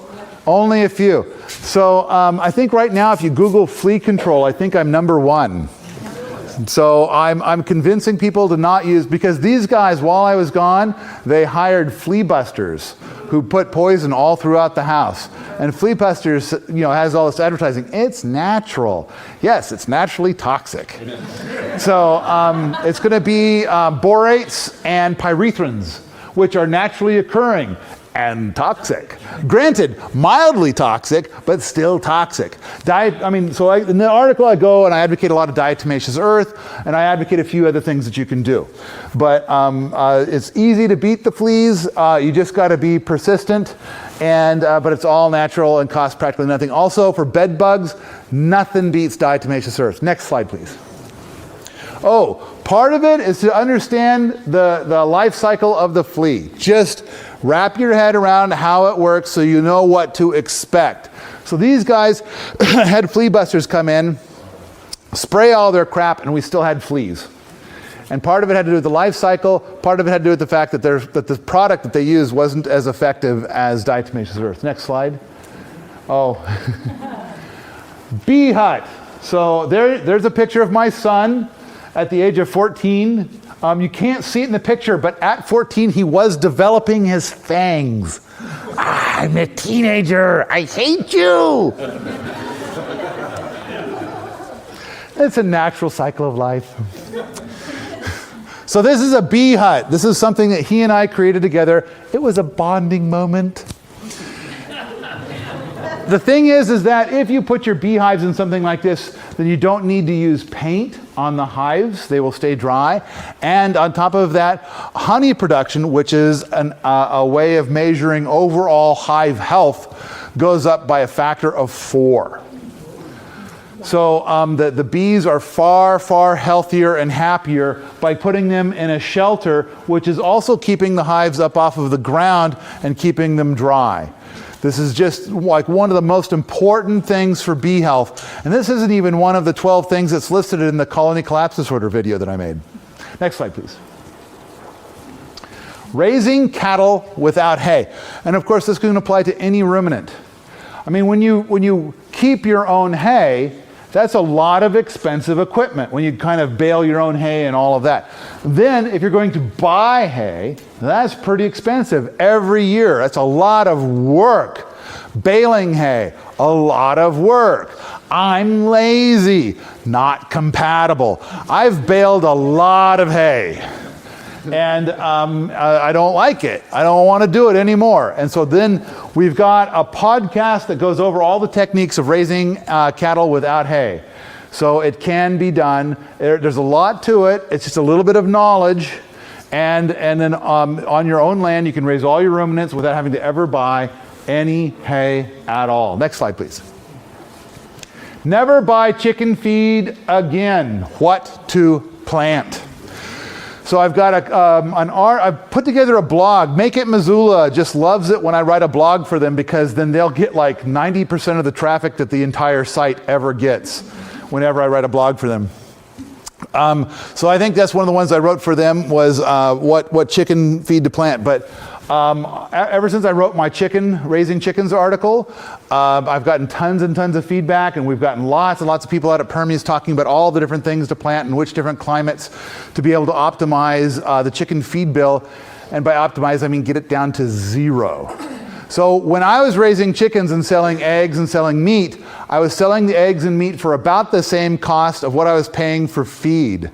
Only a few. So I think right now, if you Google Flea Control, I think I'm #1. So I'm convincing people to not use, because these guys, while I was gone, they hired flea busters who put poison all throughout the house. And Flea Busters, you know, has all this advertising. It's natural. Yes, it's naturally toxic. So it's going to be borates and pyrethrins, which are naturally occurring and toxic. Granted, mildly toxic, but still toxic. In the article I go and I advocate a lot of diatomaceous earth, and I advocate a few other things that you can do. But it's easy to beat the fleas. You just got to be persistent, and but it's all natural and costs practically nothing. Also, for bed bugs, nothing beats diatomaceous earth. Next slide, please. Oh, part of it is to understand the life cycle of the flea. Just wrap your head around how it works so you know what to expect. So these guys had flea busters come in, spray all their crap, and we still had fleas. And part of it had to do with the life cycle, part of it had to do with the fact that the product that they used wasn't as effective as diatomaceous earth. Next slide. Oh. Bee hut. So there's a picture of my son at the age of 14. You can't see it in the picture, but at 14 he was developing his fangs. I'm a teenager. I hate you. It's a natural cycle of life. So this is a bee hut. This is something that he and I created together. It was a bonding moment. The thing is that if you put your beehives in something like this, then you don't need to use paint on the hives. They will stay dry. And on top of that, honey production, which is a way of measuring overall hive health, goes up by a factor of 4. So the bees are far, far healthier and happier by putting them in a shelter, which is also keeping the hives up off of the ground and keeping them dry. This is just like one of the most important things for bee health. And this isn't even one of the 12 things that's listed in the colony collapse disorder video that I made. Next slide, please. Raising cattle without hay. And of course, this can apply to any ruminant. I mean, when you keep your own hay, that's a lot of expensive equipment when you kind of bale your own hay and all of that. Then if you're going to buy hay, that's pretty expensive every year. That's a lot of work. Baling hay, a lot of work. I'm lazy, not compatible. I've baled a lot of hay. And I don't like it. I don't want to do it anymore. And so then we've got a podcast that goes over all the techniques of raising cattle without hay. So it can be done. There's a lot to it. It's just a little bit of knowledge. And then on your own land, you can raise all your ruminants without having to ever buy any hay at all. Next slide, please. Never buy chicken feed again. What to plant. So I've got I've put together a blog. Make It Missoula just loves it when I write a blog for them, because then they'll get like 90% of the traffic that the entire site ever gets whenever I write a blog for them. So I think that's one of the ones I wrote for them was what chicken feed to plant. But ever since I wrote my raising chickens article, I've gotten tons and tons of feedback, and we've gotten lots and lots of people out at Permies talking about all the different things to plant and which different climates to be able to optimize the chicken feed bill. And by optimize, I mean get it down to 0. So when I was raising chickens and selling eggs and selling meat, I was selling the eggs and meat for about the same cost of what I was paying for feed.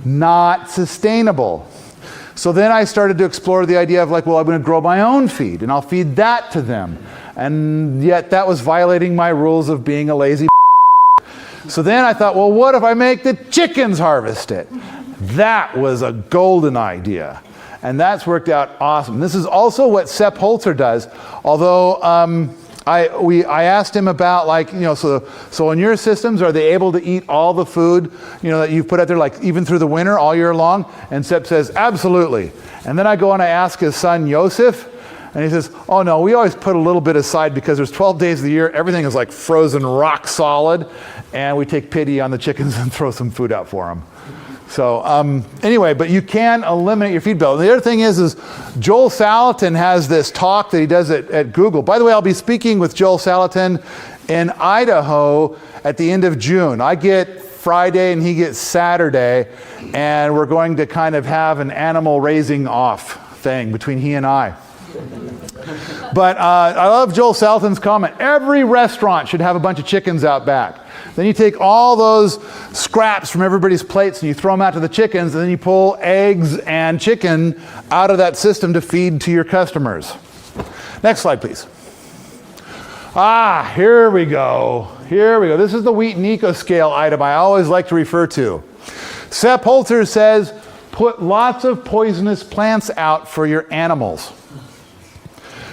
Not sustainable. So then I started to explore the idea of like, well, I'm going to grow my own feed and I'll feed that to them. And yet that was violating my rules of being a lazy. So then I thought, well, what if I make the chickens harvest it? That was a golden idea. And that's worked out awesome. This is also what Sepp Holzer does, although I asked him about, like, you know, so in your systems, are they able to eat all the food, you know, that you've put out there, like even through the winter, all year long? And Sepp says, absolutely. And then I go and I ask his son, Yosef, and he says, oh no, we always put a little bit aside because there's 12 days of the year, everything is like frozen rock solid, and we take pity on the chickens and throw some food out for them. So anyway, but you can eliminate your feed bill. And the other thing is Joel Salatin has this talk that he does at Google. By the way, I'll be speaking with Joel Salatin in Idaho at the end of June. I get Friday and he gets Saturday, and we're going to kind of have an animal raising off thing between he and I. But I love Joel Salatin's comment. Every restaurant should have a bunch of chickens out back. Then you take all those scraps from everybody's plates and you throw them out to the chickens, and then you pull eggs and chicken out of that system to feed to your customers. Next slide, please. Here we go. Here we go. This is the Wheaton EcoScale item I always like to refer to. Sepp Holzer says, put lots of poisonous plants out for your animals.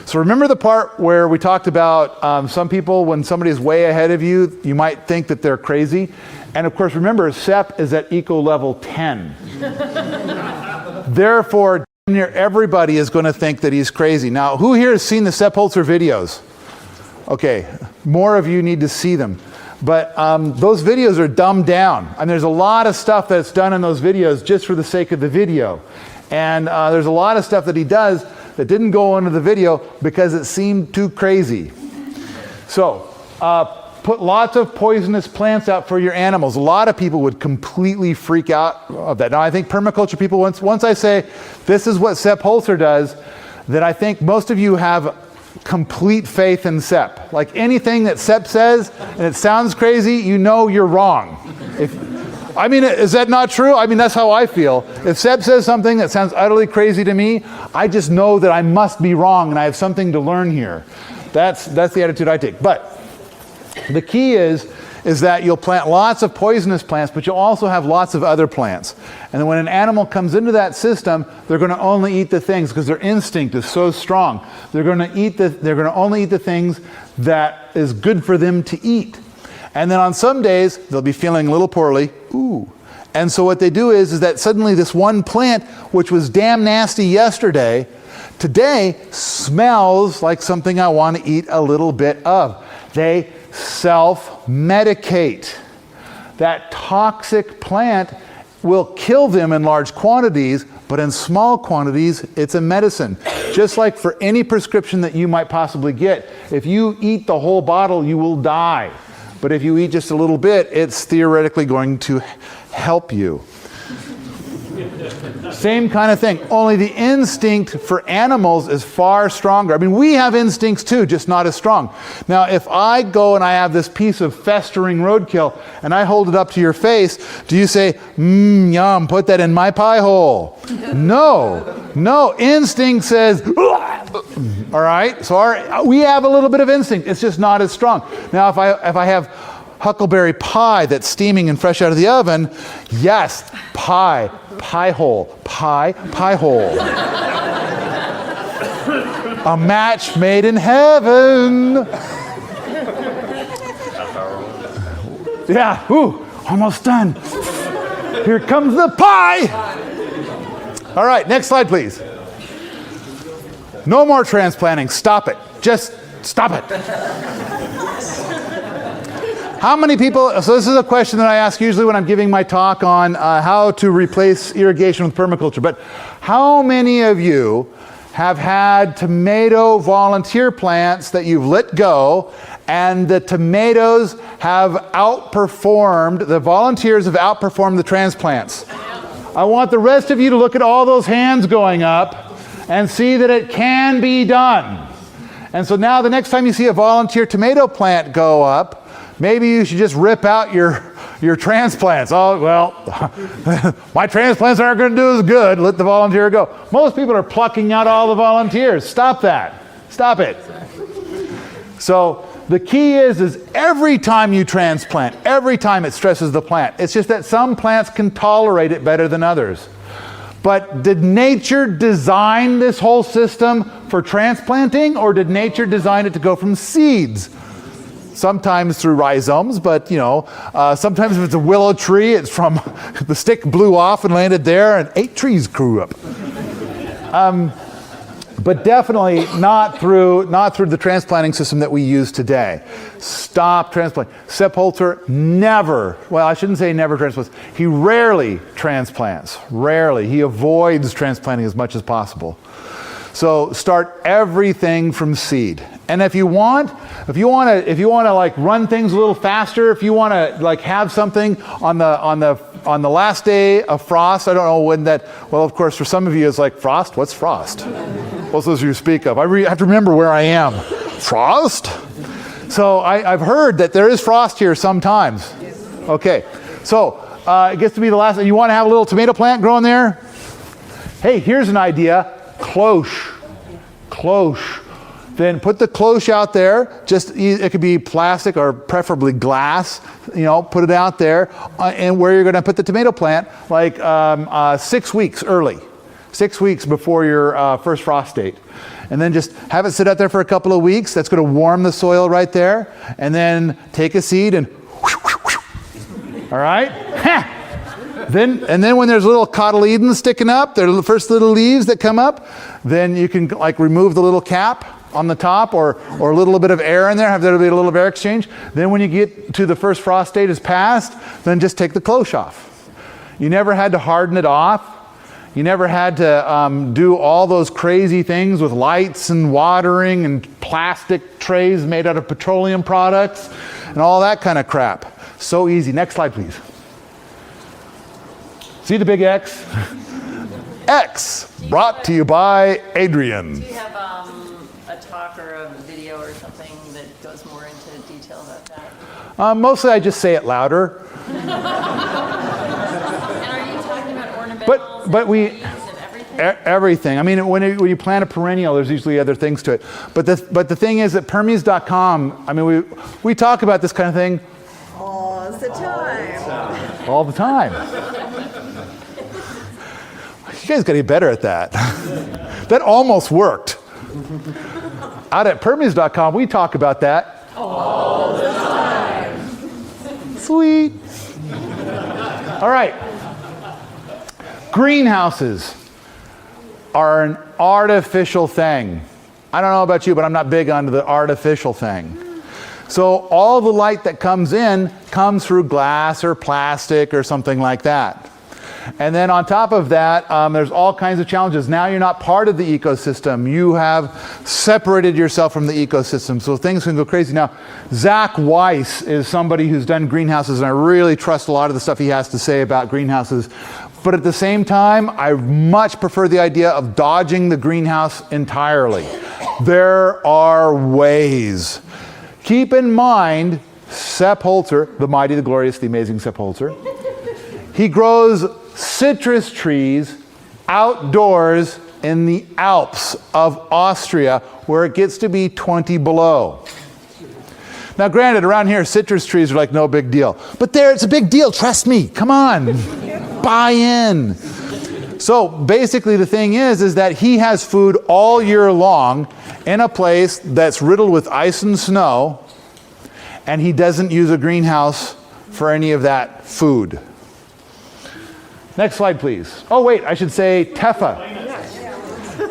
So remember the part where we talked about some people, when somebody is way ahead of you, you might think that they're crazy. And of course, remember, Sepp is at eco level 10. Therefore, near everybody is going to think that he's crazy. Now, who here has seen the Sepp Holzer videos? Okay, more of you need to see them. But those videos are dumbed down. And there's a lot of stuff that's done in those videos just for the sake of the video. And there's a lot of stuff that he does that didn't go into the video because it seemed too crazy. So, put lots of poisonous plants out for your animals. A lot of people would completely freak out of that. Now, I think permaculture people, once I say this is what Sepp Holzer does, then I think most of you have complete faith in Sepp. Like anything that Sepp says, and it sounds crazy, you know you're wrong. I mean, is that not true? I mean, that's how I feel. If Sepp says something that sounds utterly crazy to me, I just know that I must be wrong and I have something to learn here. That's the attitude I take. But the key is that you'll plant lots of poisonous plants, but you'll also have lots of other plants. And then when an animal comes into that system, they're going to only eat the things, because their instinct is so strong. They're going to only eat the things that is good for them to eat. And then on some days, they'll be feeling a little poorly. Ooh. And so what they do is that suddenly this one plant, which was damn nasty yesterday, today smells like something I want to eat a little bit of. They self-medicate. That toxic plant will kill them in large quantities, but in small quantities, it's a medicine. Just like for any prescription that you might possibly get, if you eat the whole bottle, you will die. But if you eat just a little bit, it's theoretically going to help you. Same kind of thing, only the instinct for animals is far stronger. I mean, we have instincts too, just not as strong. Now, if I go and I have this piece of festering roadkill and I hold it up to your face, do you say, yum, put that in my pie hole? No, instinct says, all right? So we have a little bit of instinct, it's just not as strong. Now, if I have huckleberry pie that's steaming and fresh out of the oven, yes, pie hole. A match made in heaven. Yeah, almost done. Here comes the pie. All right, next slide, please. No more transplanting, stop it. Just stop it. How many people, so this is a question that I ask usually when I'm giving my talk on how to replace irrigation with permaculture, but how many of you have had tomato volunteer plants that you've let go and the tomatoes have outperformed, the volunteers have outperformed the transplants? I want the rest of you to look at all those hands going up and see that it can be done. And so now the next time you see a volunteer tomato plant go up, maybe you should just rip out your transplants. Oh, well, my transplants aren't going to do as good. Let the volunteer go. Most people are plucking out all the volunteers. Stop that. Stop it. So the key is every time you transplant, every time it stresses the plant. It's just that some plants can tolerate it better than others. But did nature design this whole system for transplanting, or did nature design it to go from seeds? Sometimes through rhizomes, but sometimes if it's a willow tree, it's from the stick blew off and landed there and 8 trees grew up. But definitely not through the transplanting system that we use today. Stop transplanting. Sepp Holzer never, well, I shouldn't say never transplants. He rarely transplants. Rarely. He avoids transplanting as much as possible. So start everything from seed. And if you want to like run things a little faster, if you want to like have something on the last day of frost, I don't know when that. Well, of course, for some of you, it's like frost. What's frost? What's those you speak of? I have to remember where I am. Frost. So I've heard that there is frost here sometimes. Okay. So it gets to be the last. You want to have a little tomato plant growing there? Hey, here's an idea. Cloche. Then put the cloche out there. It could be plastic or preferably glass. Put it out there, and where you're going to put the tomato plant, like 6 weeks early, 6 weeks before your first frost date, and then just have it sit out there for a couple of weeks. That's going to warm the soil right there, and then take a seed and, all right. Then when there's little cotyledons sticking up, they're the first little leaves that come up, then you can like remove the little cap on the top or a little bit of air in there, have there be a little air exchange. Then when you get to the first frost date is passed, then just take the cloche off. You never had to harden it off. You never had to do all those crazy things with lights and watering and plastic trays made out of petroleum products and all that kind of crap. So easy. Next slide, please. See the big X? X, brought to you by Adrian. Do you have a talk or a video or something that goes more into detail about that? Mostly I just say it louder. And are you talking about ornamentals But we... and everything? Everything. I mean, when you plant a perennial, there's usually other things to it. But the thing is that Permies.com, I mean, we talk about this kind of thing All the time. all the time. You guys got to get better at that. That almost worked. Out at Permies.com, we talk about that all the time. Sweet. All right. Greenhouses are an artificial thing. I don't know about you, but I'm not big on the artificial thing. So all the light that comes in comes through glass or plastic or something like that. And then on top of that, there's all kinds of challenges. Now you're not part of the ecosystem. You have separated yourself from the ecosystem, so things can go crazy. Now, Zach Weiss is somebody who's done greenhouses, and I really trust a lot of the stuff he has to say about greenhouses. But at the same time, I much prefer the idea of dodging the greenhouse entirely. There are ways. Keep in mind, Sepp Holzer, the mighty, the glorious, the amazing Sepp Holzer, he grows citrus trees outdoors in the Alps of Austria, where it gets to be 20 below. Now granted, around here citrus trees are like no big deal, but there it's a big deal, trust me, come on, buy in. So basically the thing is that he has food all year long in a place that's riddled with ice and snow, and he doesn't use a greenhouse for any of that food. Next slide, please. Oh, wait, I should say TEFA.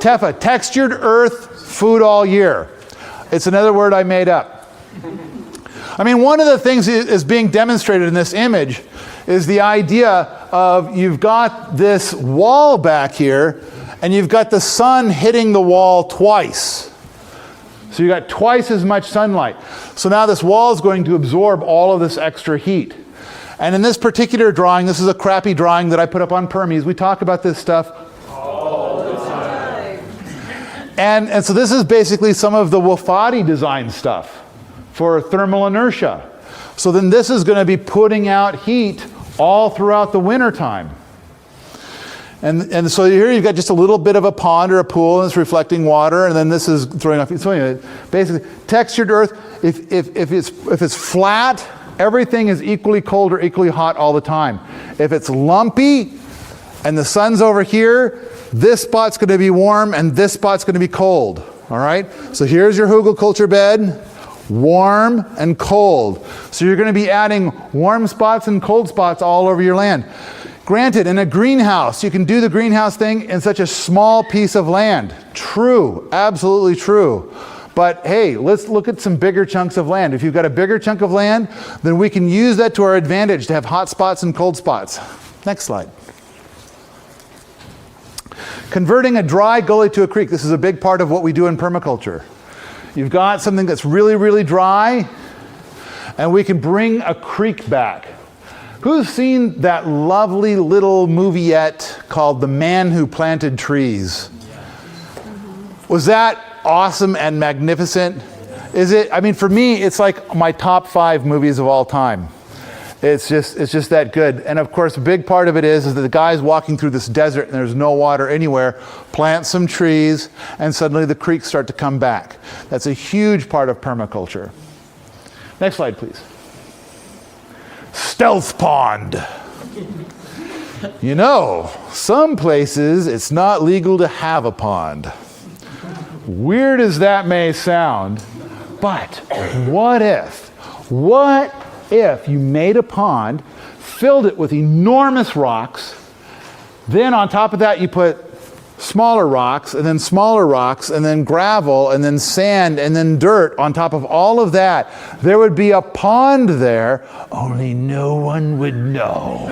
TEFA, textured earth, food all year. It's another word I made up. I mean, one of the things that is being demonstrated in this image is the idea of you've got this wall back here, and you've got the sun hitting the wall twice. So you've got twice as much sunlight. So now this wall is going to absorb all of this extra heat. And in this particular drawing, this is a crappy drawing that I put up on Permies. We talk about this stuff all the time. And so this is basically some of the Wofati design stuff for thermal inertia. So then this is going to be putting out heat all throughout the winter time. And so here you've got just a little bit of a pond or a pool, and it's reflecting water, and then this is throwing off. So anyway, basically, textured earth, if it's flat, everything is equally cold or equally hot all the time. If it's lumpy and the sun's over here, this spot's going to be warm and this spot's going to be cold. All right? So here's your Hugelkultur bed, warm and cold. So you're going to be adding warm spots and cold spots all over your land. Granted, in a greenhouse, you can do the greenhouse thing in such a small piece of land. True, absolutely true. But hey, let's look at some bigger chunks of land. If you've got a bigger chunk of land, then we can use that to our advantage to have hot spots and cold spots. Next slide. Converting a dry gully to a creek. This is a big part of what we do in permaculture. You've got something that's really, really dry, and we can bring a creek back. Who's seen that lovely little moviette called The Man Who Planted Trees? Was that awesome and magnificent? Is it? I mean, for me, it's like my top 5 movies of all time. It's just that good. And of course, a big part of it is that the guy's walking through this desert and there's no water anywhere, plant some trees, and suddenly the creeks start to come back. That's a huge part of permaculture. Next slide, please. Stealth pond. You know, some places it's not legal to have a pond. Weird as that may sound, but what if you made a pond, filled it with enormous rocks, then on top of that you put smaller rocks, and then gravel, and then sand, and then dirt on top of all of that. There would be a pond there, only no one would know.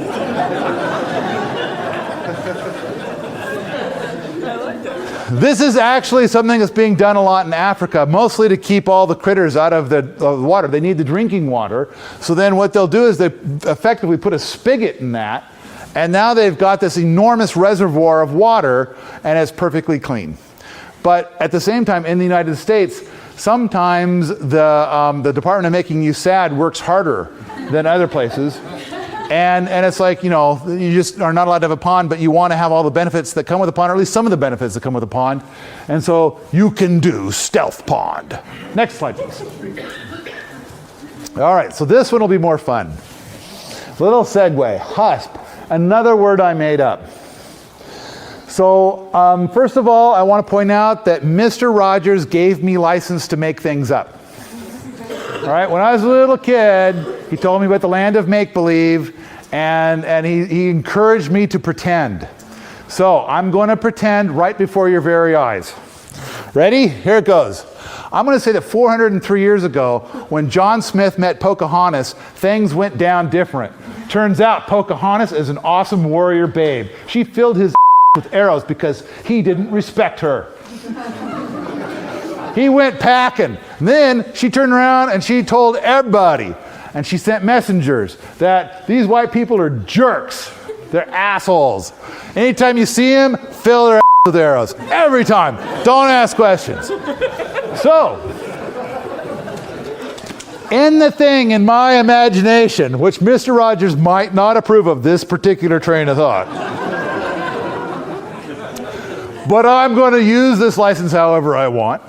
This is actually something that's being done a lot in Africa, mostly to keep all the critters out of the water. They need the drinking water. So then what they'll do is they effectively put a spigot in that, and now they've got this enormous reservoir of water, and it's perfectly clean. But at the same time, in the United States, sometimes the Department of Making You Sad works harder than other places. And it's like, you know, you just are not allowed to have a pond, but you want to have all the benefits that come with a pond, or at least some of the benefits that come with a pond. And so you can do stealth pond. Next slide, please. All right, so this one will be more fun. Little segue, husp, another word I made up. So first of all, I want to point out that Mr. Rogers gave me license to make things up. All right, when I was a little kid, he told me about the land of make-believe, and he encouraged me to pretend. So I'm going to pretend right before your very eyes. Ready? Here it goes. I'm going to say that 403 years ago, when John Smith met Pocahontas, things went down different. Turns out Pocahontas is an awesome warrior babe. She filled his with arrows because he didn't respect her. He went packing. Then she turned around and she told everybody, and she sent messengers, that these white people are jerks. They're assholes. Anytime you see them, fill their with arrows. Every time. Don't ask questions. So, in the thing in my imagination, which Mr. Rogers might not approve of this particular train of thought, but I'm going to use this license however I want.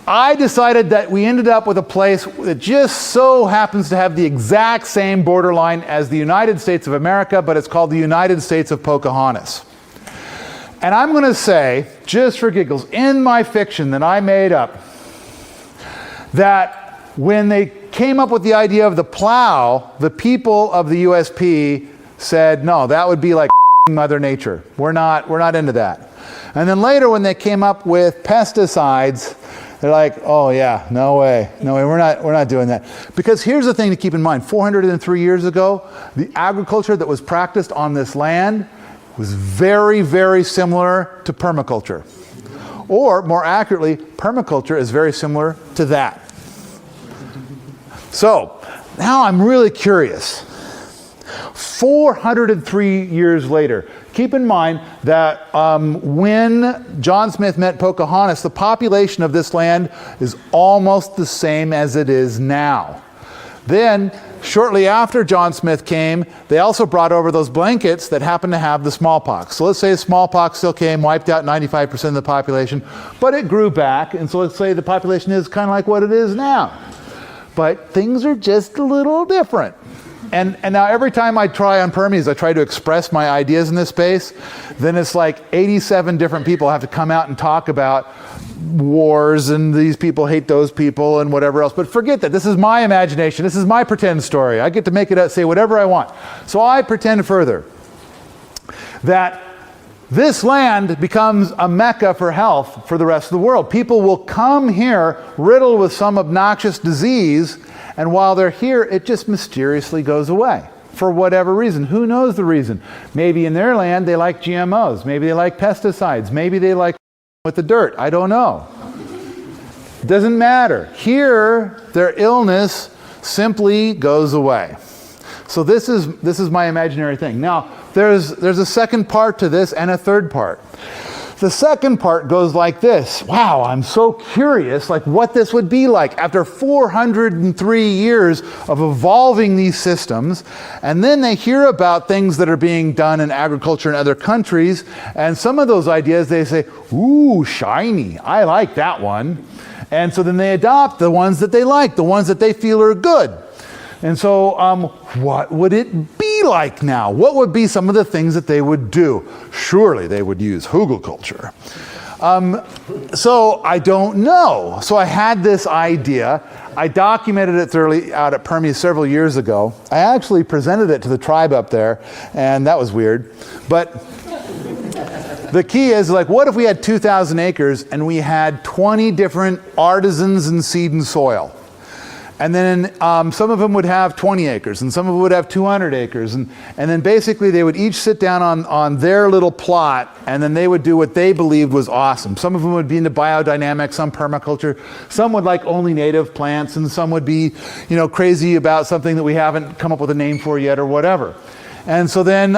I decided that we ended up with a place that just so happens to have the exact same borderline as the United States of America, but it's called the United States of Pocahontas. And I'm going to say, just for giggles, in my fiction that I made up, that when they came up with the idea of the plow, the people of the USP said, no, that would be like Mother Nature. We're not into that. And then later when they came up with pesticides, they're like, oh yeah, no way, we're not doing that. Because here's the thing to keep in mind, 403 years ago, the agriculture that was practiced on this land was very, very similar to permaculture. Or more accurately, permaculture is very similar to that. So, now I'm really curious. 403 years later, keep in mind that when John Smith met Pocahontas, the population of this land is almost the same as it is now. Then shortly after John Smith came, they also brought over those blankets that happened to have the smallpox. So let's say smallpox still came, wiped out 95% of the population, but it grew back, and so let's say the population is kind of like what it is now. But things are just a little different. And now every time I try on Permies, I try to express my ideas in this space, then it's like 87 different people have to come out and talk about wars and these people hate those people and whatever else. But forget that. This is my imagination. This is my pretend story. I get to make it up, say whatever I want. So I pretend further that this land becomes a mecca for health for the rest of the world. People will come here riddled with some obnoxious disease, and while they're here, it just mysteriously goes away. For whatever reason. Who knows the reason? Maybe in their land they like GMOs. Maybe they like pesticides. Maybe they like with the dirt. I don't know. Doesn't matter. Here, their illness simply goes away. So this is my imaginary thing. Now, there's a second part to this and a third part. The second part goes like this. Wow, I'm so curious like what this would be like after 403 years of evolving these systems. And then they hear about things that are being done in agriculture in other countries. And some of those ideas they say, ooh, shiny. I like that one. And so then they adopt the ones that they like, the ones that they feel are good. And so what would it be like now? What would be some of the things that they would do? Surely they would use Hugelkultur. So I don't know. So I had this idea. I documented it thoroughly out at Permies several years ago. I actually presented it to the tribe up there, and that was weird. But the key is, like, what if we had 2,000 acres and we had 20 different artisans in seed and soil? And then some of them would have 20 acres, and some of them would have 200 acres. And then basically they would each sit down on their little plot, and then they would do what they believed was awesome. Some of them would be into biodynamics, some permaculture. Some would like only native plants, and some would be, crazy about something that we haven't come up with a name for yet or whatever. And so then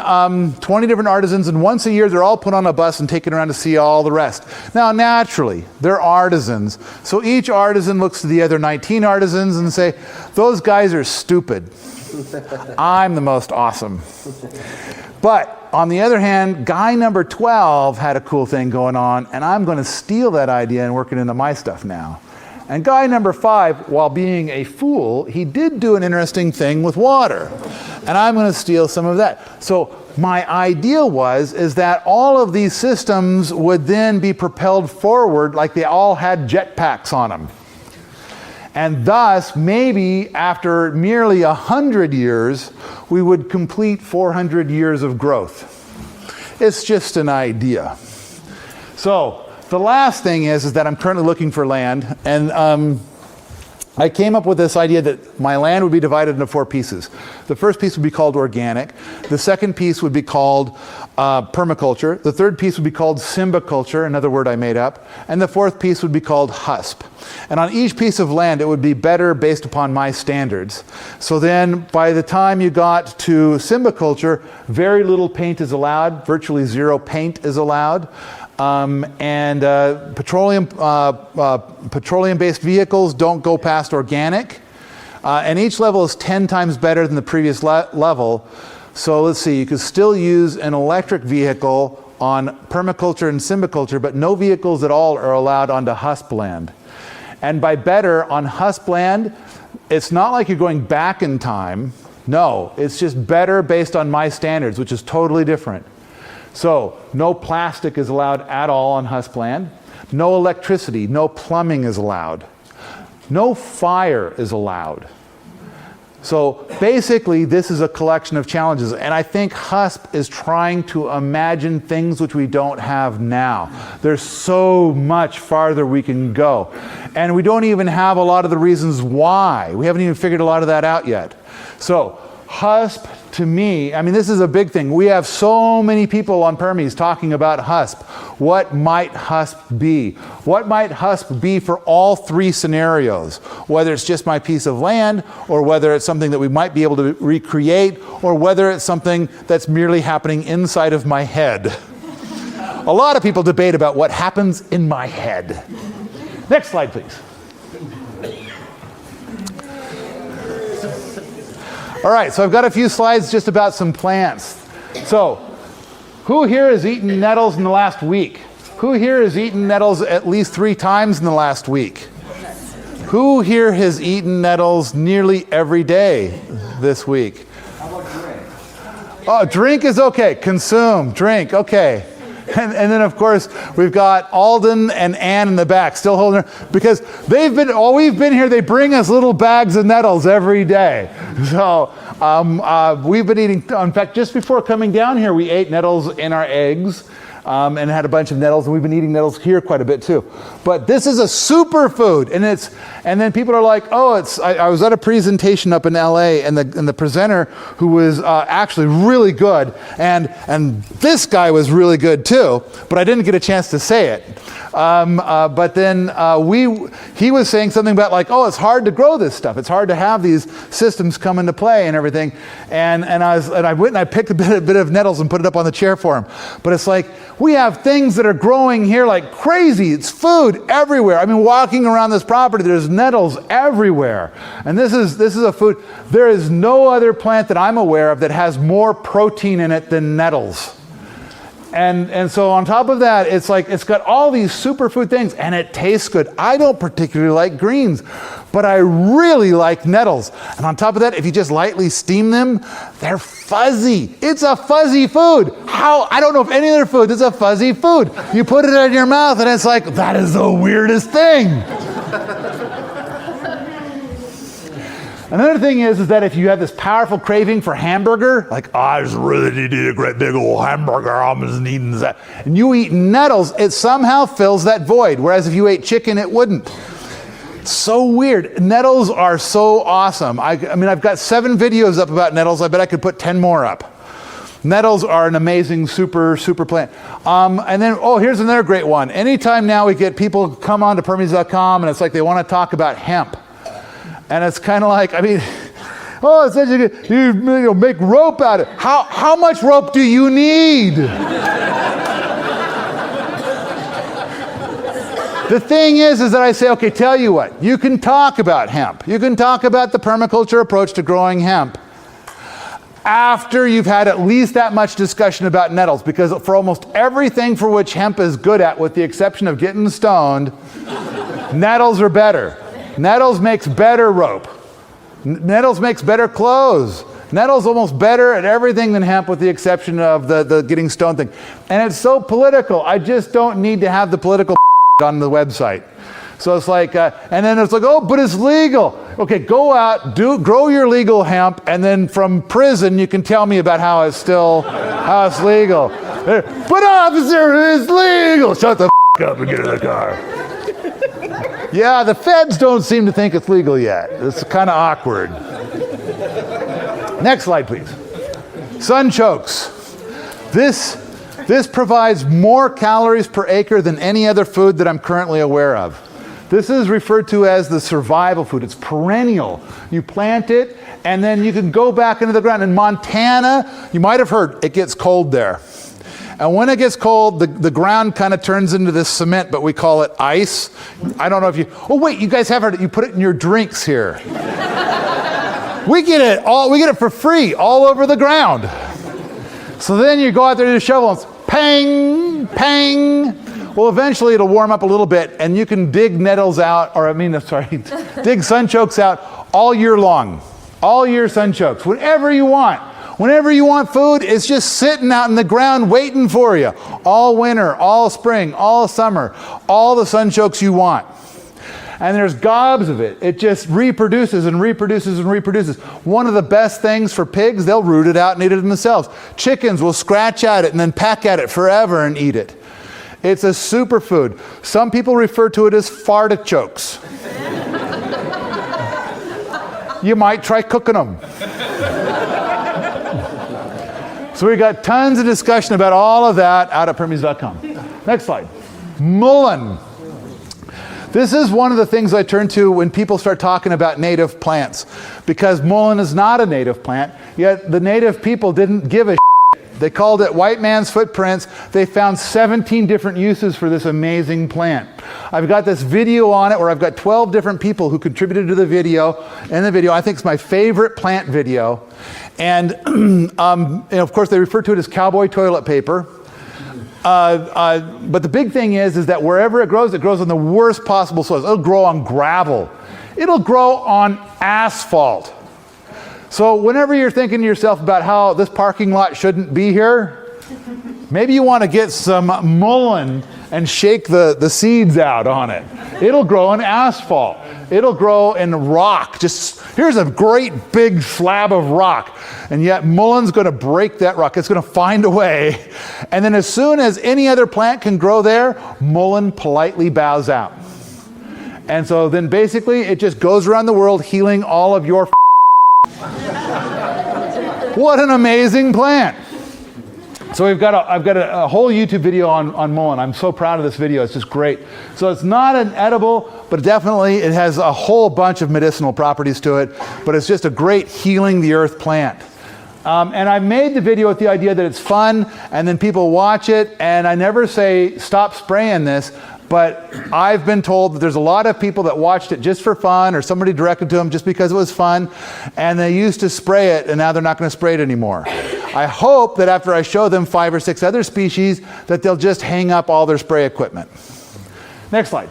20 different artisans, and once a year they're all put on a bus and taken around to see all the rest. Now naturally, they're artisans. So each artisan looks to the other 19 artisans and say, those guys are stupid. I'm the most awesome. But on the other hand, guy number 12 had a cool thing going on, and I'm going to steal that idea and work it into my stuff now. And guy number 5, while being a fool, he did do an interesting thing with water. And I'm going to steal some of that. So my idea is that all of these systems would then be propelled forward like they all had jetpacks on them. And thus, maybe after merely 100 years, we would complete 400 years of growth. It's just an idea. So the last thing is that I'm currently looking for land, and I came up with this idea that my land would be divided into 4 pieces. The first piece would be called organic. The second piece would be called permaculture. The third piece would be called symbiculture, another word I made up. And the fourth piece would be called husp. And on each piece of land, it would be better based upon my standards. So then by the time you got to symbiculture, very little paint is allowed, virtually zero paint is allowed. Petroleum-based vehicles don't go past organic. And each level is 10 times better than the previous level. So let's see, you could still use an electric vehicle on permaculture and symbiculture, but no vehicles at all are allowed onto husp land. And by better, on husp land, it's not like you're going back in time. No, it's just better based on my standards, which is totally different. So, no plastic is allowed at all on husp land. No electricity, no plumbing is allowed. No fire is allowed. So, basically, this is a collection of challenges. And I think husp is trying to imagine things which we don't have now. There's so much farther we can go. And we don't even have a lot of the reasons why. We haven't even figured a lot of that out yet. So, husp, to me, I mean, this is a big thing. We have so many people on Permies talking about husp. What might husp be? What might husp be for all 3 scenarios? Whether it's just my piece of land, or whether it's something that we might be able to recreate, or whether it's something that's merely happening inside of my head. A lot of people debate about what happens in my head. Next slide, please. All right, so I've got a few slides just about some plants. So, who here has eaten nettles in the last week? Who here has eaten nettles at least 3 times in the last week? Who here has eaten nettles nearly every day this week? How about drink? Oh, drink is okay. Consume, drink, okay. And then, of course, we've got Alden and Ann in the back, still holding her, because they've been, while we've been here, they bring us little bags of nettles every day. So we've been eating, in fact, just before coming down here, we ate nettles in our eggs. And had a bunch of nettles, and we've been eating nettles here quite a bit too. But this is a superfood, and then people are like, oh, I was at a presentation up in LA, and the presenter, who was actually really good, and this guy was really good too, but I didn't get a chance to say it. But then he was saying something about like, oh, it's hard to grow this stuff. It's hard to have these systems come into play and everything. And I went and I picked a bit of nettles and put it up on the chair for him. But it's like, we have things that are growing here like crazy. It's food everywhere. I mean, walking around this property, there's nettles everywhere. And this is a food. There is no other plant that I'm aware of that has more protein in it than nettles. And so on top of that, it's like, it's got all these superfood things, and it tastes good. I don't particularly like greens, but I really like nettles. And on top of that, if you just lightly steam them, they're fuzzy. It's a fuzzy food. How? I don't know if any other food is a fuzzy food. You put it in your mouth, and it's like, that is the weirdest thing. Another thing is that if you have this powerful craving for hamburger, like, oh, I just really need to eat a great big old hamburger, I'm just eating that, and you eat nettles, it somehow fills that void, whereas if you ate chicken, it wouldn't. It's so weird. Nettles are so awesome. I mean, I've got 7 videos up about nettles. I bet I could put 10 more up. Nettles are an amazing super plant. And then, oh, here's another great one. Anytime now we get people come on to Permies.com, and it's like they want to talk about hemp. And it's kind of like, I mean, oh, it's such a good, you know, make rope out of it. How much rope do you need? The thing is that I say, okay, tell you what, you can talk about hemp. You can talk about the permaculture approach to growing hemp after you've had at least that much discussion about nettles, because for almost everything for which hemp is good at, with the exception of getting stoned, nettles are better. Nettles makes better rope. Nettles makes better clothes. Nettles almost better at everything than hemp, with the exception of the getting stoned thing. And it's so political. I just don't need to have the political on the website. So it's like, and then it's like, oh, but it's legal. Okay, go out, grow your legal hemp, and then from prison you can tell me about how it's legal. But officer, it's legal. Shut the up and get in the car. Yeah, the feds don't seem to think it's legal yet. It's kind of awkward. Next slide, please. Sunchokes. This provides more calories per acre than any other food that I'm currently aware of. This is referred to as the survival food. It's perennial. You plant it, and then you can go back into the ground. In Montana, you might have heard, it gets cold there. And when it gets cold, the ground kind of turns into this cement, but we call it ice. I don't know if you, oh wait, you guys have heard it, you put it in your drinks here. We get it for free all over the ground. So then you go out there to the shovel and it's pang, pang. Well, eventually it'll warm up a little bit, and you can dig nettles out, dig sunchokes out all year long. All year sunchokes, whenever you want. Whenever you want food, it's just sitting out in the ground waiting for you. All winter, all spring, all summer, all the sunchokes you want. And there's gobs of it. It just reproduces and reproduces and reproduces. One of the best things for pigs, they'll root it out and eat it themselves. Chickens will scratch at it and then peck at it forever and eat it. It's a superfood. Some people refer to it as fartichokes. You might try cooking them. So we got tons of discussion about all of that out at Permies.com. Next slide. Mullein. This is one of the things I turn to when people start talking about native plants, because mullein is not a native plant, yet the native people didn't give a shit They called it White Man's Footprints. They found 17 different uses for this amazing plant. I've got this video on it where I've got 12 different people who contributed to the video. And the video, I think, is my favorite plant video. And, of course, they refer to it as cowboy toilet paper. But the big thing is that wherever it grows on the worst possible soils. It'll grow on gravel. It'll grow on asphalt. So whenever you're thinking to yourself about how this parking lot shouldn't be here, maybe you want to get some mullein and shake the seeds out on it. It'll grow in asphalt. It'll grow in rock. Just here's a great big slab of rock. And yet mullein's going to break that rock. It's going to find a way. And then as soon as any other plant can grow there, mullein politely bows out. And so then basically it just goes around the world healing all of your What an amazing plant. So I've got a whole YouTube video on mullein. I'm so proud of this video. It's just great. So it's not an edible, but definitely it has a whole bunch of medicinal properties to it. But it's just a great healing the earth plant. And I made the video with the idea that it's fun, and then people watch it, and I never say stop spraying this. But I've been told that there's a lot of people that watched it just for fun, or somebody directed to them just because it was fun, and they used to spray it, and now they're not going to spray it anymore. I hope that after I show them 5 or 6 other species, that they'll just hang up all their spray equipment. Next slide.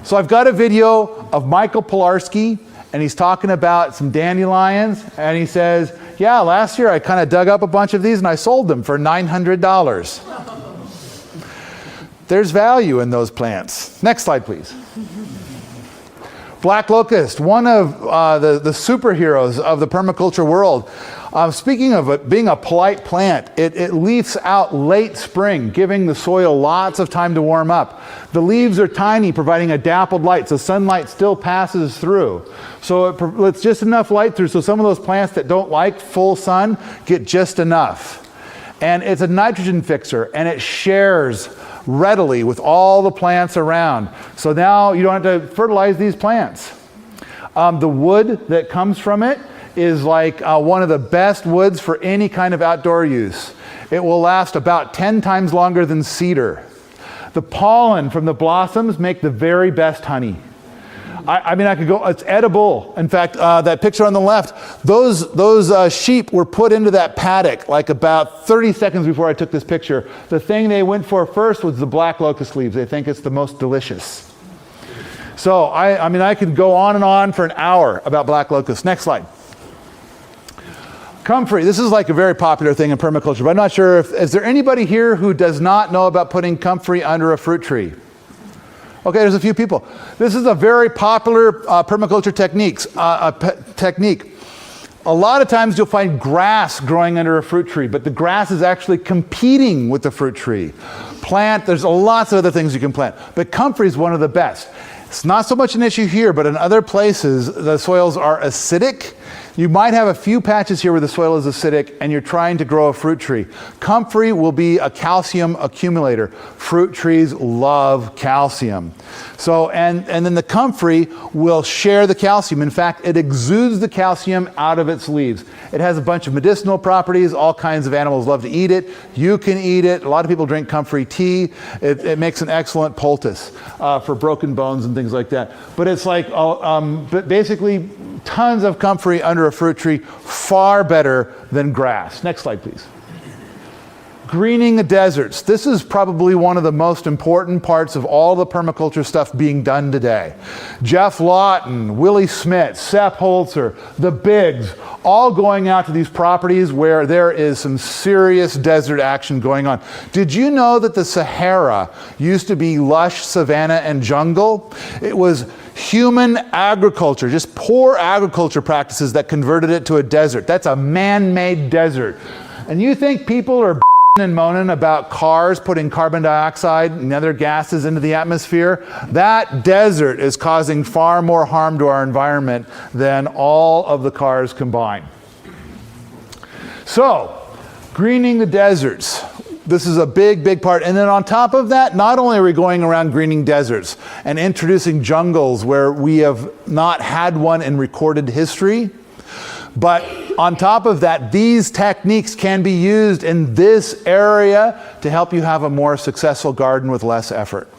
So I've got a video of Michael Pilarski, and he's talking about some dandelions, and he says, yeah, last year I kind of dug up a bunch of these and I sold them for $900. There's value in those plants. Next slide, please. Black locust, one of the superheroes of the permaculture world. Speaking of it being a polite plant, it leaves out late spring, giving the soil lots of time to warm up. The leaves are tiny, providing a dappled light, so sunlight still passes through. So it lets just enough light through, so some of those plants that don't like full sun get just enough. And it's a nitrogen fixer, and it shares readily with all the plants around. So now you don't have to fertilize these plants. The wood that comes from it is like one of the best woods for any kind of outdoor use. It will last about 10 times longer than cedar. The pollen from the blossoms make the very best honey. I mean, I could go, it's edible. In fact, that picture on the left, those sheep were put into that paddock like about 30 seconds before I took this picture. The thing they went for first was the black locust leaves. They think it's the most delicious. So, I mean, I could go on and on for an hour about black locust. Next slide. Comfrey. This is like a very popular thing in permaculture, but I'm not sure is there anybody here who does not know about putting comfrey under a fruit tree? Okay, there's a few people. This is a very popular permaculture technique. A lot of times you'll find grass growing under a fruit tree, but the grass is actually competing with the fruit tree. There's lots of other things you can plant, but comfrey is one of the best. It's not so much an issue here, but in other places, the soils are acidic. You might have a few patches here where the soil is acidic and you're trying to grow a fruit tree. Comfrey will be a calcium accumulator. Fruit trees love calcium. So, and then the comfrey will share the calcium. In fact, it exudes the calcium out of its leaves. It has a bunch of medicinal properties. All kinds of animals love to eat it. You can eat it. A lot of people drink comfrey tea. It makes an excellent poultice for broken bones and things like that. But it's like, but basically, tons of comfrey under a fruit tree, far better than grass. Next slide, please. Greening the deserts. This is probably one of the most important parts of all the permaculture stuff being done today. Jeff Lawton, Willie Smith, Sepp Holzer, the Bigs, all going out to these properties where there is some serious desert action going on. Did you know that the Sahara used to be lush savanna and jungle? It was human agriculture, just poor agriculture practices that converted it to a desert. That's a man-made desert. And you think people are and moaning about cars putting carbon dioxide and other gases into the atmosphere? That desert is causing far more harm to our environment than all of the cars combined. So, greening the deserts. This is a big, big part. And then on top of that, not only are we going around greening deserts and introducing jungles where we have not had one in recorded history, but On top of that, these techniques can be used in this area to help you have a more successful garden with less effort.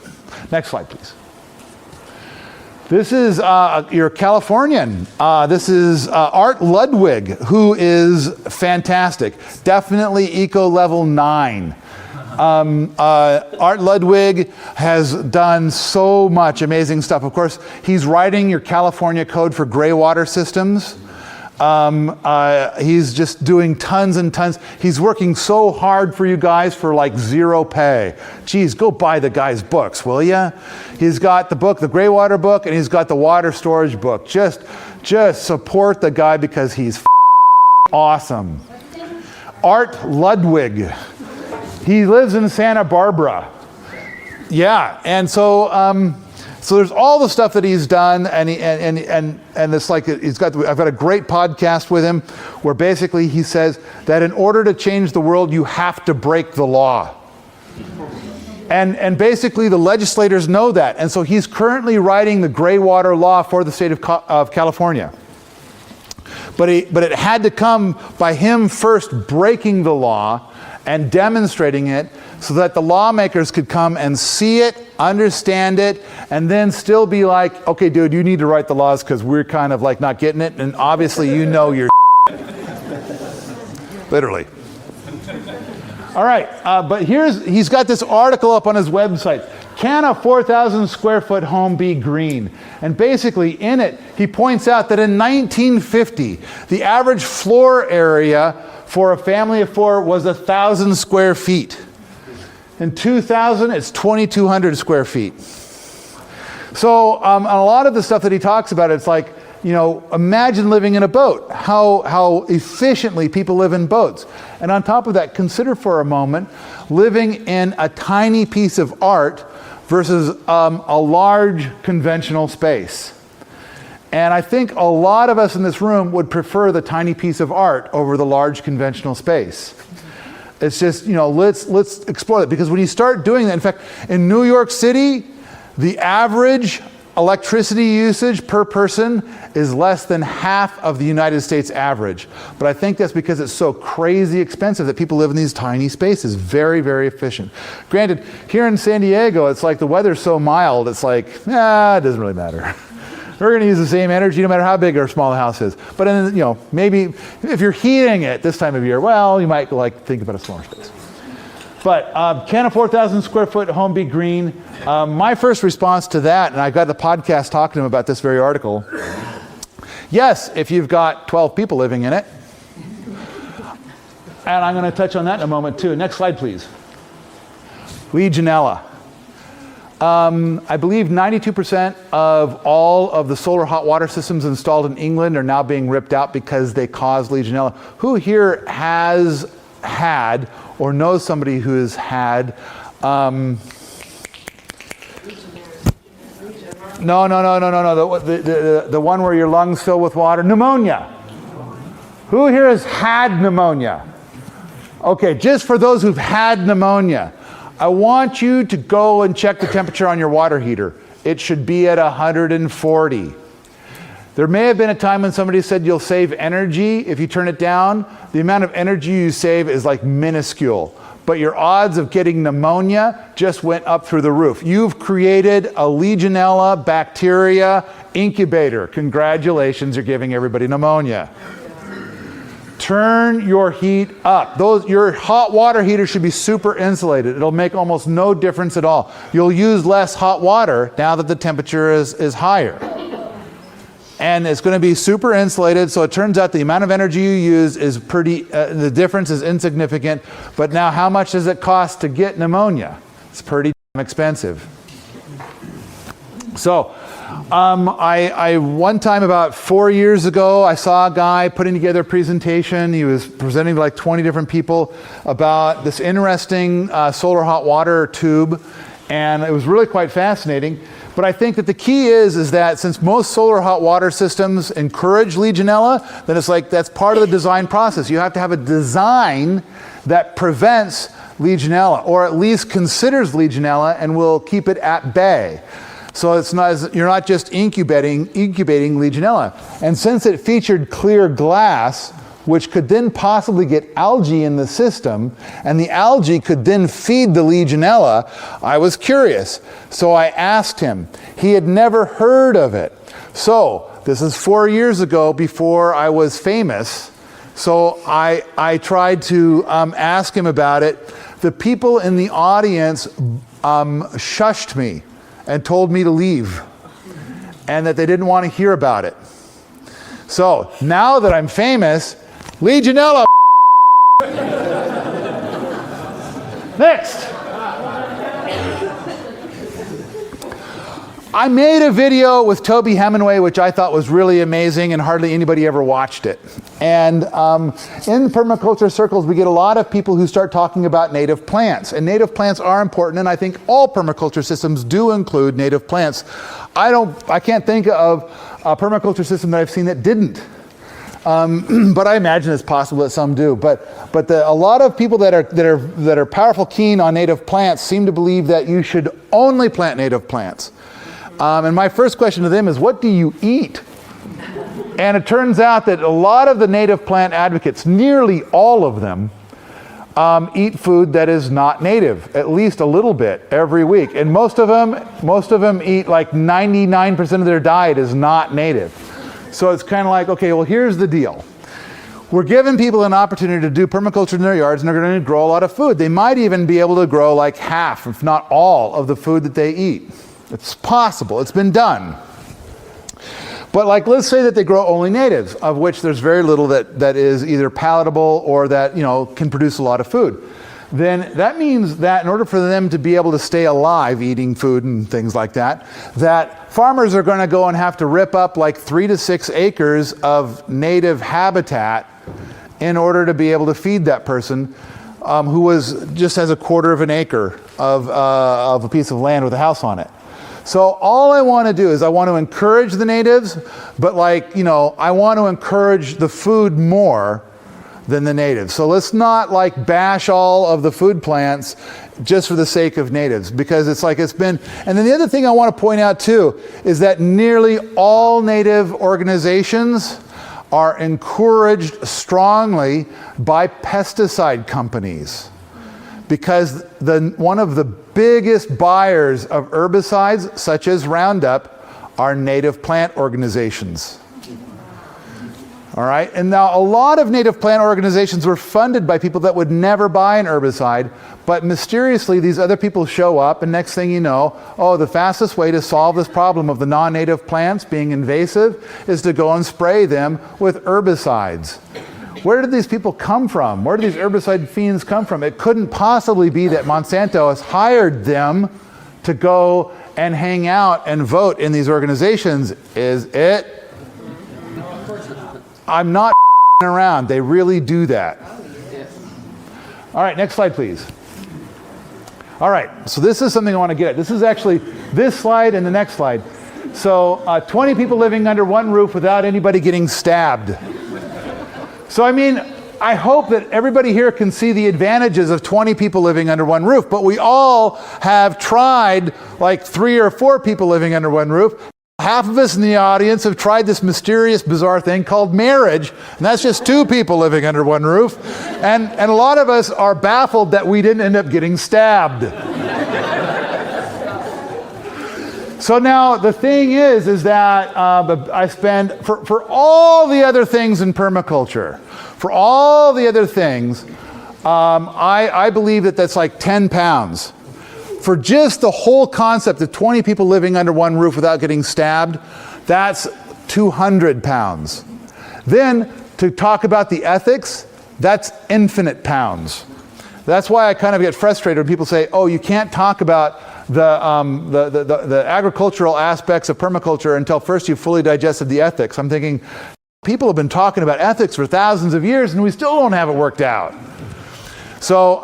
Next slide, please. This is your Californian. This is Art Ludwig, who is fantastic. Definitely eco level 9. Art Ludwig has done so much amazing stuff. Of course, he's writing your California code for gray water systems. He's just doing tons and tons. He's working so hard for you guys for like 0 pay. Geez, go buy the guy's books, will ya? He's got the book, the gray water book, and he's got the water storage book. Just support the guy because he's awesome. Art Ludwig. He lives in Santa Barbara. Yeah, and so there's all the stuff that he's done, and it's like I've got a great podcast with him where basically he says that in order to change the world, you have to break the law. And basically the legislators know that, and so he's currently writing the gray water law for the state of California. But it had to come by him first breaking the law and demonstrating it so that the lawmakers could come and see it, understand it, and then still be like, okay, dude, you need to write the laws because we're kind of like not getting it, and obviously you know your literally. All right, but he's got this article up on his website. Can a 4,000 square foot home be green? And basically in it, he points out that in 1950, the average floor area for a family of 4 was 1,000 square feet. In 2000, it's 2,200 square feet. So a lot of the stuff that he talks about, it's like, you know, imagine living in a boat, how efficiently people live in boats. And on top of that, consider for a moment living in a tiny piece of art versus a large conventional space. And I think a lot of us in this room would prefer the tiny piece of art over the large conventional space. It's just, you know, let's explore it. Because when you start doing that, in fact, in New York City, the average electricity usage per person is less than half of the United States average. But I think that's because it's so crazy expensive that people live in these tiny spaces. Very, very efficient. Granted, here in San Diego, it's like the weather's so mild, it's like, it doesn't really matter. We're going to use the same energy no matter how big or small the house is. But in, you know, maybe if you're heating it this time of year, well, you might like think about a smaller space. But can a 4,000 square foot home be green? My first response to that, and I got the podcast talking to him about this very article. Yes, if you've got 12 people living in it. And I'm going to touch on that in a moment too. Next slide, please. Legionella. I believe 92% of all of the solar hot water systems installed in England are now being ripped out because they cause Legionella. Who here has had or knows somebody who has had no, the one where your lungs fill with water, pneumonia. Who here has had pneumonia? Okay, just for those who've had pneumonia, I want you to go and check the temperature on your water heater. It should be at 140. There may have been a time when somebody said you'll save energy if you turn it down. The amount of energy you save is like minuscule, but your odds of getting pneumonia just went up through the roof. You've created a Legionella bacteria incubator. Congratulations, you're giving everybody pneumonia. Turn your heat up. Your hot water heater should be super insulated. It'll make almost no difference at all. You'll use less hot water now that the temperature is higher. And it's going to be super insulated, so it turns out the amount of energy you use is the difference is insignificant. But now how much does it cost to get pneumonia? It's pretty expensive. So, I one time about 4 years ago, I saw a guy putting together a presentation. He was presenting to like 20 different people about this interesting solar hot water tube, and it was really quite fascinating. But I think that the key is that since most solar hot water systems encourage Legionella, then it's like that's part of the design process. You have to have a design that prevents Legionella, or at least considers Legionella and will keep it at bay. So you're not just incubating Legionella. And since it featured clear glass, which could then possibly get algae in the system, and the algae could then feed the Legionella, I was curious. So I asked him. He had never heard of it. So this is 4 years ago, before I was famous. So I tried to ask him about it. The people in the audience shushed me and told me to leave, and that they didn't want to hear about it. So now that I'm famous, Legionella. Next. I made a video with Toby Hemingway, which I thought was really amazing, and hardly anybody ever watched it. And in permaculture circles, we get a lot of people who start talking about native plants. And native plants are important, and I think all permaculture systems do include native plants. I can't think of a permaculture system that I've seen that didn't. But I imagine it's possible that some do. But a lot of people that are powerful keen on native plants seem to believe that you should only plant native plants. And my first question to them is, what do you eat? And it turns out that a lot of the native plant advocates, nearly all of them, eat food that is not native, at least a little bit every week. And most of them eat, like 99% of their diet is not native. So it's kind of like, okay, well, here's the deal. We're giving people an opportunity to do permaculture in their yards, and they're going to grow a lot of food. They might even be able to grow like half, if not all, of the food that they eat. It's possible. It's been done. But like, let's say that they grow only natives, of which there's very little that is either palatable or that, can produce a lot of food. Then that means that in order for them to be able to stay alive eating food and things like that, that farmers are going to go and have to rip up like 3 to 6 acres of native habitat in order to be able to feed that person who just has a quarter of an acre of a piece of land with a house on it. So all I want to do is I want to encourage the natives, but I want to encourage the food more than the natives. So let's not bash all of the food plants just for the sake of natives, because it's been, and then the other thing I want to point out too is that nearly all native organizations are encouraged strongly by pesticide companies, because one of the biggest buyers of herbicides, such as Roundup, are native plant organizations. All right, and now a lot of native plant organizations were funded by people that would never buy an herbicide, but mysteriously these other people show up, and next thing you know, the fastest way to solve this problem of the non-native plants being invasive is to go and spray them with herbicides. Where did these people come from? Where did these herbicide fiends come from? It couldn't possibly be that Monsanto has hired them to go and hang out and vote in these organizations, is it? I'm not around. They really do that. All right, next slide, please. All right, so this is something I want to get at. This is actually this slide and the next slide. So 20 people living under one roof without anybody getting stabbed. So I hope that everybody here can see the advantages of 20 people living under one roof, but we all have tried 3 or 4 people living under one roof. Half of us in the audience have tried this mysterious, bizarre thing called marriage, and that's just 2 people living under one roof. And a lot of us are baffled that we didn't end up getting stabbed. So now the thing is that I spend, for all the other things in permaculture, for all the other things, I believe that that's like 10 pounds. For just the whole concept of 20 people living under one roof without getting stabbed, that's 200 pounds. Then to talk about the ethics, that's infinite pounds. That's why I kind of get frustrated when people say, oh, you can't talk about the agricultural aspects of permaculture until first you've fully digested the ethics. I'm thinking, people have been talking about ethics for thousands of years and we still don't have it worked out. So,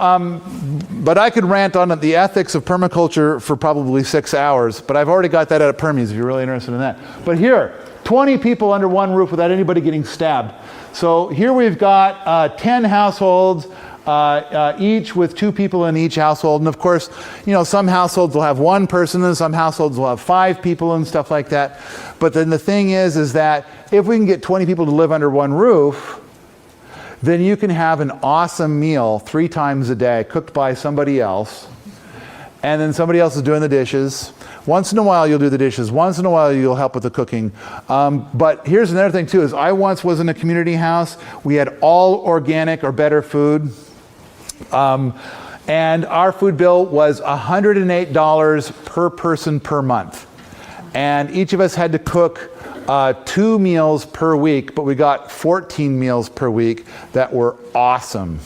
but I could rant on the ethics of permaculture for probably 6 hours, but I've already got that out of Permies if you're really interested in that. But here, 20 people under one roof without anybody getting stabbed. So here we've got 10 households, each with 2 people in each household. And of course, some households will have 1 person and some households will have 5 people and stuff like that. But then the thing is that if we can get 20 people to live under one roof, then you can have an awesome meal 3 times a day cooked by somebody else, and then somebody else is doing the dishes. Once in a while you'll do the dishes. Once in a while you'll help with the cooking. But here's another thing too, is I once was in a community house. We had all organic or better food. And our food bill was $108 per person per month. And each of us had to cook 2 meals per week, but we got 14 meals per week that were awesome.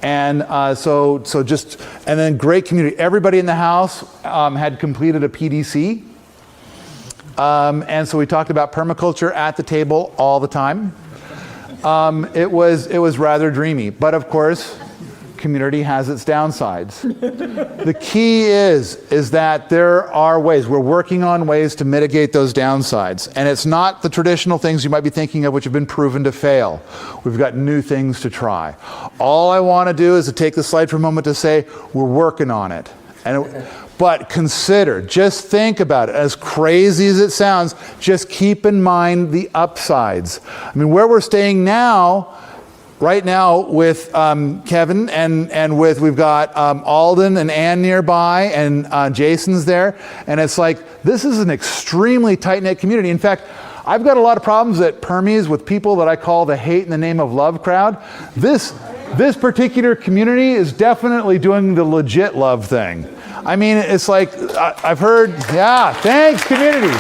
And and then great community. Everybody in the house had completed a PDC. And so we talked about permaculture at the table all the time. It was rather dreamy, but of course, community has its downsides. The key is that there are ways. We're working on ways to mitigate those downsides. And it's not the traditional things you might be thinking of which have been proven to fail. We've got new things to try. All I want to do is to take the slide for a moment to say we're working on it. But consider, just think about it. As crazy as it sounds, just keep in mind the upsides. I mean, where we're staying now, right now with Kevin and we've got Alden and Ann nearby, and Jason's there, and it's like this is an extremely tight-knit community. In fact, I've got a lot of problems at Permies with people that I call the hate in the name of love crowd. This particular community is definitely doing the legit love thing. I mean, it's like I've heard, yeah, thanks community.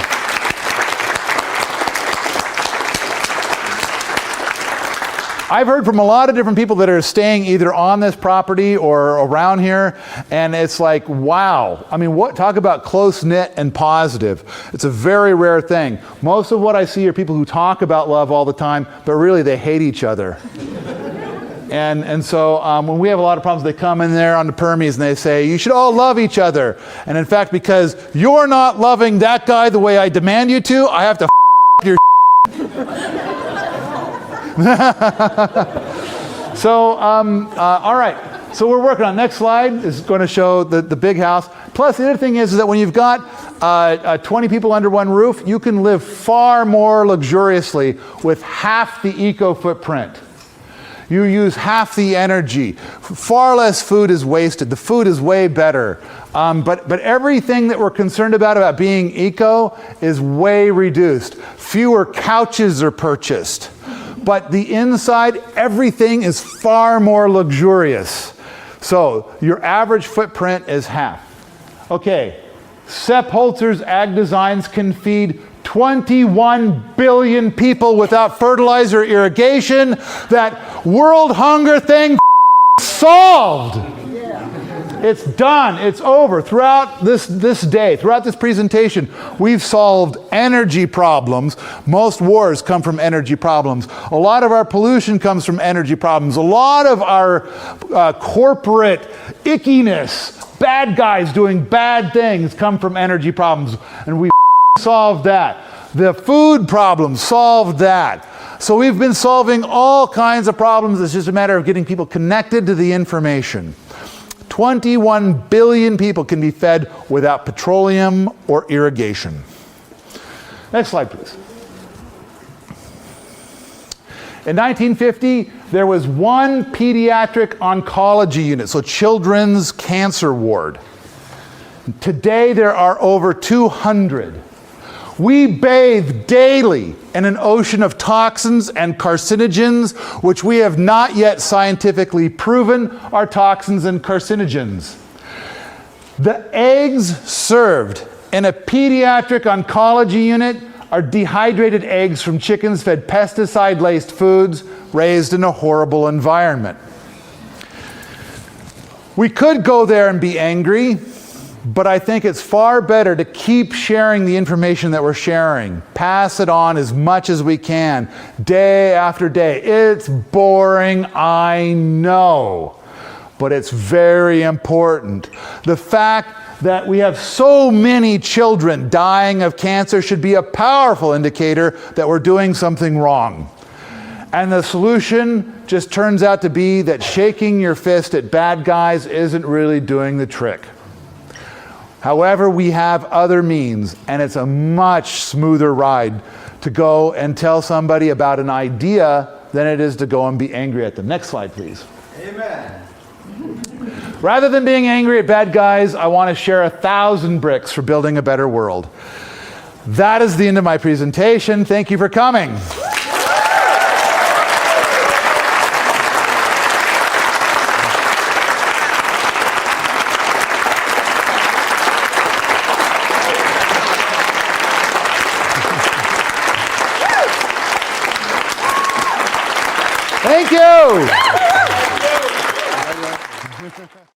I've heard from a lot of different people that are staying either on this property or around here, and it's like, wow. I mean, talk about close-knit and positive. It's a very rare thing. Most of what I see are people who talk about love all the time, but really they hate each other. And so when we have a lot of problems, they come in there on the Permies and they say, you should all love each other. And in fact, because you're not loving that guy the way I demand you to, I have to your So, all right. So we're working on. Next slide is going to show the big house. Plus, the other thing is that when you've got 20 people under one roof, you can live far more luxuriously with half the eco footprint. You use half the energy. Far less food is wasted. The food is way better. But everything that we're concerned about being eco is way reduced. Fewer couches are purchased. But the inside, everything is far more luxurious. So your average footprint is half. Okay, Sepp Holzer's ag designs can feed 21 billion people without fertilizer irrigation. That world hunger thing solved. It's done. It's over. Throughout this day, throughout this presentation, we've solved energy problems. Most wars come from energy problems. A lot of our pollution comes from energy problems. A lot of our corporate ickiness, bad guys doing bad things, come from energy problems. And we solved that. The food problem solved that. So we've been solving all kinds of problems. It's just a matter of getting people connected to the information. 21 billion people can be fed without petroleum or irrigation. Next slide, please. In 1950, there was one pediatric oncology unit, so children's cancer ward. Today, there are over 200. We bathe daily in an ocean of toxins and carcinogens, which we have not yet scientifically proven are toxins and carcinogens. The eggs served in a pediatric oncology unit are dehydrated eggs from chickens fed pesticide-laced foods raised in a horrible environment. We could go there and be angry, but I think it's far better to keep sharing the information that we're sharing. Pass it on as much as we can, day after day. It's boring, I know, but it's very important. The fact that we have so many children dying of cancer should be a powerful indicator that we're doing something wrong. And the solution just turns out to be that shaking your fist at bad guys isn't really doing the trick. However, we have other means, and it's a much smoother ride to go and tell somebody about an idea than it is to go and be angry at them. Next slide, please. Amen. Rather than being angry at bad guys, I want to share 1,000 bricks for building a better world. That is the end of my presentation. Thank you for coming. Thank you.